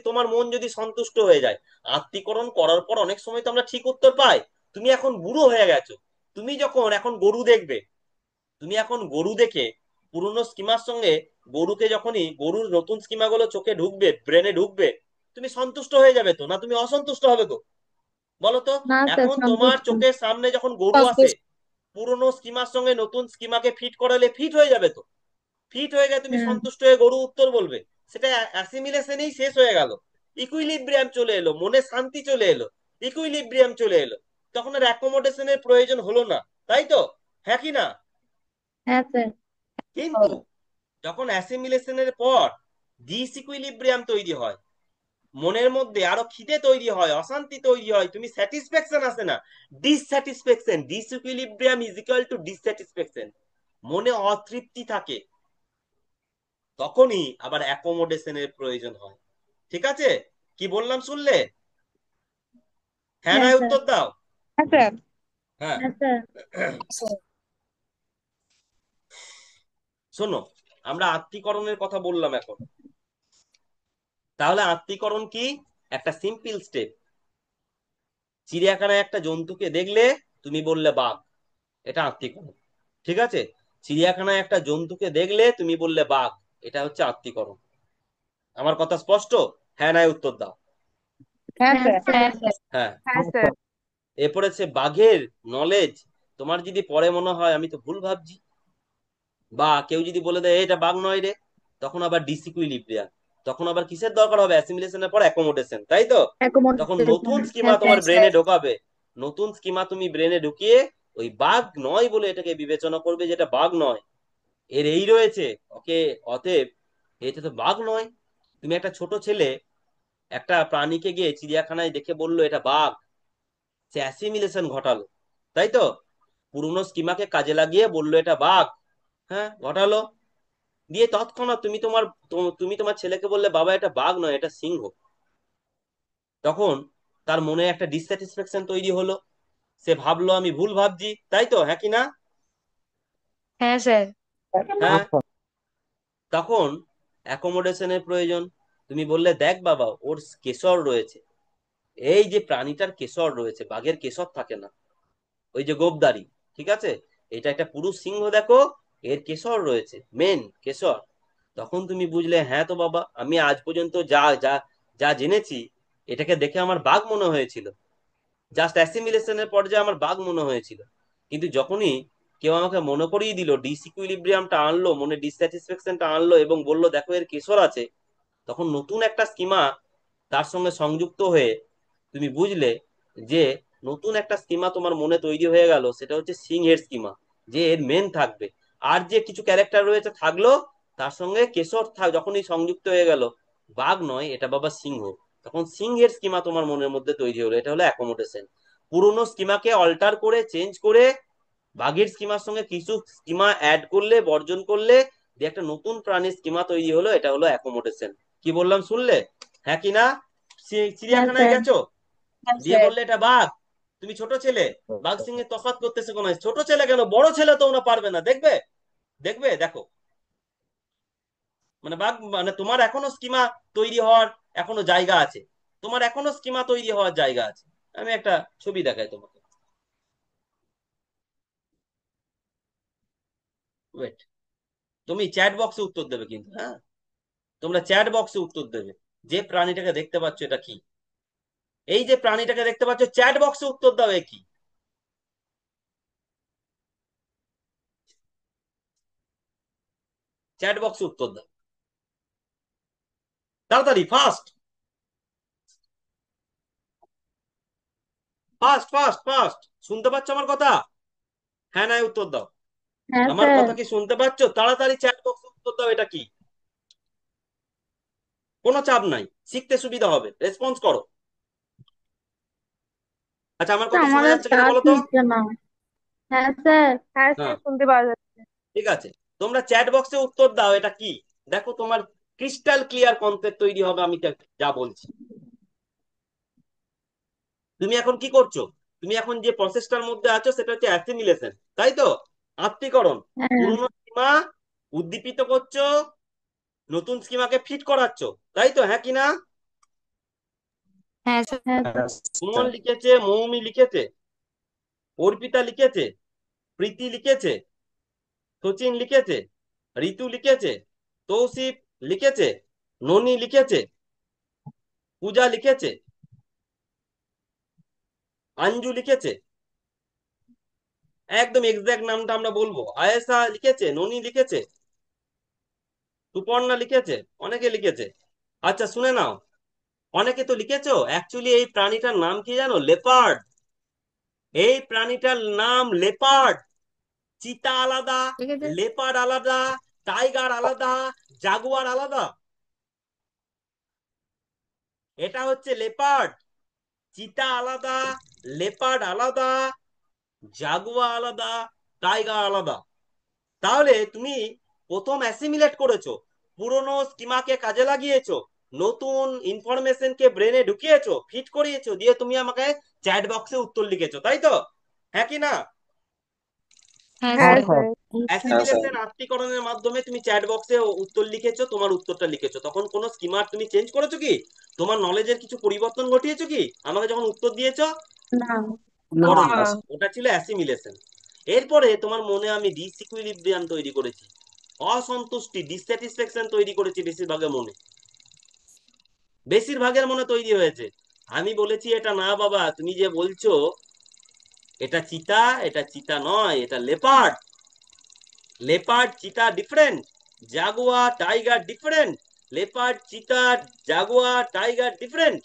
তোমার মন যদি সন্তুষ্ট হয়ে যায়, আত্মীকরণ করার পর অনেক সময় তো আমরা ঠিক উত্তর পাই। তুমি এখন বুড়ো হয়ে গেছো, তুমি যখন এখন গরু দেখবে, তুমি এখন গরু দেখে পুরনো স্কিমার সঙ্গে, গরুকে যখনই গরুর নতুন স্কিমা গুলো চোখে ঢুকবে, ব্রেনে ঢুকবে, তুমি সন্তুষ্ট হয়ে যাবে তো, না তুমি অসন্তুষ্ট হবে গো? বলো তো। না স্যার, এখন তোমার সন্তুষ্ট। চোখের সামনে যখন গরু আসে, সন্তুষ্ট। পুরনো স্কিমার সঙ্গে নতুন স্কিমাকে ফিট করালে ফিট হয়ে যাবে তো। ফিট হয়ে গেলে তুমি হুম। সন্তুষ্ট হয়ে গরু উত্তর বলবে। সেটা অ্যাসিমিলেশনেই শেষ হয়ে গেল। ইকুইলিব্রিয়াম চলে এলো, মনে শান্তি চলে এলো, ইকুইলিব্রিয়াম চলে এলো, তখন আর অ্যাকোমোডেশনের প্রয়োজন হলো না, তাই তো? হ্যাঁ কি না? হ্যাঁ স্যার। কিন্তু যখন অ্যাসিমিলেশনের পর ডিসইকুইলিব্রিয়াম তৈরি হয়, মনের মধ্যে আরো খিদে তৈরি হয়, অশান্তি তৈরি হয়, তুমি স্যাটিসফ্যাকশন আসে না, dissatisfaction, disequilibrium is equal to dissatisfaction, মনে অতৃপ্তি থাকে, তখনই আবার অ্যাকোমোডেশনের প্রয়োজন হয়। ঠিক আছে? কি বললাম শুনলে? হ্যাঁ না হ্যাঁ স্যার। উত্তর দাও। হ্যাঁ স্যার। হ্যাঁ। হ্যাঁ স্যার। শোনো, আমরা আত্মীকরণের কথা বললাম এখন। তাহলে আত্মীকরণ কি? একটা সিম্পল স্টেপ। চিড়িয়াখানায় একটা জন্তুকে দেখলে, তুমি বললে বাঘ, এটা আত্মীকরণ। ঠিক আছে? চিড়িয়াখানায় একটা জন্তুকে দেখলে তুমি বললে বাঘ, এটা হচ্ছে আত্মীকরণ। আমার কথা স্পষ্ট? হ্যাঁ না উত্তর দাও। হ্যাঁ স্যার। হ্যাঁ স্যার। হ্যাঁ। হ্যাঁ হ্যাঁ স্যার। স্যার। এরপরে সে বাঘের নলেজ, তোমার যদি পরে মনে হয় আমি তো ভুল ভাবছি, বা কেউ যদি বলে দেয় এটা বাঘ নয় রে, তখন আবার ডিসইকুইলিব্রিয়াম, তখন আবার কিসের দরকার হবে? অ্যাসিমিলেশনের পর অ্যাকোমোডেশন, তাই তো? তখন অ্যাকোমোডেশন। নতুন স্কিমা হ্যাঁ তোমার স্যার। ব্রেনে ঢোকাবে। নতুন স্কিমা তুমি ব্রেনে ঢুকিয়ে ওই বাঘ নয় বলে এটাকে বিবেচনা করবে যেটা বাঘ নয়, এর এই রয়েছে, ওকে, অতএব এটা তো বাঘ নয়। তুমি একটা ছোট ছেলে একটা প্রাণীকে গিয়ে চিড়িয়াখানায় দেখে বললো এটা বাঘ, সে অ্যাসিমিলেশন ঘটালো, তাই তো? পুরনো স্কিমাকে কাজে লাগিয়ে বললো এটা বাঘ, হ্যাঁ ঘটালো। দিয়ে তৎক্ষণাৎ তুমি তোমার ছেলেকে বললে বাবা এটা বাঘ নয়, এটা সিংহ। তখন তার মনে একটা ডিসস্যাটিসফ্যাকশন তৈরি হলো, সে ভাবলো আমি ভুল ভাবছি, তাই তো? হ্যাঁ কি না? হ্যাঁ স্যার। হ্যাঁ হ্যাঁ। স্যার। তখন অ্যাকোমোডেশনের প্রয়োজন। তুমি বললে দেখ বাবা ওর কেশর রয়েছে, এই যে প্রাণীটার কেশর রয়েছে, বাঘের কেশর থাকে না, ওই যে গোপদারি, ঠিক আছে, এটা একটা পুরুষ সিংহ দেখো, এর কেশর রয়েছে, মেন কেশর। তখন তুমি বুঝলে হ্যাঁ তো বাবা, আমি আজ পর্যন্ত যা যা যা জেনেছি, এটাকে দেখে আমার বাঘ মনে হয়েছিল, জাস্ট অ্যাসিমিলেশনের পর্যায়ে আমার বাঘ মনে হয়েছিল। কিন্তু যখনই কেউ আমাকে মনে করিয়ে দিল, ডিসইকুইলিব্রিয়ামটা আনলো, মনে ডিসস্যাটিসফ্যাকশনটা আনলো এবং বললো দেখো এর কেশর আছে, তখন নতুন একটা স্কিমা তার সঙ্গে সংযুক্ত হয়ে তুমি বুঝলে যে নতুন একটা স্কিমা তোমার মনে তৈরি হয়ে গেল, সেটা হচ্ছে সিংহের স্কিমা, যে এর মেন থাকবে। আর যে কিছু ক্যারেক্টার রয়েছে থাকলো, তার সঙ্গে কেশর যখনই সংযুক্ত হয়ে গেল, বাঘ নয় এটা বাবা সিংহ, তখন সিংহের স্কিমা তোমার মনের মধ্যে তৈরি হলো, এটা হলো অ্যাকোমোডেশন। পুরোনো স্কিমাকে অল্টার করে, চেঞ্জ করে, বাঘের স্কিমার সঙ্গে কিছু স্কিমা অ্যাড করলে, বর্জন করলে, দিয়ে একটা নতুন প্রাণীর স্কিমা তৈরি হলো, এটা হলো অ্যাকোমোডেশন। কি বললাম শুনলে? হ্যাঁ কি না? হ্যাঁ চিড়িয়াখানায় স্যার। গেছো, হ্যাঁ দিয়ে স্যার। বললে এটা বাঘ, তুমি ছোট ছেলে, বাঘ সিংহে তফাৎ করতেছে কোন? ছোট ছেলে কেন, বড় ছেলে তো ওনা পারবে না, দেখবে, দেখবে দেখো, মানে বাঘ মানে তোমার এখনো স্কিমা তৈরি হওয়ার এখনো জায়গা আছে, তোমার এখনো স্কিমা তৈরি হওয়ার জায়গা আছে। আমি একটা ছবি দেখাই তোমাকে। ওয়েট, তুমি চ্যাট বক্সে উত্তর দেবে কিন্তু, হ্যাঁ, তোমরা চ্যাট বক্সে উত্তর দেবে। যে প্রাণীটাকে দেখতে পাচ্ছ এটা কি? এই যে প্রাণীটাকে দেখতে পাচ্ছ, চ্যাট বক্সে উত্তর দাও, এ কি? চ্যাট বক্সে উত্তর দাও তাড়াতাড়ি, ফাস্ট ফাস্ট ফাস্ট ফাস্ট। শুনতে পাচ্ছ আমার কথা? হ্যাঁ নাই উত্তর দাও। হ্যাঁ আমার স্যার। কথা কি শুনতে পাচ্ছ? তাড়াতাড়ি চ্যাট বক্সে উত্তর দাও, এটা কি? কোনো চাপ নাই, শিখতে সুবিধা হবে, রেসপন্স করো। আচ্ছা, আমার কথা শোনা আমাদের যাচ্ছে কিনা টাচ বলো তো? নিচ্ছে না। হ্যাঁ স্যার। হ্যাঁ হ্যাঁ, স্যার, শুনতে পাওয়া যাচ্ছে। ঠিক আছে, তোমরা চ্যাট বক্সে উত্তর দাও এটা কি। দেখো তোমার ক্রিস্টাল ক্লিয়ার কনসেপ্ট তৈরি হবে আমি যা বলছি। তুমি এখন কি করছো? তুমি এখন যে প্রসেসটার মধ্যে আছো সেটা হচ্ছে অ্যাসিমিলেশন, তাই তো? আত্তীকরণ। হ্যাঁ। পুরোনো স্কিমা উদ্দীপিত করছো, নতুন স্কিমাকে ফিট করাচ্ছ, তাই তো? হ্যাঁ কি না? হ্যাঁ স্যার। হ্যাঁ স্যার। সুমন লিখেছে, মৌমি লিখেছে, অর্পিতা লিখেছে, প্রীতি লিখেছে, সচিন লিখেছে, ঋতু লিখেছে, তৌসিফ লিখেছে, ননি লিখেছে, পূজা লিখেছে, আঞ্জু লিখেছে, একদম এক্সাক্ট নামটা আমরা বলবো। আয়েশা লিখেছে, ননি লিখেছে, সুপর্ণা লিখেছে, অনেকে লিখেছে। আচ্ছা শুনে নাও, অনেকে তো লিখেছো, অ্যাকচুয়ালি এই প্রাণীটার নাম কি জানো? লেপার্ড। এই প্রাণীটার নাম লেপার্ড। চিতা আলাদা, ঠিক আছে। লেপার্ড আলাদা, টাইগার আলাদা, জাগুয়ার আলাদা। এটা হচ্ছে লেপার্ড। চিতা আলাদা, লেপার্ড আলাদা, জাগুয়া আলাদা, টাইগার আলাদা। তাহলে তুমি প্রথম অ্যাসিমিলেট করেছো, পুরনো স্কিমাকে কাজে লাগিয়েছো, নতুন ইনফরমেশনকে ব্রেনে ঢুকিয়েছো, ফিট করিয়েছো, দিয়ে তুমি আমাকে চ্যাট বক্সে উত্তর লিখেছো, তাই তো? হ্যাঁ কি না? হ্যাঁ হ্যাঁ স্যার। স্যার। অ্যাসিমিলেশন আত্তীকরণের মাধ্যমে তুমি চ্যাট বক্সে উত্তর লিখেছো, তোমার উত্তরটা লিখেছো, তখন কোন স্কিমার তুমি চেঞ্জ করেছো কি? তোমার নলেজের কিছু পরিবর্তন ঘটিয়েছো কি আমাকে যখন উত্তর দিয়েছো? না। না। করনি, ওটা ছিল অ্যাসিমিলেশন। এরপরে তোমার মনে আমি ডিসইকুইলিব্রিয়াম তৈরি করেছি, অসন্তুষ্টি, ডিসস্যাটিসফ্যাকশন তৈরি করেছি বেশিরভাগের মনে, বেশিরভাগের মনে তৈরি হয়েছে। আমি বলেছি এটা না বাবা, তুমি যে বলছো এটা চিতা, এটা চিতা নয়, এটা লেপার্ড। লেপার্ড চিতা ডিফারেন্ট, জাগুয়া টাইগার ডিফারেন্ট। লেপার্ড চিতা, জাগুয়া টাইগার ডিফারেন্ট।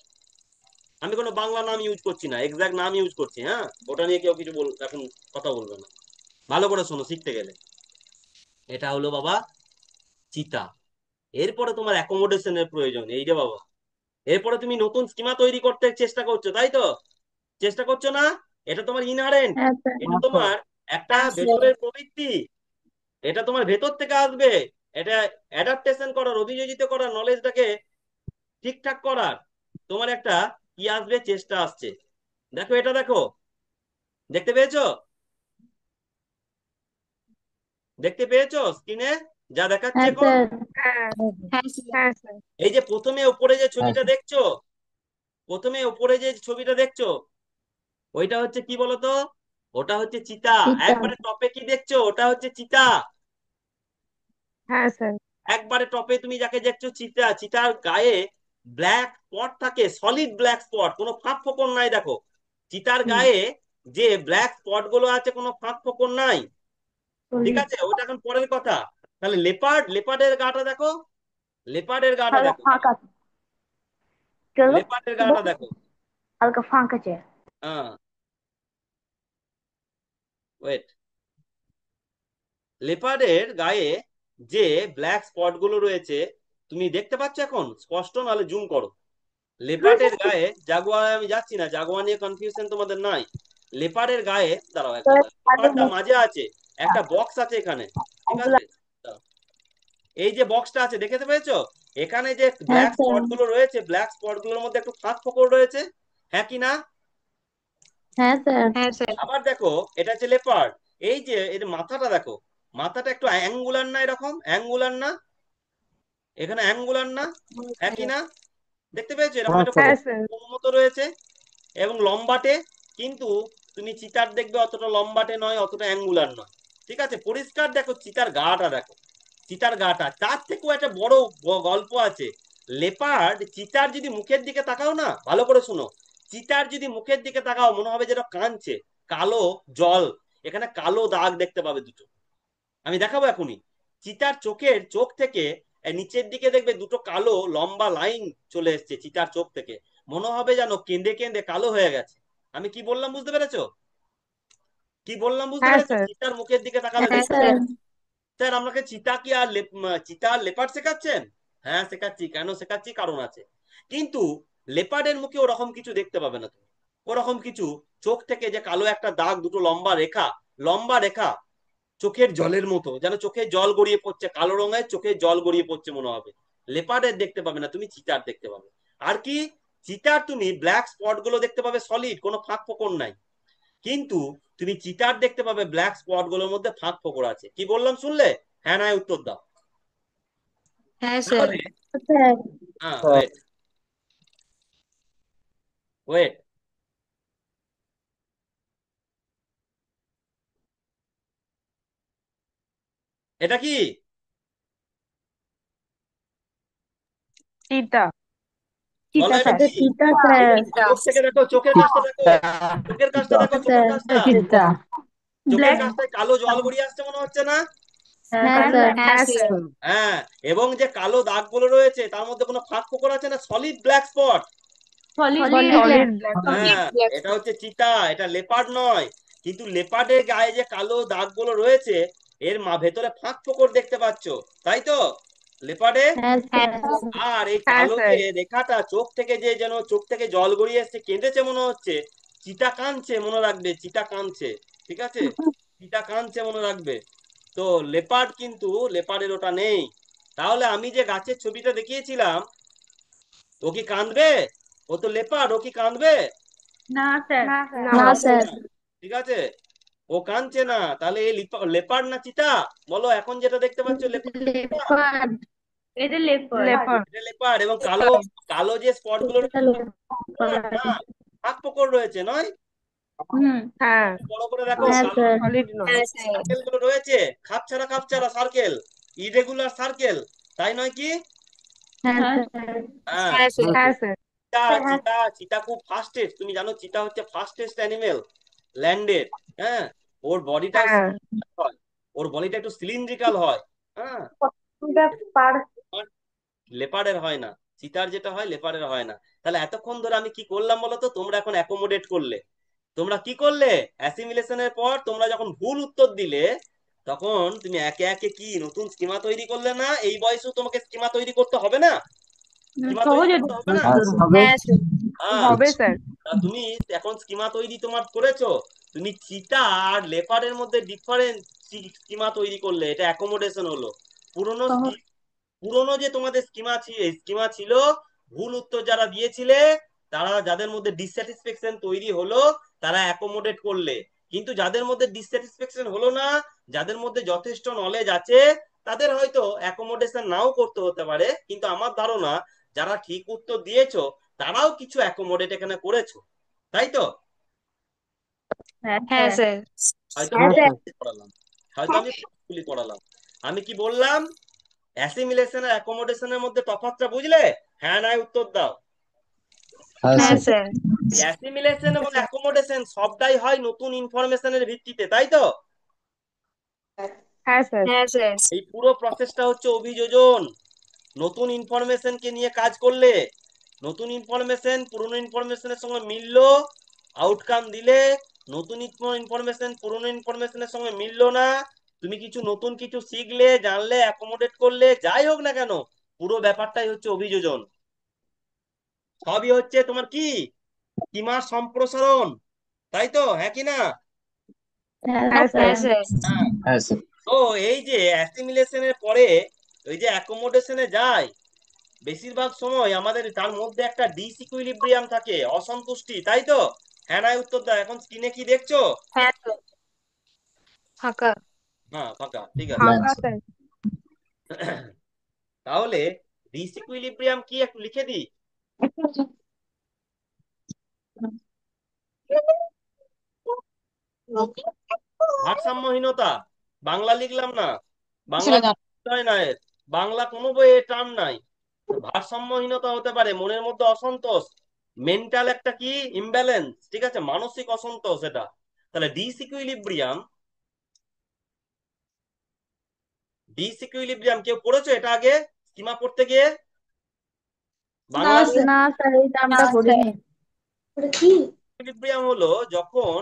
আমি কোনো বাংলা নাম ইউজ করছি না, এক্সাক্ট নাম ইউজ করছি। হ্যাঁ, ওটা নিয়ে কেউ কিছু এখন কথা বলবে না। ভালো করে শোনো শিখতে গেলে। এটা হলো বাবা চিতা। এরপরে তোমার অ্যাকোমোডেশনের প্রয়োজন, এই রে বাবা। এরপরে তুমি নতুন স্কিমা তৈরি করতে চেষ্টা করছো, তাই তো? চেষ্টা করছো না? এটা তোমার ইনহারেন্ট, হ্যাঁ স্যার। এটা হ্যাঁ স্যার। তোমার একটা ভেতরের প্রবৃত্তি, এটা তোমার ভেতর থেকে আসবে। এটা অ্যাডাপ্টেশন করার, অভিযোজিত করার, নলেজটাকে ঠিকঠাক করার তোমার একটা কি আসবে, চেষ্টা আসছে। দেখো এটা দেখো, দেখতে পেয়েছো? দেখতে পেয়েছো স্ক্রিনে যা দেখাচ্ছে হ্যাঁ এখন? স্যার। হ্যাঁ। হ্যাঁ স্যার। হ্যাঁ স্যার। এই যে প্রথমে উপরে যে হ্যাঁ ছবিটা স্যার। দেখছো, প্রথমে উপরে যে ছবিটা দেখছো, ওইটা হচ্ছে কি বলতো? ওটা হচ্ছে চিতা। চিতা। একবারে টপে কি দেখছো? ওটা হচ্ছে চিতা। হ্যাঁ স্যার। একবারে টপে তুমি যাকে দেখছো চিতা, চিতার গায়ে ব্ল্যাক স্পট থাকে, সলিড ব্ল্যাক স্পট, কোনো ফাঁক ফোকর নাই। দেখো চিতার হুম। গায়ে যে ব্ল্যাক স্পট গুলো আছে, কোনো ফাঁক ফোকর নাই। ঠিক সলিড। আছে, ওটা এখন পরের কথা। তাহলে লেপার্ড, লেপার্ডের গাটা দেখো, লেপার্ডের গাটা হালকা দেখো, ফাঁকা। কি হলো? লেপার্ডের গাটা দেখো। হালকা ফাঁকা আছে। হ্যাঁ, ওয়েট, লেপার্ডের গায়ে যে ব্ল্যাক স্পট গুলো রয়েছে, তুমি দেখতে পাচ্ছ এখন স্পষ্ট? নাহলে জুম করো। লেপার্ডের গায়ে, জাগুয়া আমি যাচ্ছি না, জাগুয়া নিয়ে কনফিউশন তোমাদের নাই। লেপার্ডের গায়ে দাঁড়াও, একটা লেপার্ডটা মাঝে আছে, একটা বক্স আছে এখানে, ঠিক আছে? দাঁড়াও। এই যে বক্সটা আছে দেখতে পেয়েছো? এখানে যে হ্যাঁ ব্ল্যাক স্যার। স্পট গুলো রয়েছে, ব্ল্যাক স্পট গুলোর মধ্যে একটু ফাঁক ফোকর রয়েছে, হ্যাঁ কি না? হ্যাঁ স্যার। হ্যাঁ স্যার। আবার দেখো, এটা হচ্ছে লেপার্ড। এই যে এর মাথাটা দেখো, মাথাটা একটু অ্যাঙ্গুলার না? এরকম অ্যাঙ্গুলার না? এখানে অ্যাঙ্গুলার না? হ্যাঁ কি না? দেখতে পেয়েছো এরকম হ্যাঁ একটা স্যার। হ্যাঁ স্যার। কোণ মতো রয়েছে এবং লম্বাটে। কিন্তু তুমি চিতার দেখবে অতটা লম্বাটে নয়, অতটা অ্যাঙ্গুলার নয়। ঠিক আছে, পরিষ্কার দেখো চিতার গাটা দেখো, চিতার গাটা তার থেকেও একটা বড় গল্প আছে। লেপার্ড চিতার যদি মুখের দিকে তাকাও না, ভালো করে শুনো, চিতার যদি মুখের দিকে তাকাও মনে হবে যেটা কাঁদছে, কালো জল, এখানে কালো দাগ দেখতে পাবে দুটো, আমি দেখাবো এখনই। চিতার চোখ থেকে নিচের দিকে দেখবে দুটো কালো লম্বা লাইন চলে এসছে চিতার চোখ থেকে, মনে হবে যেন কেঁদে কেঁদে কালো হয়ে গেছে। আমি কি বললাম বুঝতে পেরেছো? কি বললাম বুঝতে হ্যাঁ পেরেছো? স্যার। চিতার মুখের দিকে তাকালে হ্যাঁ দেখবে। স্যার। স্যার আপনাকে চিতা কি আর চিতা আর লেপার্ড শেখাচ্ছেন? হ্যাঁ শেখাচ্ছি, কেন শেখাচ্ছি কারণ আছে। কিন্তু লেপার্ডের মুখে ওরকম কিছু দেখতে পাবে না তুমি, ওরকম কিছু চোখ থেকে যে কালো একটা দাগ, দুটো লম্বা রেখা, লম্বা রেখা চোখের জলের মতো, যেন চোখে জল গড়িয়ে পড়ছে, কালো রঙের চোখে জল গড়িয়ে পড়ছে মনে হবে, লেপার্ডের দেখতে পাবে না তুমি, চিতার দেখতে পাবে। আর কি, চিতার তুমি ব্ল্যাক স্পট গুলো দেখতে পাবে সলিড, কোনো ফাঁক ফোকর নাই, কিন্তু তুমি চিতার দেখতে পাবে ব্ল্যাক স্পট গুলোর মধ্যে ফাঁক ফোকর আছে। কি বললাম শুনলে? হ্যাঁ না উত্তর দাও। হ্যাঁ স্যার। তাহলে স্যার। হ্যাঁ, স্যার। ওয়েট ওয়েট, এটা কি? চিতা। বলো চিতা এটা স্যার। কি? চিতা স্যার। চোখ থেকে দেখো, চোখের কাজটা দেখো, চোখের কাজটা দেখো, চোখের স্যার। কাজটা, চিতা। চোখের ব্ল্যাক। কাজটায় কালো জল গড়িয়ে আসছে মনে হচ্ছে না? হ্যাঁ স্যার। হ্যাঁ স্যার। হ্যাঁ, এবং যে কালো দাগগুলো রয়েছে তার মধ্যে কোনো ফাঁক ফোকর আছে না, solid black spot. Solid black. হ্যাঁ, এটা হচ্ছে চিতা, এটা লেপার্ড নয়। কিন্তু লেপার্ডের গায়ে যে কালো দাগগুলো রয়েছে, এর ভেতরে ফাঁক ফোকর দেখতে পাচ্ছ, তাই তো লেপার্ডে। হ্যাঁ স্যার। আর এই কালো যে রেখাটা চোখ থেকে, যে যেন চোখ থেকে জল গড়িয়ে এসছে, কেঁদেছে মনে হচ্ছে, চিতা কাঁদছে মনে রাখবে, চিতা কাঁদছে, ঠিক আছে, চিতা কাঁদছে মনে রাখবে। তো লেপার্ড কিন্তু, লেপার্ডের ওটা নেই। তাহলে আমি যে গাছের ছবিটা দেখিয়েছিলাম, ও কি কাঁদবে? ও তো লেপার্ড, ও কি কাঁদবে? না স্যার। না কাঁদবে স্যার। না, ঠিক আছে, ও কাঁদছে না। তাহলে এই লেপার্ড না চিতা? বলো এখন যেটা দেখতে পাচ্ছ, লেপার্ড না চিতা? লেপার্ড। এটা লেপার্ড। এটা লেপার্ড, এবং কালো, কালো যে স্পট গুলো এটা রয়েছে, লেপার্ড লেপার্ড। না, ফাঁক ফোকর রয়েছে নয়? হুম। হ্যাঁ। বড় করে দেখো, হ্যাঁ কালো স্যার। সলিড নয়। সার্কেল গুলো রয়েছে, খাপছাড়া খাপছাড়া সার্কেল, ইরেগুলার সার্কেল, তাই নয় কি? হ্যাঁ স্যার। হ্যাঁ। হ্যাঁ স্যার। হ্যাঁ স্যার। চিতা, চিতা, চিতা খুব ফাস্টেস্ট, তুমি জানো চিতা হচ্ছে ফাস্টেস্ট অ্যানিমেল ল্যান্ডের। হ্যাঁ, ওর বডিটা হয়, ওর বডিটা একটু সিলিন্ড্রিক্যাল হয়। হ্যাঁ, লেপারের হয় না, চিতার যেটা হয় লেপারের হয় না। তাহলে এতক্ষণ ধরে আমি কি করলাম বলো তো? তোমরা এখন অ্যাকোমোডেট করলে, তোমরা কি করলে, অ্যাসিমিলেশনের পর তোমরা যখন ভুল উত্তর দিলে, তখন তুমি একে একে কি নতুন স্কিমা তৈরি করলে না? এই বয়সেও তোমাকে স্কিমা তৈরি করতে হবে না? স্কিমা তৈরি সহজে। করতে হবে না? হ্যাঁ হবে। হ্যাঁ স্যার। হ্যাঁ, হবে স্যার। তা তুমি এখন স্কিমা তৈরি তোমার করেছো, তুমি চিতা আর লেপারের মধ্যে ডিফারেন্স স্কিমা তৈরি করলে, এটা অ্যাকোমোডেশন হলো। পুরনো পুরনো যে তোমাদের স্কিমা ছিল, ভুল উত্তর যারা দিয়েছিলে, তারা যাদের মধ্যে ডিসস্যাটিসফ্যাকশন তৈরি হলো, তারা অ্যাকোমোডেট করলে। কিন্তু যাদের মধ্যে ডিসস্যাটিসফ্যাকশন হলো না, যাদের মধ্যে যথেষ্ট নলেজ আছে, তাদের হয়তো অ্যাকোমোডেশন নাও করতে হতে পারে, কিন্তু আমার ধারণা যারা ঠিক উত্তর দিয়েছো তারাও কিছু অ্যাকোমোডেট এখানে করেছো, তাই তো? হ্যাঁ স্যার। হয়তো হ্যাঁ আমি স্যার। পড়ালাম, হয়তো আমি পড়ালাম। আমি কি বললাম? অ্যাসিমিলেশন আর অ্যাকোমোডেশনের মধ্যে তফাৎটা বুঝলে? হ্যাঁ না উত্তর দাও। হ্যাঁ হ্যাঁ স্যার। স্যার। অ্যাসিমিলেশন এবং অ্যাকোমোডেশন সবটাই হয় নতুন ইনফরমেশনের ভিত্তিতে, তাই তো? হ্যাঁ স্যার। হ্যাঁ স্যার। এই পুরো প্রসেসটা হচ্ছে অভিযোজন। নতুন ইনফরমেশনকে নিয়ে কাজ করলে, নতুন ইনফরমেশন পুরনো ইনফরমেশনের সঙ্গে মিললো, আউটকাম দিলে, নতুন ইনফরমেশন পুরনো ইনফরমেশনের সঙ্গে মিললো না, তুমি কিছু নতুন কিছু শিখলে, জানলে, অ্যাকোমোডেট করলে, যাই হোক না কেন, পুরো ব্যাপারটাই হচ্ছে অভিযোজন। সবই হচ্ছে তোমার কি, সীমার সম্প্রসারণ, তাই তো? হ্যাঁ কি না? হ্যাঁ স্যার। হ্যাঁ। হ্যাঁ স্যার। তো এই যে অ্যাসিমিলেশনের পরে ওই যে অ্যাকোমোডেশনে যায়, বেশিরভাগ সময় আমাদের তার মধ্যে একটা ডিসইকুইলিব্রিয়াম থাকে, অসন্তুষ্টি, তাই তো? হ্যাঁ না উত্তর দাও। এখন স্ক্রিনে কি দেখছো? হ্যাঁ স্যার। ফাঁকা। হ্যাঁ ফাঁকা, ঠিক আছে। ব্ল্যাঙ্ক ফাঁকা স্যার। স্যার। তাহলে ডিসইকুইলিব্রিয়াম কি একটু লিখে দিই, ভারসাম্যহীনতা, বাংলা লিখলাম না, ছিল বাংলা না। হয় না এর, বাংলা কোনো বইয়ে টার্ম নাই। ভারসাম্যহীনতা হতে পারে, মনের মধ্যে অসন্তোষ, মেন্টাল একটা কি ইমব্যালেন্স, ঠিক আছে, মানসিক অসন্তোষ এটা। তাহলে ডিসইকুইলিব্রিয়াম, ডিসইকুইলিব্রিয়াম কেউ পড়েছো এটা আগে স্কিমা পড়তে গিয়ে? না বাংলা স্যার। না স্যার, এই নামটা পড়িনি। ওটা কি? ইকুইলিব্রিয়াম হলো যখন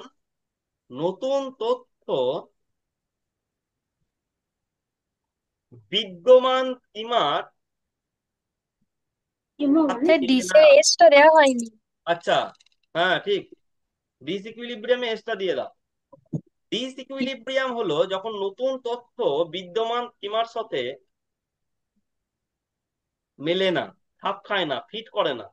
নতুন তথ্য বিদ্যমান সীমার কিমো মানে? সাথে স্যার মিলে না। ডিসে এসটা দেওয়া হয়নি। আচ্ছা, হ্যাঁ ঠিক, ডিসইকুইলিব্রিয়ামে এসটা দিয়ে দাও। ডিসইকুইলিব্রিয়াম হলো যখন নতুন তথ্য বিদ্যমান সীমার সাথে মেলে না, খাপ খায় না, ফিট করে না।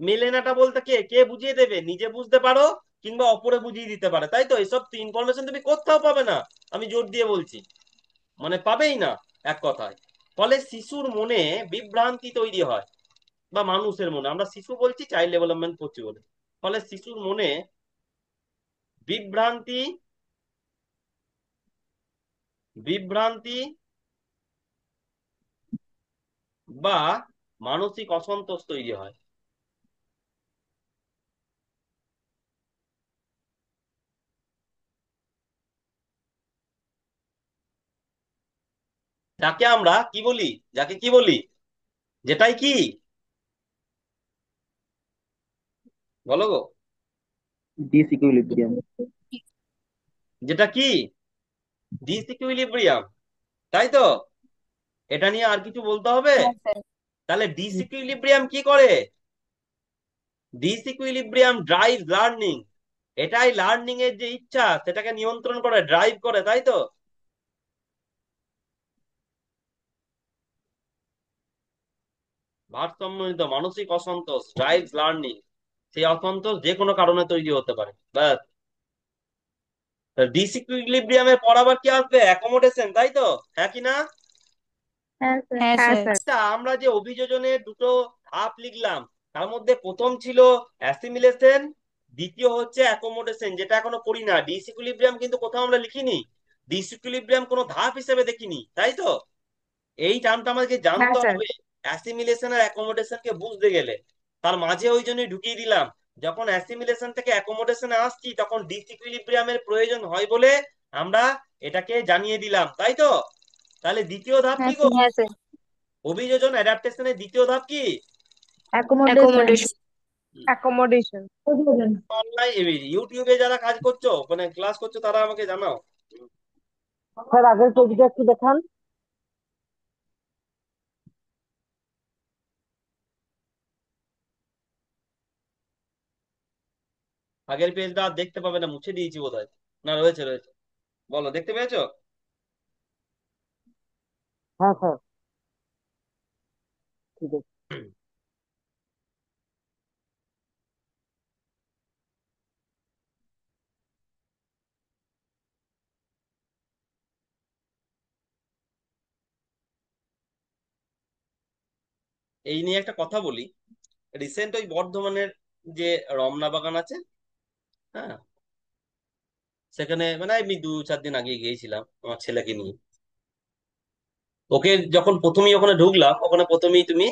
মেলে নাটা বলতে কে কে বুঝিয়ে দেবে? নিজে বুঝতে পারো কিংবা অপরে বুঝিয়ে দিতে পারে, তাই তো? এসব ইনফরমেশন তুমি কোথাও পাবে না, আমি জোর দিয়ে বলছি, মানে পাবেই না এক কথায়। ফলে শিশুর মনে বিভ্রান্তি তৈরি হয়, বা মানুষের মনে, আমরা শিশু বলছি, চাইল্ড ডেভেলপমেন্ট করছি বলে। ফলে শিশুর মনে বিভ্রান্তি, বিভ্রান্তি বা মানসিক অসন্তোষ তৈরি হয়, যাকে আমরা কি বলি, যাকে কি বলি, যেটাই কি, বলো গো, ডিসইকুইলিব্রিয়াম। যেটা কি ডিসইকুইলিব্রিয়াম, তাই তো? এটা নিয়ে আর কিছু বলতে হবে? হ্যাঁ স্যার। তাহলে ডিসইকুইলিব্রিয়াম কি করে? ডিসইকুইলিব্রিয়াম ড্রাইভ লার্নিং, এটাই লার্নিং এর যে ইচ্ছা সেটাকে নিয়ন্ত্রণ করে, ড্রাইভ করে, তাই তো? ভারসাম্যহীন মানসিক অসন্তোষ ড্রাইভ লার্নিং, সেই অসন্তোষ যে কোনো কারণে তৈরি হতে পারে, ব্যাস। ডিসইকুইলিব্রিয়ামে পড়াবার কি আসবে? অ্যাকোমোডেশন, তাই তো? হ্যাঁ কি না? হ্যাঁ স্যার। হ্যাঁ হ্যাঁ স্যার। স্যার। আচ্ছা, আমরা যে অভিযোজনের দুটো ধাপ লিখলাম, তার মধ্যে প্রথম ছিল অ্যাসিমিলেশন, দ্বিতীয় হচ্ছে অ্যাকোমোডেশন, যেটা এখনো করি না। ডিসইকুইলিব্রিয়াম কিন্তু কোথাও আমরা লিখিনি, ডিসইকুইলিব্রিয়াম কোনো ধাপ হিসেবে দেখিনি, তাই তো? এই টার্মটা আমাদেরকে হ্যাঁ জানতে স্যার। হবে অ্যাসিমিলেশন আর অ্যাকোমোডেশন কে বুঝতে গেলে। তার মাঝে ওই জন্যই ঢুকিয়ে দিলাম, যখন অ্যাসিমিলেশন থেকে অ্যাকোমোডেশনে আসছি তখন ডিসইকুইলিব্রিয়ামের প্রয়োজন হয় বলে আমরা এটাকে জানিয়ে দিলাম, তাই তো? তাহলে দ্বিতীয় ধাপ হ্যাঁ কি গো? স্যার। হ্যাঁ স্যার। অভিযোজন অ্যাডাপ্টেশনের দ্বিতীয় ধাপ কি? অ্যাকোমোডেশন। অ্যাকোমোডেশন। অ্যাকোমোডেশন। অনলাইন ইউটিউবে যারা কাজ করছো, মানে ক্লাস করছো, তারা আমাকে জানাও। স্যার, আগের ছবিটা একটু দেখান। আগের পেজটা আর দেখতে পাবে না, মুছে দিয়েছি বোধহয়। না, রয়েছে রয়েছে, বলো, দেখতে পেয়েছো? হ্যাঁ স্যার, ঠিক আছে। এই নিয়ে একটা কথা বলি। রিসেন্ট ওই বর্ধমানের যে রমনা বাগান আছে, হ্যাঁ, সেখানে মানে আমি 2-4 দিন আগে গিয়েছিলাম আমার ছেলেকে নিয়ে। ওকে যখন প্রথমেই ওখানে ঢুকলাম, ওখানে প্রথমেই তুমি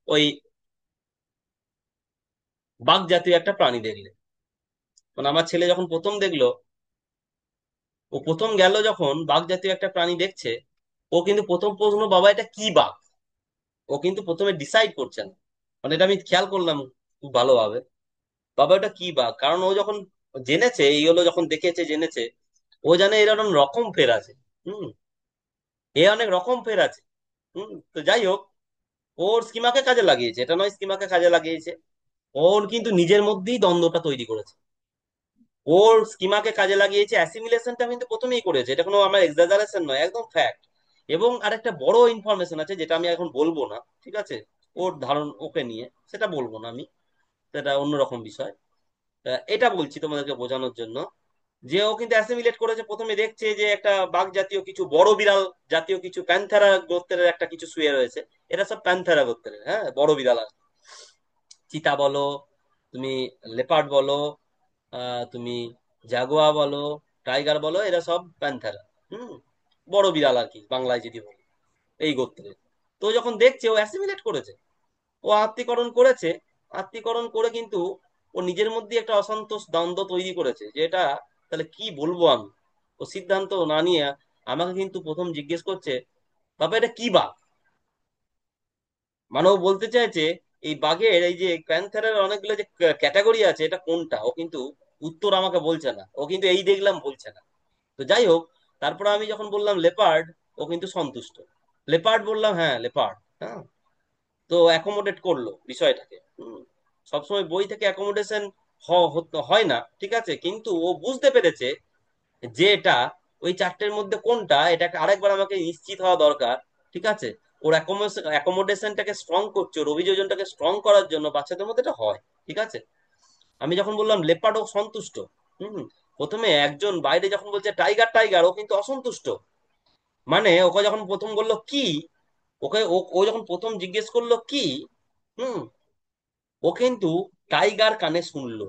ওই বাঘ জাতীয় একটা প্রাণী দেখলে। মানে আমার ছেলে যখন প্রথম দেখলো, ও প্রথম গেল যখন বাঘ জাতীয় একটা প্রাণী দেখছে, ও কিন্তু প্রথম প্রশ্ন, বাবা এটা কি বাঘ? ও কিন্তু প্রথমে ডিসাইড করছে না। মানে এটা আমি খেয়াল করলাম খুব ভালোভাবে, বাবা এটা কি বাঘ, কারণ ও যখন জেনেছে, এইগুলো যখন দেখেছে জেনেছে, ও জানে এরকম রকম ফের আছে। হুম, এ অনেক রকম ফের আছে। তো যাই হোক, ওর স্কিমাকে কাজে লাগিয়েছে, এটা নয় স্কিমাকে কাজে লাগিয়েছে, ওর কিন্তু নিজের মধ্যেই দ্বন্দ্বটা তৈরি করেছে। ওর স্কিমাকে কাজে লাগিয়েছে, অ্যাসিমিলেশনটা কিন্তু প্রথমেই করেছে, এটা কোনো আমার এক্সাজারেশন নয়, একদম ফ্যাক্ট। এবং আরেকটা বড় ইনফরমেশন আছে যেটা আমি এখন বলবো না, ঠিক আছে? ওর ধারণ ওকে নিয়ে সেটা বলবো না আমি, সেটা অন্যরকম বিষয়। এটা বলছি তোমাদেরকে বোঝানোর জন্য যে ও কিন্তু অ্যাসিমিলেট করেছে, প্রথমে দেখছে যে একটা বাঘ জাতীয় কিছু, বড় বিড়াল জাতীয় কিছু, প্যান্থেরা গোত্রের একটা কিছু শুয়ে রয়েছে। এরা সব প্যান্থেরা গোত্রের, হ্যাঁ, বড় বিড়াল আর, চিতা বলো, তুমি লেপার্ড বলো, তুমি জাগুয়া বলো, টাইগার বলো, এরা সব প্যান্থারা। হুম, বড় বিড়াল আর কি, বাংলায় যদি বলি এই গোত্রের। তো যখন দেখছে ও অ্যাসিমিলেট করেছে, ও আত্মীকরণ করেছে, আত্মীকরণ করে কিন্তু ও নিজের মধ্যে একটা অসন্তোষ দ্বন্দ্ব তৈরি করেছে যে এটা তাহলে কি বলবো আমি। ও সিদ্ধান্ত না নিয়ে আমাকে কিন্তু প্রথম জিজ্ঞেস করছে, বাবা এটা কি বাঘ। মানে ও বলতে চাইছে এই বাঘের, এই যে প্যান্থারের অনেকগুলো যে ক্যাটাগরি আছে, এটা কোনটা। ও কিন্তু উত্তর আমাকে বলছে না, ও কিন্তু এই দেখলাম বলছে না। তো যাই হোক, তারপরে আমি যখন বললাম লেপার্ড, ও কিন্তু সন্তুষ্ট। লেপার্ড বললাম, হ্যাঁ লেপার্ড, হ্যাঁ। তো অ্যাকোমোডেট করলো বিষয়টাকে। সবসময় বই থেকে অ্যাকোমোডেশন হয় না, ঠিক আছে, কিন্তু ও বুঝতে পেরেছে যে এটা ওই চারটের মধ্যে কোনটা, এটাকে আরেকবার আমাকে নিশ্চিত হওয়া দরকার। ঠিক আছে, ওর অ্যাকোমোডেশনটাকে স্ট্রং করছে, ওর অভিযোজনটাকে স্ট্রং করার জন্য বাচ্চাদের মধ্যে এটা হয়। ঠিক আছে, আমি যখন বললাম লেপার্ড, ও সন্তুষ্ট। হম, প্রথমে একজন বাইরে যখন বলছে টাইগার টাইগার, ও কিন্তু অসন্তুষ্ট। মানে ওকে যখন প্রথম বললো কি, ওকে ও ও যখন প্রথম জিজ্ঞেস করলো কি, হুম, ও কিন্তু টাইগার কানে শুনলো।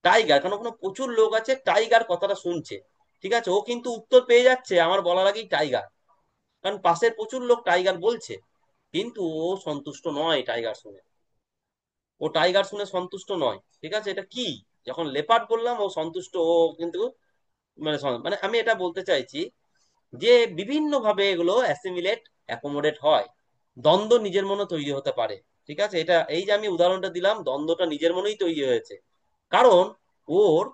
টাইগার, কারণ ওখানে প্রচুর লোক আছে, টাইগার কথাটা শুনছে। ঠিক আছে, ও কিন্তু উত্তর পেয়ে যাচ্ছে আমার বলার আগেই টাইগার, কারণ পাশের প্রচুর লোক টাইগার বলছে। কিন্তু ও সন্তুষ্ট নয় টাইগার শুনে, ও টাইগার শুনে সন্তুষ্ট নয়। ঠিক আছে, এটা কি, যখন লেপার্ড বললাম ও সন্তুষ্ট, ও কিন্তু মানে আমি এটা বলতে চাইছি যে বিভিন্ন ভাবে এগুলো অ্যাসিমিলেট, অ্যাকোমোডেট হয়। দ্বন্দ্ব নিজের মনে তৈরি হতে পারে। ঠিক আছে, এটা এই যে আমি উদাহরণটা দিলাম, দ্বন্দ্বটা নিজের মনেই তৈরি হয়েছে, কারণ ওর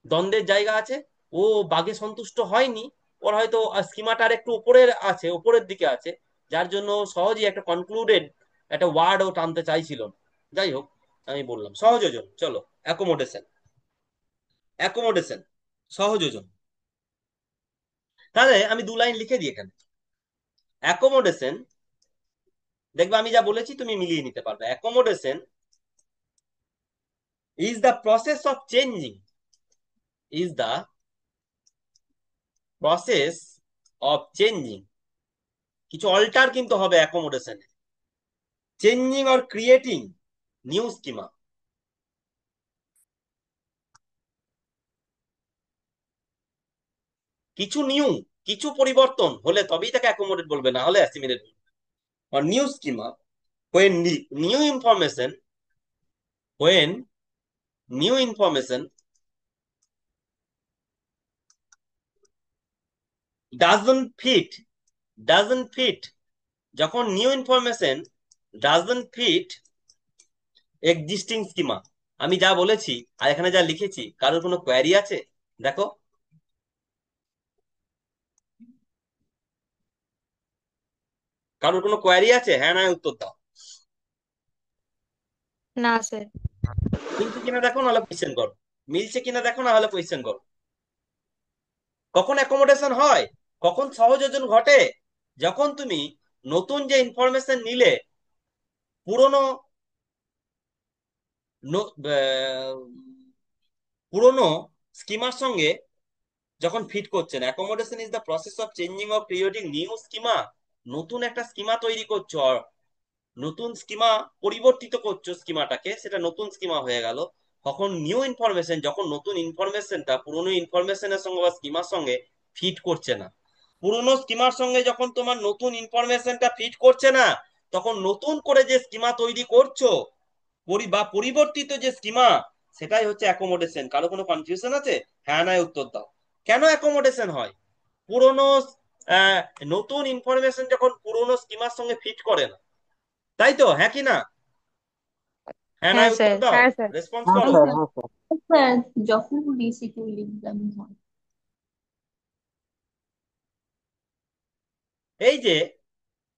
দ্বন্দ্বের জায়গা আছে। ও বাঘে সন্তুষ্ট হয়নি, ওর হয়তো স্কিমাটার একটু উপরের আছে, উপরের দিকে আছে, যার জন্য সহজেই একটা কনক্লুডেড একটা ওয়ার্ড ও টানতে চাইছিল না। যাই হোক, আমি বললাম সহযোজন, চলো অ্যাকোমোডেশন, অ্যাকোমোডেশন, সহযোজন। তাহলে আমি 2 লাইন লিখে দিই এখানে। অ্যাকোমোডেশন, দেখবে আমি যা বলেছি তুমি মিলিয়ে নিতে পারবে। Accommodation is the process of changing, is the process of changing, কিছু অল্টার কিন্তু হবে অ্যাকোমোডেশনে, changing or creating new schema. কিছু নিউ, কিছু পরিবর্তন হলে তবেই তাকে অ্যাকোমোডেট বলবে, না হলে অ্যাসিমিলেট বলবে। আর new schema, when new information, when new information doesn't fit, যখন new information doesn't fit existing schema. আমি যা বলেছি আর এখানে যা লিখেছি, কারোর কোনো কোয়ারি আছে? দেখো, কারোর কোনো কোয়ারি আছে? হ্যাঁ না উত্তর দাও। না স্যার। মিলছে কিনা দেখো, নাহলে কোয়েশ্চেন করো। মিলছে কিনা দেখো, না হলে কোয়েশ্চেন করো। কখন অ্যাকোমোডেশন হয়, কখন সহযোজন ঘটে? যখন তুমি নতুন যে ইনফরমেশন নিলে, পুরনো ন- আহ, পুরনো স্কিমার সঙ্গে যখন ফিট করছেন। Accommodation is the process of changing of creating new schema. নতুন একটা স্কিমা তৈরি করছো, নতুন স্কিমা পরিবর্তিত করছো স্কিমাটাকে, সেটা নতুন স্কিমা হয়ে গেল। কখন নিউ ইনফরমেশন, যখন নতুন ইনফরমেশনটা পুরনো ইনফরমেশনের সঙ্গে বা স্কিমার সঙ্গে ফিট করছে না। পুরনো স্কিমার সঙ্গে যখন তোমার নতুন ইনফরমেশনটা ফিট করছে না, তখন নতুন করে যে স্কিমা তৈরি করছো, বা পরিবর্তিত যে স্কিমা, সেটাই হচ্ছে অ্যাকোমোডেশন। কারো কোনো কনফিউশন আছে? হ্যাঁ না উত্তর দাও। কেন অ্যাকোমোডেশন হয়? পুরনো আহ, নতুন ইনফরমেশন যখন পুরনো স্কিমার সঙ্গে ফিট করে না, তাই তো, হ্যাঁ কি না? হ্যাঁ না হ্যাঁ উত্তর স্যার। দাও, হ্যাঁ স্যার। রেসপন্স হ্যাঁ করো। স্যার, হ্যাঁ স্যার। স্যার, যখন ডিসিকিউ এক্সাম হয়। এই যে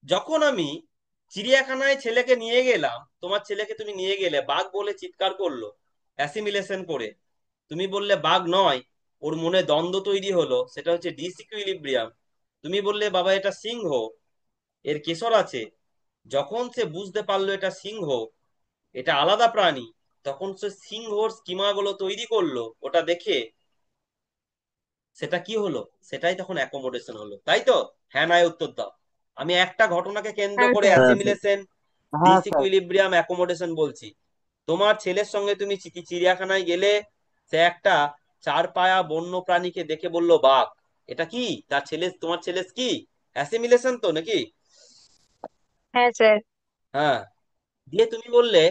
যখন আমি চিড়িয়াখানায় ছেলেকে নিয়ে গেলাম, তোমার ছেলেকে তুমি নিয়ে গেলে, বাঘ বলে চিৎকার করলো অ্যাসিমিলেশন করে, তুমি বললে বাঘ নয়, ওর মনে দ্বন্দ্ব তৈরি হলো, সেটা হচ্ছে ডিসইকুইলিব্রিয়াম। তুমি বললে বাবা এটা সিংহ, এর কেশর আছে। যখন সে বুঝতে পারলো এটা সিংহ, এটা আলাদা প্রাণী, তখন সে সিংহর স্কিমা গুলো তৈরি করলো ওটা দেখে। সেটা কি হলো? সেটাই তখন অ্যাকোমোডেশন হলো, তাই তো? হ্যাঁ নাই উত্তর দাও। আমি একটা ঘটনাকে কেন্দ্র হ্যাঁ করে স্যার। হ্যাঁ স্যার, অ্যাসিমিলেশন, হ্যাঁ স্যার। ডিসইকুইলিব্রিয়াম, অ্যাকোমোডেশন বলছি। তোমার ছেলের সঙ্গে তুমি চিড়িয়াখানায় গেলে, সে একটা চার পায়া বন্য প্রাণীকে দেখে বলল বাঘ, এটা কি? তার ছেলে, তোমার ছেলে কি অ্যাসিমিলেশন তো নাকি? হ্যাঁ স্যার। হ্যাঁ। দিয়ে তুমি বললে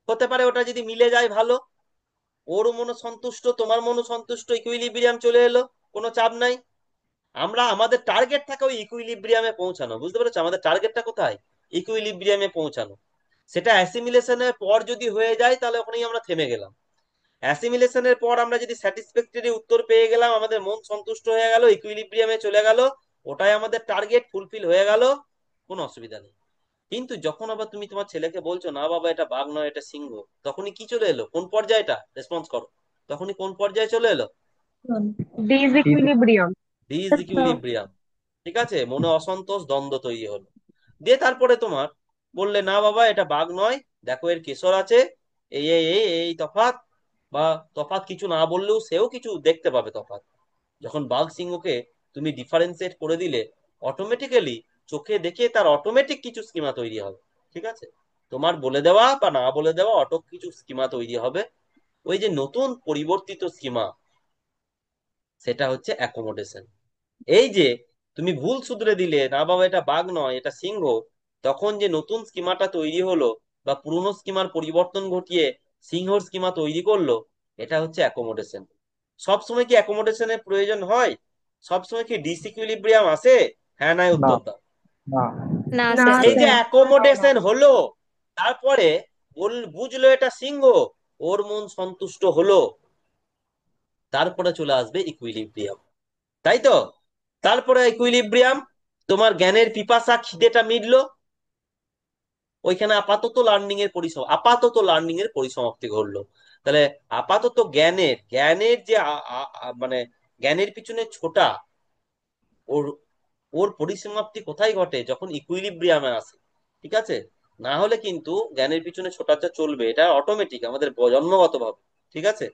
হতে পারে ওটা যদি মিলে যায় ভালো, ওর মনও সন্তুষ্ট, তোমার মনও সন্তুষ্ট, ইকুইলিব্রিয়াম চলে এলো, কোনো চাপ নাই। আমরা আমাদের টার্গেট থাকে ওই ইকুইলিব্রিয়ামে পৌঁছানো, বুঝতে পেরেছো? আমাদের টার্গেটটা কোথায়? ইকুইলিব্রিয়ামে পৌঁছানো। সেটা অ্যাসিমিলেশনের পর যদি হয়ে যায় তাহলে ওখানেই আমরা থেমে গেলাম। অ্যাসিমিলেশনের পর আমরা যদি স্যাটিসফ্যাক্টরি উত্তর পেয়ে গেলাম, আমাদের মন সন্তুষ্ট হয়ে গেল, ইকুইলিব্রিয়ামে চলে গেল, ওটাই আমাদের টার্গেট, ফুলফিল হয়ে গেল, কোনো অসুবিধা নেই। কিন্তু যখন আবার তুমি তোমার ছেলেকে বলছো না বাবা এটা বাঘ নয় এটা সিংহ, তখনই কি চলে এলো? কোন পর্যায়টা? রেসপন্স করো। তখনই কোন পর্যায়ে চলে এলো? ডিসইকুইলিব্রিয়াম। ডিসইকুইলিব্রিয়াম। ঠিক আছে, মনে অসন্তোষ, দ্বন্দ্ব তৈরি হলো। দিয়ে তারপরে তোমার বললে না বাবা এটা বাঘ নয়, দেখো এর কেশর আছে, এই এই এই এই তফাৎ, বা তফাৎ কিছু না বললেও সেও কিছু দেখতে পাবে তফাৎ। যখন বাঘ সিংহকে তুমি ডিফারেন্সিয়েট করে দিলে, অটোমেটিক্যালি চোখে দেখে তার অটোমেটিক কিছু স্কিমা তৈরি হবে। ঠিক আছে, তোমার বলে দেওয়া বা না বলে দেওয়া অটো কিছু স্কিমা তৈরি হবে। ওই যে নতুন পরিবর্তিত স্কিমা, সেটা হচ্ছে অ্যাকোমোডেশন। এই যে তুমি ভুল শুধরে দিলে না বাবা এটা বাঘ নয় এটা সিংহ, তখন যে নতুন স্কিমাটা তৈরি হলো বা পুরনো স্কিমার পরিবর্তন ঘটিয়ে সিংহর স্কিমা তৈরি করলো, এটা হচ্ছে অ্যাকোমোডেশন। সবসময় কি অ্যাকোমোডেশনের প্রয়োজন হয়? সবসময় কি ডিসইকুইলিব্রিয়াম আসে? হ্যাঁ নাই না, উত্তর দাও। না, না না স্যার। এই যে স্যার। অ্যাকোমোডেশন হলো, তারপরে বুঝলো এটা সিংহ, ওর মন সন্তুষ্ট হলো, তারপরে চলে আসবে ইকুইলিব্রিয়াম, তাই তো? তারপরে ইকুইলিব্রিয়াম, তোমার জ্ঞানের পিপাসা খিদেটা মিটলো, ওইখানে আপাতত লার্নিং এর পরিসমাপ্তি ঘটলো। তাহলে আপাতত জ্ঞানের জ্ঞানের যে মানে জ্ঞানের পিছনে ছোটা, ওর ওর পরিসমাপ্তি কোথায় ঘটে? যখন ইকুইলিব্রিয়ামে আসে। ঠিক আছে, না হলে কিন্তু জ্ঞানের পিছনে ছোটাটা চলবে, এটা অটোমেটিক আমাদের জন্মগত ভাবে। ঠিক আছে,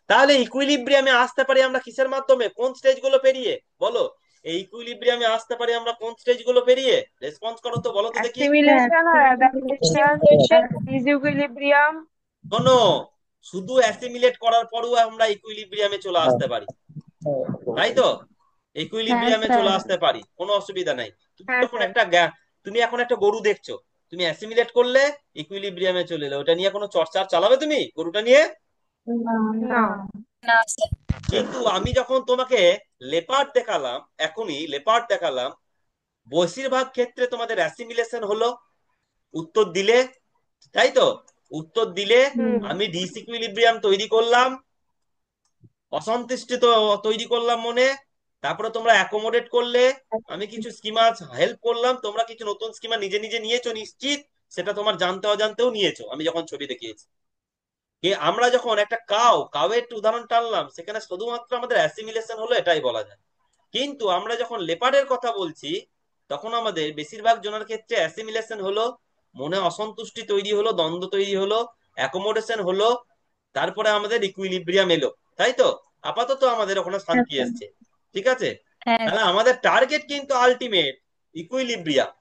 তাহলে ইকুইলিব্রিয়ামে আসতে পারি আমরা কিসের মাধ্যমে? কোন স্টেজ গুলো পেরিয়ে? বলো, এই ইকুইলিব্রিয়ামে আসতে পারি আমরা কোন স্টেজ গুলো পেরিয়ে? রেসপন্স করো তো, বলো তো দেখি। অ্যাসিমিলেশন আর অ্যাডাপ্টেশন, Simulation. ডিসইকুইলিব্রিয়াম। শোনো, শুধু অ্যাসিমিলেট করার পরও আমরা ইকুইলিব্রিয়ামে চলে হ্যাঁ, আসতে পারি, হ্যাঁ, তাই তো? হ্যাঁ ইকুইলিব্রিয়ামে চলে স্যার। আসতে পারি, কোনো অসুবিধা নাই। তুমি হ্যাঁ যখন স্যার। তুমি এখন একটা গরু দেখছো, তুমি অ্যাসিমিলেট করলে, ইকুইলিব্রিয়ামে চলে এলো, ওটা নিয়ে কোনো চর্চা আর চালাবে তুমি গরুটা নিয়ে? না না। না। না স্যার। কিন্তু আমি যখন তোমাকে লেপার্ড দেখালাম, এখনই লেপার্ড দেখালাম, বেশিরভাগ ক্ষেত্রে তোমাদের অ্যাসিমিলেশন হলো, উত্তর দিলে, তাই তো? উত্তর দিলে হুম। আমি ডিসইকুইলিব্রিয়াম তৈরি করলাম, অসন্তুষ্টি তো তৈরি করলাম মনে, তারপরে তোমরা অ্যাকোমোডেট করলে, আমি কিছু স্কিমা হেল্প করলাম, তোমরা কিছু নতুন স্কিমা নিজে নিজে নিয়েছো নিশ্চিত, সেটা তোমার জানতে অজান্তেও নিয়েছো, আমি যখন ছবি দেখিয়েছি। আমরা যখন একটা কাউয়ের একটু উদাহরণ টানলাম, সেখানে শুধুমাত্র আমাদের অ্যাসিমিলেশন হলো, এটাই বলা যায়। কিন্তু আমরা যখন লেপার্ডের কথা বলছি, তখন আমাদের বেশিরভাগ জনের ক্ষেত্রে অ্যাসিমিলেশন হলো, মনে অসন্তুষ্টি তৈরি হলো, দ্বন্দ্ব তৈরি হলো, অ্যাকোমোডেশন হলো, তারপরে আমাদের ইকুইলিব্রিয়াম এলো, তাই তো? আপাতত আমাদের ওখানে হ্যাঁ শান্তি স্যার। এসছে। ঠিক আছে, হ্যাঁ তাহলে আমাদের টার্গেট কিন্তু আলটিমেট ইকুইলিব্রিয়াম।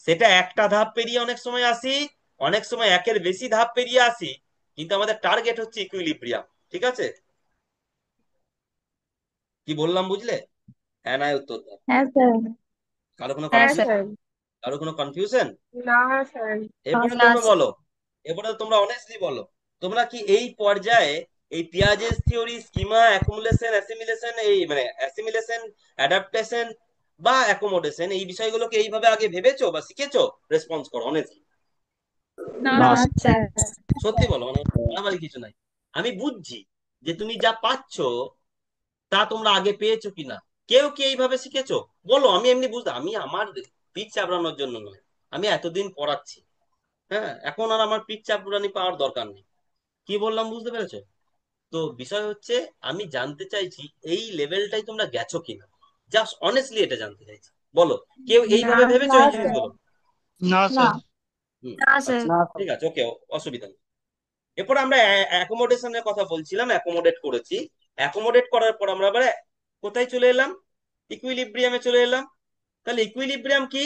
সেটা একটা ধাপ পেরিয়ে অনেক সময় আসি, অনেক সময় একের বেশি ধাপ পেরিয়ে আসি, কিন্তু আমাদের টার্গেট হচ্ছে ইকুইলিব্রিয়াম। ঠিক আছে, কি বললাম বুঝলে? হ্যাঁ না উত্তর দাও। হ্যাঁ স্যার। কারো কোনো হ্যাঁ হ্যাঁ কনফিউশন? স্যার। স্যার। কারো কোনো কনফিউশন? না স্যার। এরপরে না তোমরা স্যার। বলো, এরপরে তোমরা অনেস্টলি বলো, তোমরা কি এই পর্যায়ে এই পিয়াজেস থিওরি, স্কিমা, অ্যাকুমুলেশন, অ্যাসিমিলেশন, এই মানে অ্যাসিমিলেশন, অ্যাডাপ্টেশন বা অ্যাকোমোডেশন, এই বিষয়গুলোকে এইভাবে আগে ভেবেছো বা শিখেছো? রেসপন্স করো অনেস্টলি। না না, স্যার। সত্যি বলো, মানে বাড়াবাড়ি কিছু নাই। আমি বুঝছি যে তুমি যা পাচ্ছো তা তোমরা আগে পেয়েছো কিনা। কেউ কি এইভাবে শিখেছো? বলো, আমি এমনি বুঝতে, আমি আমার পিচ চাপড়ানোর জন্য নয়, আমি এতদিন পড়াচ্ছি। হ্যাঁ, এখন আর আমার পিচ চাপড়ানি পাওয়ার দরকার নেই। কি বললাম বুঝতে পেরেছো? তো বিষয় হচ্ছে, আমি জানতে চাইছি এই লেভেলটাই তোমরা গেছো কিনা, জাস্ট অনেস্টলি এটা জানতে চাইছি। বলো, কেউ না এইভাবে ভেবেছো না এই স্যার। জিনিসগুলো? না না। স্যার। হুম, না স্যার। আচ্ছা, না, স্যার। ঠিক আছে, ওকে, অসুবিধা নেই। এরপর আমরা অ্যাকোমোডেশনের কথা বলছিলাম, অ্যাকোমোডেট করেছি। অ্যাকোমোডেট করার পর আমরা আবার কোথায় চলে এলাম? ইকুইলিব্রিয়ামে চলে এলাম। তাহলে ইকুইলিব্রিয়াম কি?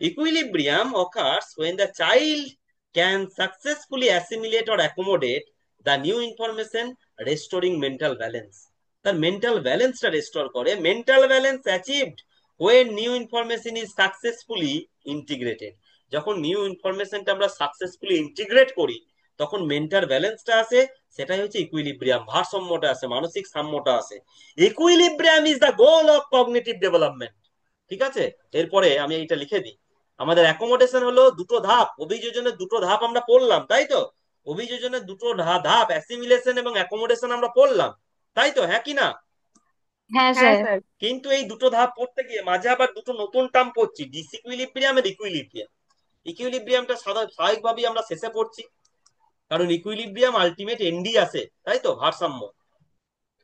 Equilibrium occurs when the child can successfully assimilate or accommodate the new information, restoring mental balance. তার মেন্টাল ব্যালেন্সটা রেস্টোর করে। Mental balance achieved when new information is successfully integrated. যখন নিউ ইনফরমেশনটা আমরা সাকসেসফুলি ইন্টিগ্রেট করি তখন mental ব্যালেন্সটা আসে, সেটাই হচ্ছে ইকুইলিব্রিয়াম, ভারসাম্যটা আসে, মানসিক সাম্যটা আসে। Equilibrium is the goal of cognitive development. ঠিক আছে, এরপরে আমি এইটা লিখে দিই। আমাদের অ্যাকোমোডেশন হলো দুটো ধাপ, অভিযোজনের দুটো ধাপ আমরা পড়লাম, তাই তো? অভিযোজনের দুটো ধাপ অ্যাসিমিলেশন এবং অ্যাকোমোডেশন আমরা পড়লাম, তাই তো? হ্যাঁ কি না? হ্যাঁ হ্যাঁ স্যার। স্যার। কিন্তু এই দুটো ধাপ পড়তে গিয়ে মাঝে আবার দুটো নতুন টার্ম পড়ছি, ডিসইকুইলিব্রিয়াম আর ইকুইলিব্রিয়াম। ইকুইলিব্রিয়ামটা স্বাভাবিকভাবেই আমরা শেষে পড়ছি, কারণ ইকুইলিব্রিয়াম আলটিমেট এন্ডি আছে, তাই তো? ভারসাম্য।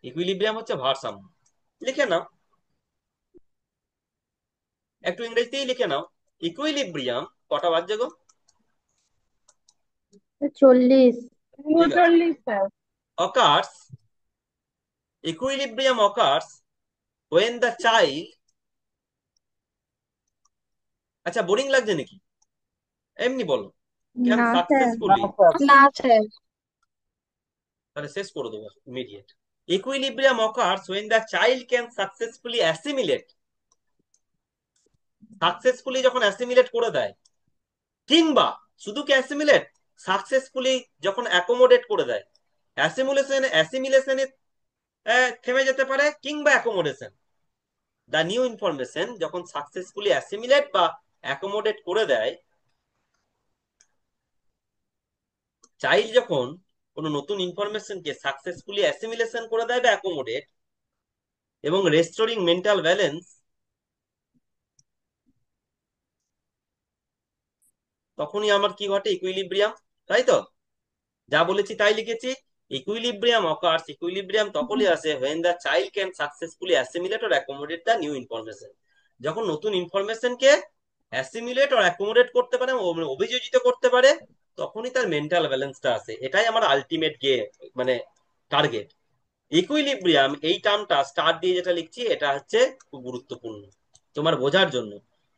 ইকুইলিব্রিয়াম হচ্ছে ভারসাম্য। লিখে নাও, একটু ইংরেজিতেই লিখে নাও। ইকুইলিব্রিয়াম কটা বাজছে গো? 40। ঠিক আছে। 39 sir. occurs equilibrium occurs when the child, আচ্ছা বোরিং লাগছে নাকি? এমনি বলো, ক্যান না স্যার। না সাকসেসফুলি, স্যার। না স্যার। তাহলে শেষ করে দেবো immediate. Equilibrium occurs when the child can successfully assimilate, successfully যখন অ্যাসিমিলেট করে দেয়, কিংবা শুধু কি অ্যাসিমিলেট, সাকসেসফুলি যখন অ্যাকোমোডেট করে দেয়। অ্যাসিমিলেশনে থেমে যেতে পারে, কিংবা অ্যাকোমোডেশন। দ্য নিউ ইনফরমেশন যখন সাকসেসফুলি অ্যাসিমিলেট বা অ্যাকোমোডেট করে দেয়, চাইল্ড যখন কোনো নতুন ইনফরমেশনকে সাকসেসফুলি অ্যাসিমিলেশন করে দেয় বা অ্যাকোমোডেট, এবং রেস্টোরিং মেন্টাল ব্যালেন্স, তখনই আমার কি ঘটে? ইকুইলিব্রিয়াম, তাই তো? যা বলেছি তাই লিখেছি। ইকুইলিব্রিয়াম অকার্স, ইকুইলিব্রিয়াম তখনই আসে when the child can successfully assimilate or accommodate the new information, যখন নতুন ইনফরমেশনকে অ্যাসিমিলেট আর অ্যাকোমোডেট করতে পারে, অভিযোজিত করতে পারে, তখনই তার মেন্টাল ব্যালেন্সটা আসে। এটাই আমার আলটিমেট মানে টার্গেট। ইকুইলিব্রিয়াম এই টার্মটা স্টার দিয়ে যেটা লিখছি, এটা হচ্ছে খুব গুরুত্বপূর্ণ তোমার বোঝার জন্য।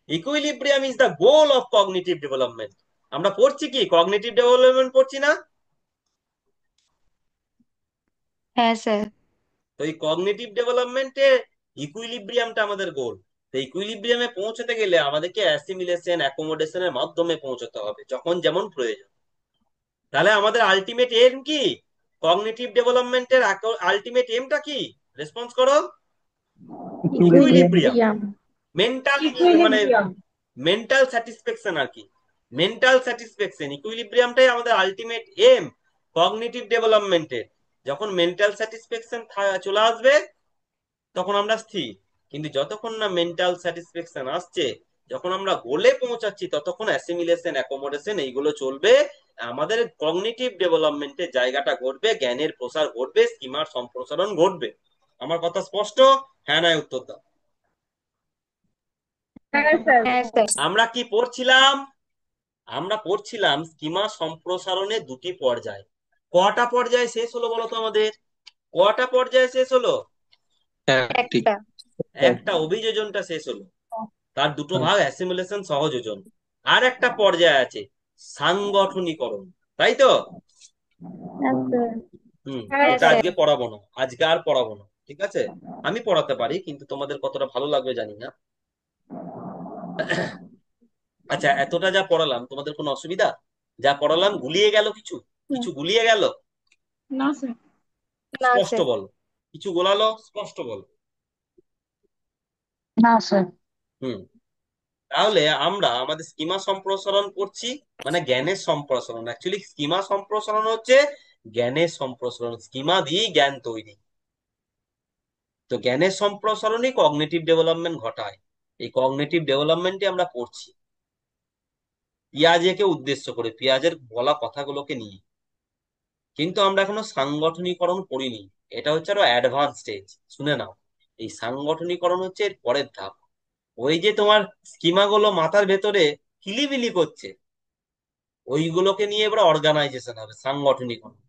Equilibrium is the goal of cognitive development. আমরা পড়ছি কি? কগনিটিভ ডেভেলপমেন্ট পড়ছি না? হ্যাঁ স্যার। তো এই কগনিটিভ ডেভেলপমেন্টে ইকুইলিব্রিয়ামটা আমাদের গোল। তো ইকুইলিব্রিয়ামে পৌঁছতে গেলে আমাদেরকে অ্যাসিমিলেশন অ্যাকোমোডেশনের মাধ্যমে পৌঁছতে হবে, যখন যেমন প্রয়োজন। তাহলে আমাদের আলটিমেট এম কি? কগনিটিভ ডেভেলপমেন্টের আলটিমেট এমটা কি? রেসপন্স করো। Equilibrium, equilibrium. মেন্টাল, মানে ইকুইলিব্রিয়াম। মেন্টাল স্যাটিসফ্যাকশন আর কি, মেন্টাল স্যাটিসফ্যাকশন। ইকুইলিব্রিয়ামটাই আমাদের আলটিমেট এম কগনিটিভ ডেভেলপমেন্টের। যখন মেন্টাল স্যাটিসফ্যাকশন চলে আসবে তখন আমরা স্থির। কিন্তু যতক্ষণ না মেন্টাল স্যাটিসফ্যাকশন আসছে, যখন আমরা গোলে পৌঁছাচ্ছি, ততক্ষণ অ্যাসিমিলেশন অ্যাকোমোডেশন এইগুলো চলবে। আমাদের কগনিটিভ ডেভেলপমেন্টের জায়গাটা ঘটবে, জ্ঞানের প্রসার ঘটবে, স্কিমার সম্প্রসারণ ঘটবে। আমার কথা স্পষ্ট? হ্যাঁ নয় উত্তর দাও। হ্যাঁ স্যার। হ্যাঁ স্যার। আমরা কি পড়ছিলাম? আমরা পড়ছিলাম স্কিমা সম্প্রসারণের দুটি পর্যায়। কটা পর্যায়ে শেষ হলো বলো তো আমাদের? কটা পর্যায়ে শেষ হলো? একটা। একটা, অভিযোজনটা শেষ হলো। তার দুটো ভাগ, অ্যাসিমিলেশন, সহযোজন। আর একটা পর্যায়ে আছে সাংগঠনিকরণ, তাই তো? হ্যাঁ স্যার। হ্যাঁ এটা স্যার। আজকে পড়াবো না, আজকে আর পড়াবো না, ঠিক আছে? আমি পড়াতে পারি, কিন্তু তোমাদের কতটা ভালো লাগবে জানি না। আচ্ছা, এতটা যা পড়ালাম তোমাদের কোনো অসুবিধা? যা পড়ালাম গুলিয়ে গেল কিছু? কিছু গুলিয়ে গেল? না স্যার। না স্পষ্ট স্যার। বলো। কিছু গোলালো? স্পষ্ট বলো। না স্যার। হুম। তাহলে আমরা আমাদের স্কিমা সম্প্রসারণ করছি, মানে জ্ঞানের সম্প্রসারণ। অ্যাকচুয়ালি স্কিমা সম্প্রসারণ হচ্ছে জ্ঞানের সম্প্রসারণ, স্কিমা দিয়ে জ্ঞান তৈরি। তো জ্ঞানের সম্প্রসারণই কগনিটিভ ডেভেলপমেন্ট ঘটায়। এই কগনিটিভ ডেভেলপমেন্টে আমরা পড়ছি পিয়াজেকে উদ্দেশ্য করে, পিয়াজের বলা কথাগুলোকে নিয়ে। কিন্তু আমরা এখনো সাংগঠনিকরণ করিনি। এটা হচ্ছে আরো অ্যাডভান্স স্টেজ, শুনে নাও। এই সাংগঠনিকরণ হচ্ছে এর পরের ধাপ। ওই যে তোমার স্কিমাগুলো মাথার ভেতরে কিলিবিলি করছে, ওইগুলোকে নিয়ে এবার অর্গানাইজেশন হবে, সাংগঠনিকরণ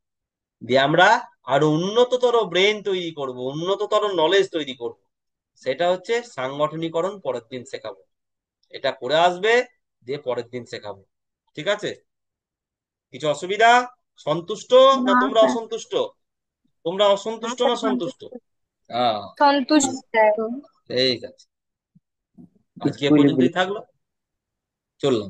দিয়ে আমরা আরো উন্নততর ব্রেন তৈরি করব, উন্নততর নলেজ তৈরি করব। সেটা হচ্ছে সাংগঠনিকরণ। পরের দিন শেখাবো, এটা করে আসবে, দিয়ে পরের দিন শেখাবো, ঠিক আছে? কিছু অসুবিধা? সন্তুষ্ট না না তোমরা স্যার। অসন্তুষ্ট? তোমরা না অসন্তুষ্ট স্যার, না সন্তুষ্ট? সন্তুষ্ট। হ্যাঁ, সন্তুষ্ট। ঠিক আছে, আজকে এ স্কুলে পর্যন্তই থাকলো, চললাম।